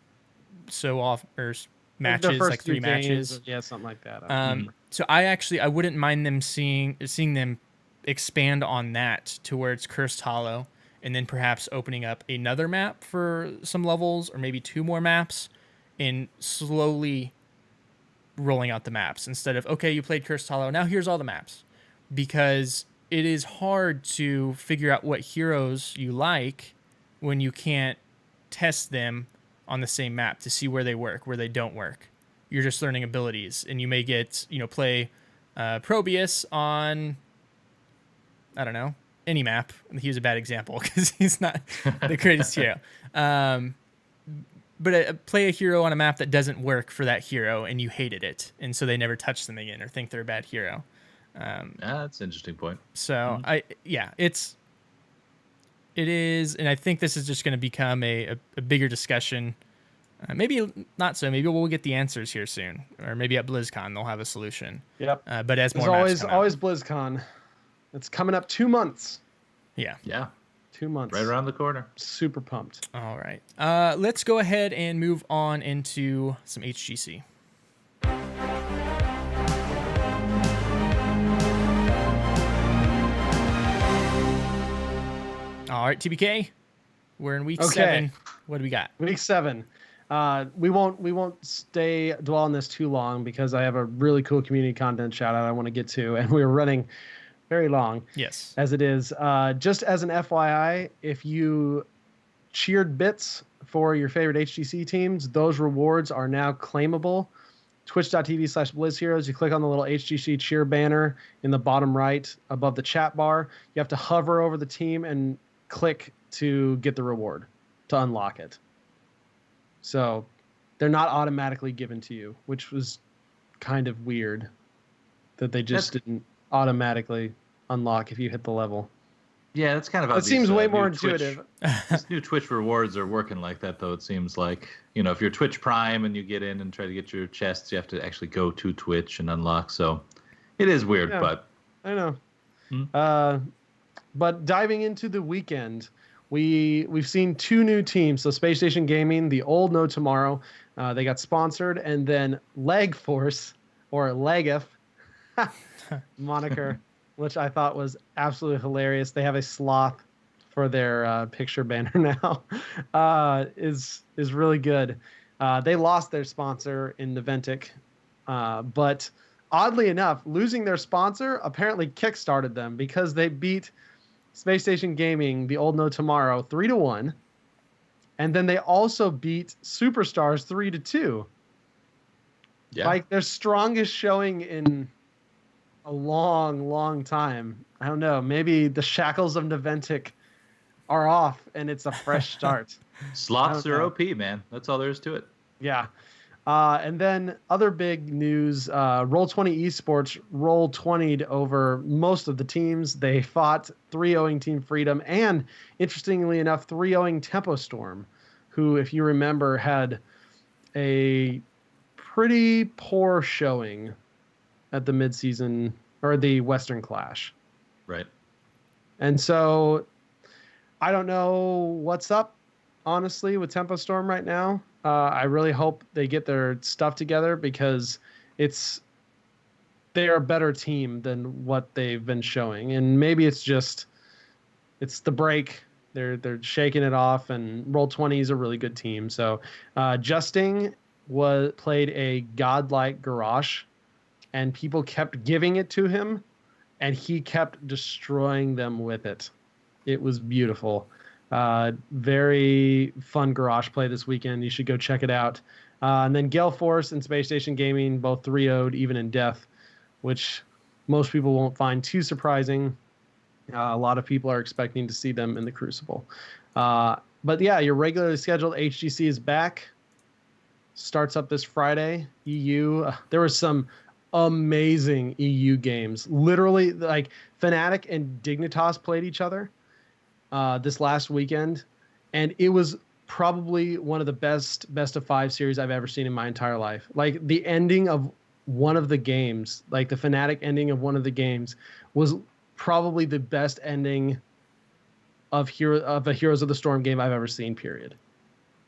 S1: matches,
S4: Their first
S1: like 3
S4: few games,
S1: matches.
S4: yeah, something like that. I don't
S1: So I wouldn't mind them seeing them expand on that to where it's Cursed Hollow, and then perhaps opening up another map for some levels, or maybe 2 more maps, and slowly rolling out the maps instead of, okay, you played Cursed Hollow, now here's all the maps, because it is hard to figure out what heroes you like when you can't test them on the same map to see where they work, where they don't work. You're just learning abilities, and you may get, play Probius on, I don't know, any map. He was a bad example because he's not the greatest hero. But play a hero on a map that doesn't work for that hero, and you hated it, and so they never touch them again or think they're a bad hero.
S2: That's an interesting point.
S1: So it is, and I think this is just going to become a bigger discussion. Maybe not so. Maybe we'll get the answers here soon, or maybe at BlizzCon they'll have a solution.
S4: Yep.
S1: But as
S4: There's
S1: more maps come out.
S4: always BlizzCon. It's coming up 2 months.
S1: Yeah.
S2: Yeah,
S4: 2 months.
S2: right around the corner.
S4: Super pumped.
S1: All right. Let's go ahead and move on into some HGC. All right, TBK. We're in week
S4: Okay.
S1: 7. What do we got?
S4: Week 7. We won't dwell on this too long because I have a really cool community content shout out I want to get to, and we're running very long
S1: Yes.
S4: as it is. Just as an FYI, if you cheered bits for your favorite HGC teams, those rewards are now claimable. Twitch.tv/BlizzHeroes. You click on the little HGC cheer banner in the bottom right above the chat bar. You have to hover over the team and click to get the reward, to unlock it. So they're not automatically given to you, which was kind of weird that they just didn't automatically unlock if you hit the level.
S2: Yeah, that's kind of how
S4: It seems
S2: these,
S4: way
S2: new
S4: more
S2: Twitch-
S4: intuitive.
S2: These new Twitch rewards are working like that, though. It seems like, if you're Twitch Prime and you get in and try to get your chests, you have to actually go to Twitch and unlock. So it is weird,
S4: Yeah.
S2: but
S4: I know. But diving into the weekend, we've seen 2 new teams. So Space Station Gaming, the old No Tomorrow, they got sponsored, and then Leg Force, or Legif moniker, which I thought was absolutely hilarious. They have a sloth for their picture banner now. Is really good. They lost their sponsor in Niventic, but oddly enough, losing their sponsor apparently kickstarted them because they beat Space Station Gaming, the old No Tomorrow, 3-1. And then they also beat Superstars 3-2.
S2: Yeah.
S4: Like their strongest showing in a long, long time. I don't know. Maybe the shackles of Naventic are off and it's a fresh start.
S2: Slots
S4: I don't
S2: are
S4: know.
S2: OP, man. That's all there is to it.
S4: Yeah. And then other big news, Roll20 Esports Roll20'd over most of the teams. They fought 3-0ing Team Freedom and, interestingly enough, 3-0ing Tempo Storm, who, if you remember, had a pretty poor showing at the midseason or the Western Clash.
S2: Right.
S4: And so I don't know what's up, honestly, with Tempo Storm right now. I really hope they get their stuff together because they're a better team than what they've been showing. And maybe it's the break. They're shaking it off, and Roll20 is a really good team. So Justing played a godlike Garrosh, and people kept giving it to him, and he kept destroying them with it. It was beautiful. Very fun Garrosh play this weekend. You should go check it out. And then Gale Force and Space Station Gaming both 3-0'd even in death, which most people won't find too surprising. A lot of people are expecting to see them in the Crucible. But yeah, your regularly scheduled HGC is back. Starts up this Friday. EU. There were some amazing EU games. Literally, like Fnatic and Dignitas played each other this last weekend, and it was probably one of the best of 5 series I've ever seen in my entire life. Like the ending of one of the games, like the Fnatic ending of one of the games, was probably the best ending of a Heroes of the Storm game I've ever seen, period.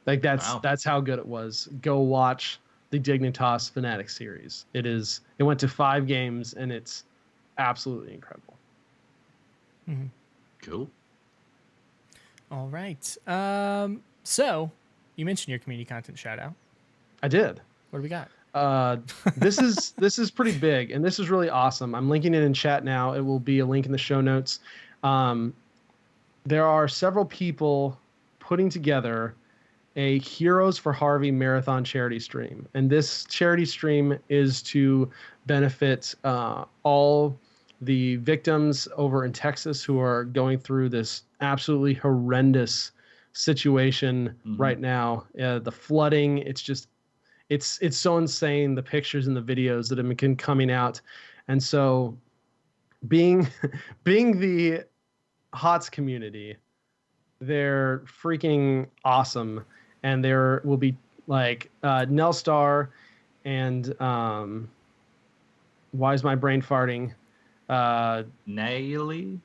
S4: Like that's how good it was. Go watch the Dignitas Fnatic series. It went to 5 games and it's absolutely incredible.
S1: Mm-hmm.
S2: Cool.
S1: All right. So you mentioned your community content shout out.
S4: I did.
S1: What do we got?
S4: This is pretty big, and this is really awesome. I'm linking it in chat now. It will be a link in the show notes. There are several people putting together a Heroes for Harvey marathon charity stream, and this charity stream is to benefit all the victims over in Texas who are going through this absolutely horrendous situation right now. The flooding, it's so insane, the pictures and the videos that have been coming out. And so being the HOTS community, they're freaking awesome. And there will be like Nelstar and why is my brain farting?
S2: Naily,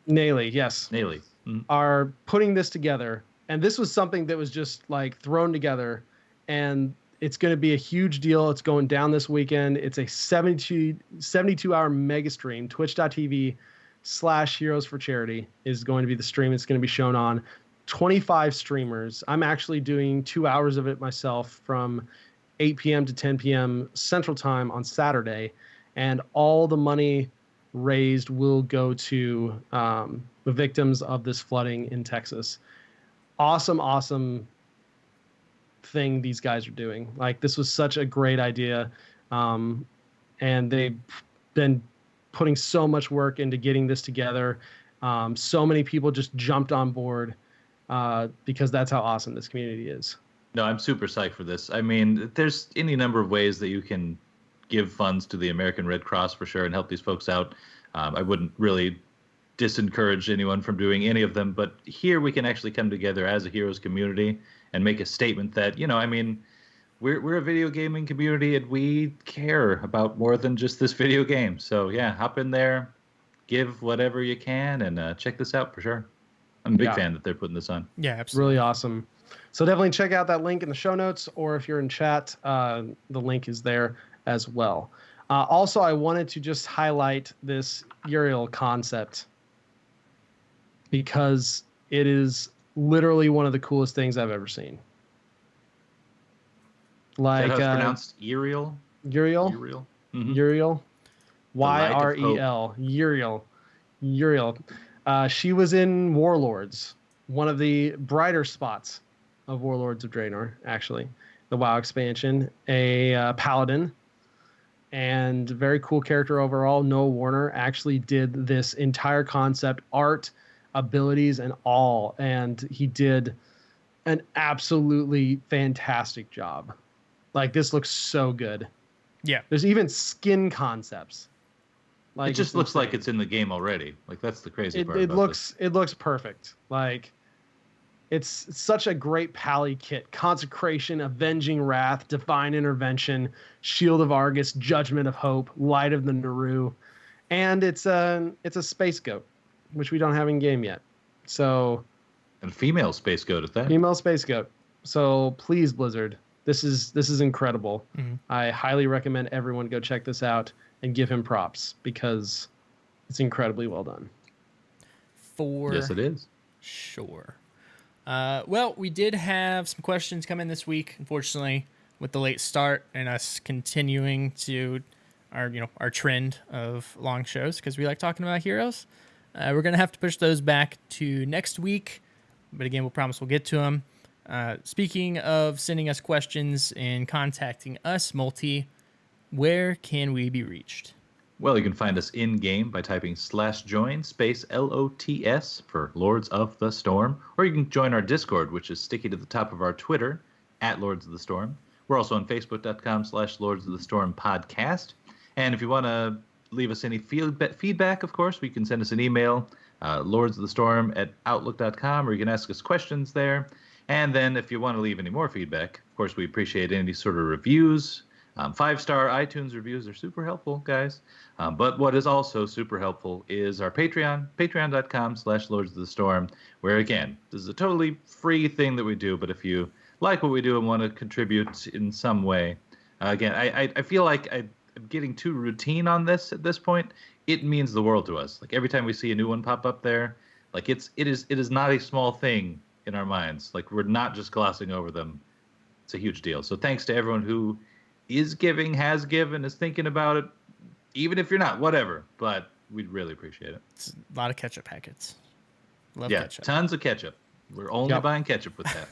S4: yes.
S2: Naily
S4: are putting this together. And this was something that was just like thrown together, and it's going to be a huge deal. It's going down this weekend. It's a 72-hour mega stream. Twitch.tv/Heroes for Charity is going to be the stream it's going to be shown on. 25 streamers. I'm actually doing 2 hours of it myself from 8 p.m. to 10 p.m. Central Time on Saturday. And all the money raised will go to the victims of this flooding in Texas. Awesome thing these guys are doing. Like, this was such a great idea. And they've been putting so much work into getting this together. So many people just jumped on board because that's how awesome this community is.
S2: No, I'm super psyched for this. I mean, there's any number of ways that you can give funds to the American Red Cross for sure and help these folks out. I wouldn't really disencourage anyone from doing any of them, but here we can actually come together as a Heroes community and make a statement that, I mean, we're a video gaming community and we care about more than just this video game. So yeah, hop in there, give whatever you can, and check this out for sure. I'm a big fan that they're putting this on.
S1: Yeah, absolutely.
S4: Really awesome. So definitely check out that link in the show notes, or if you're in chat, the link is there as well. Also, I wanted to just highlight this Uriel concept because it is literally one of the coolest things I've ever seen. Like,
S2: is that how it's pronounced? Uriel?
S4: Uriel?
S2: Uriel? Mm-hmm.
S4: Uriel? Yrel. Uriel. She was in Warlords, one of the brighter spots of Warlords of Draenor, actually. The WoW expansion. A paladin. And very cool character overall. Noah Warner actually did this entire concept, art, abilities, and all. And he did an absolutely fantastic job. Like, this looks so good.
S1: Yeah.
S4: There's even skin concepts. Like,
S2: it just looks like it's in the game already. Like, that's the crazy part.
S4: It looks perfect. Like, it's such a great pally kit. Consecration, Avenging Wrath, Divine Intervention, Shield of Argus, Judgment of Hope, Light of the Naru, and it's a space goat, which we don't have in game yet. So,
S2: and female space goat at that.
S4: Female space goat. So please, Blizzard, this is incredible.
S1: Mm-hmm.
S4: I highly recommend everyone go check this out and give him props because it's incredibly well done.
S2: Yes, it is.
S1: Sure. Well, we did have some questions come in this week, unfortunately, with the late start and us continuing to our trend of long shows because we like talking about heroes. We're going to have to push those back to next week, but again, we'll promise we'll get to them. Speaking of sending us questions and contacting us, Multi, where can we be reached?
S2: Well, you can find us in-game by typing /join space LOTS for Lords of the Storm, or you can join our Discord, which is sticky to the top of our Twitter, @Lords of the Storm. We're also on Facebook.com/Lords of the Storm podcast. And if you want to leave us any feedback, of course, we can send us an email, lordsofthestorm@outlook.com, or you can ask us questions there. And then if you want to leave any more feedback, of course, we appreciate any sort of reviews. 5-star iTunes reviews are super helpful, guys. But what is also super helpful is our Patreon, patreon.com/Lords of the Storm, where, again, this is a totally free thing that we do. But if you like what we do and want to contribute in some way, again, I feel like I'm getting too routine on this at this point. It means the world to us. Like, every time we see a new one pop up there, like, it is not a small thing in our minds. Like, we're not just glossing over them. It's a huge deal. So thanks to everyone who is giving, has given, is thinking about it, even if you're not, whatever. But we'd really appreciate it.
S1: It's a lot of ketchup packets. Love
S2: yeah,
S1: ketchup.
S2: Tons of ketchup. We're only buying ketchup with that.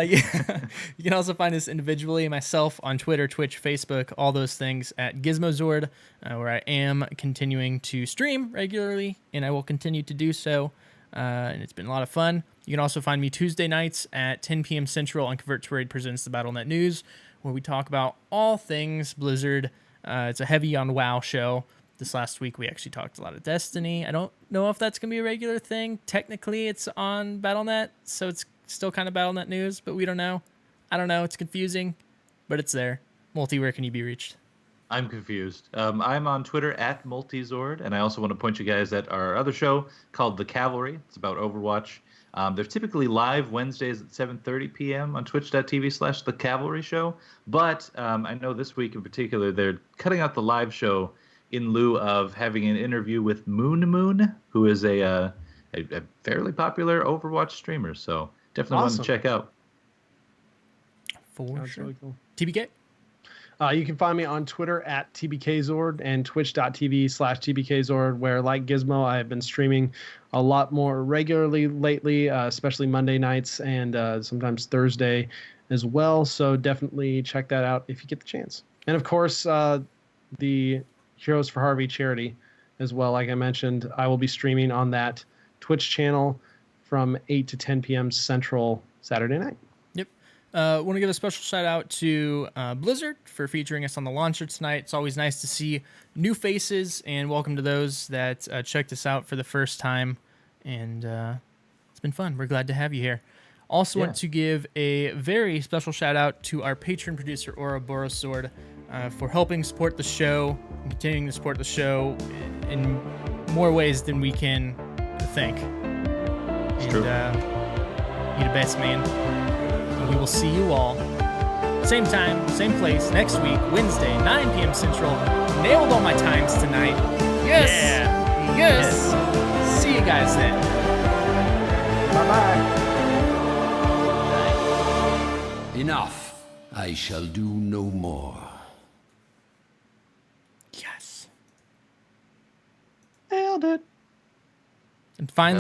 S1: Yeah. You can also find us individually, myself, on Twitter, Twitch, Facebook, all those things at Gizmozord, where I am continuing to stream regularly, and I will continue to do so. And it's been a lot of fun. You can also find me Tuesday nights at 10 p.m. Central on Convert to Raid Presents the Battle.net News, where we talk about all things Blizzard. It's a heavy on WoW show. This last week, we actually talked a lot of Destiny. I don't know if that's going to be a regular thing. Technically, it's on Battle.net, so it's still kind of Battle.net news, but we don't know. I don't know. It's confusing, but it's there. Multi, where can you be reached?
S2: I'm confused. I'm on Twitter @Multizord, and I also want to point you guys at our other show called The Cavalry. It's about Overwatch. They're typically live Wednesdays at 7:30 p.m. on twitch.tv/The Cavalry Show. But I know this week in particular, they're cutting out the live show in lieu of having an interview with Moon, who is a fairly popular Overwatch streamer. So definitely want to check out.
S1: For
S4: That's
S1: sure.
S4: really cool.
S1: TBK?
S4: You can find me on Twitter @TBKZord and twitch.tv/TBKZord, where, like Gizmo, I have been streaming a lot more regularly lately, especially Monday nights and sometimes Thursday as well. So definitely check that out if you get the chance. And of course, the Heroes for Harvey charity as well. Like I mentioned, I will be streaming on that Twitch channel from 8 to 10 p.m. Central Saturday night.
S1: Want to give a special shout out to Blizzard for featuring us on the launcher tonight. It's always nice to see new faces, and welcome to those that checked us out for the first time. And it's been fun. We're glad to have you here. Also want to give a very special shout out to our patron producer, Aura Borosword, for helping support the show and continuing to support the show in more ways than we can thank.
S2: It's true.
S1: You're the best, man. We will see you all same time, same place next week, Wednesday, 9 p.m. Central. Nailed all my times tonight. Yes. Yeah. Yes. See you guys then.
S4: Bye-bye.
S3: Enough. I shall do no more.
S1: Yes.
S4: Nailed it.
S1: And finally.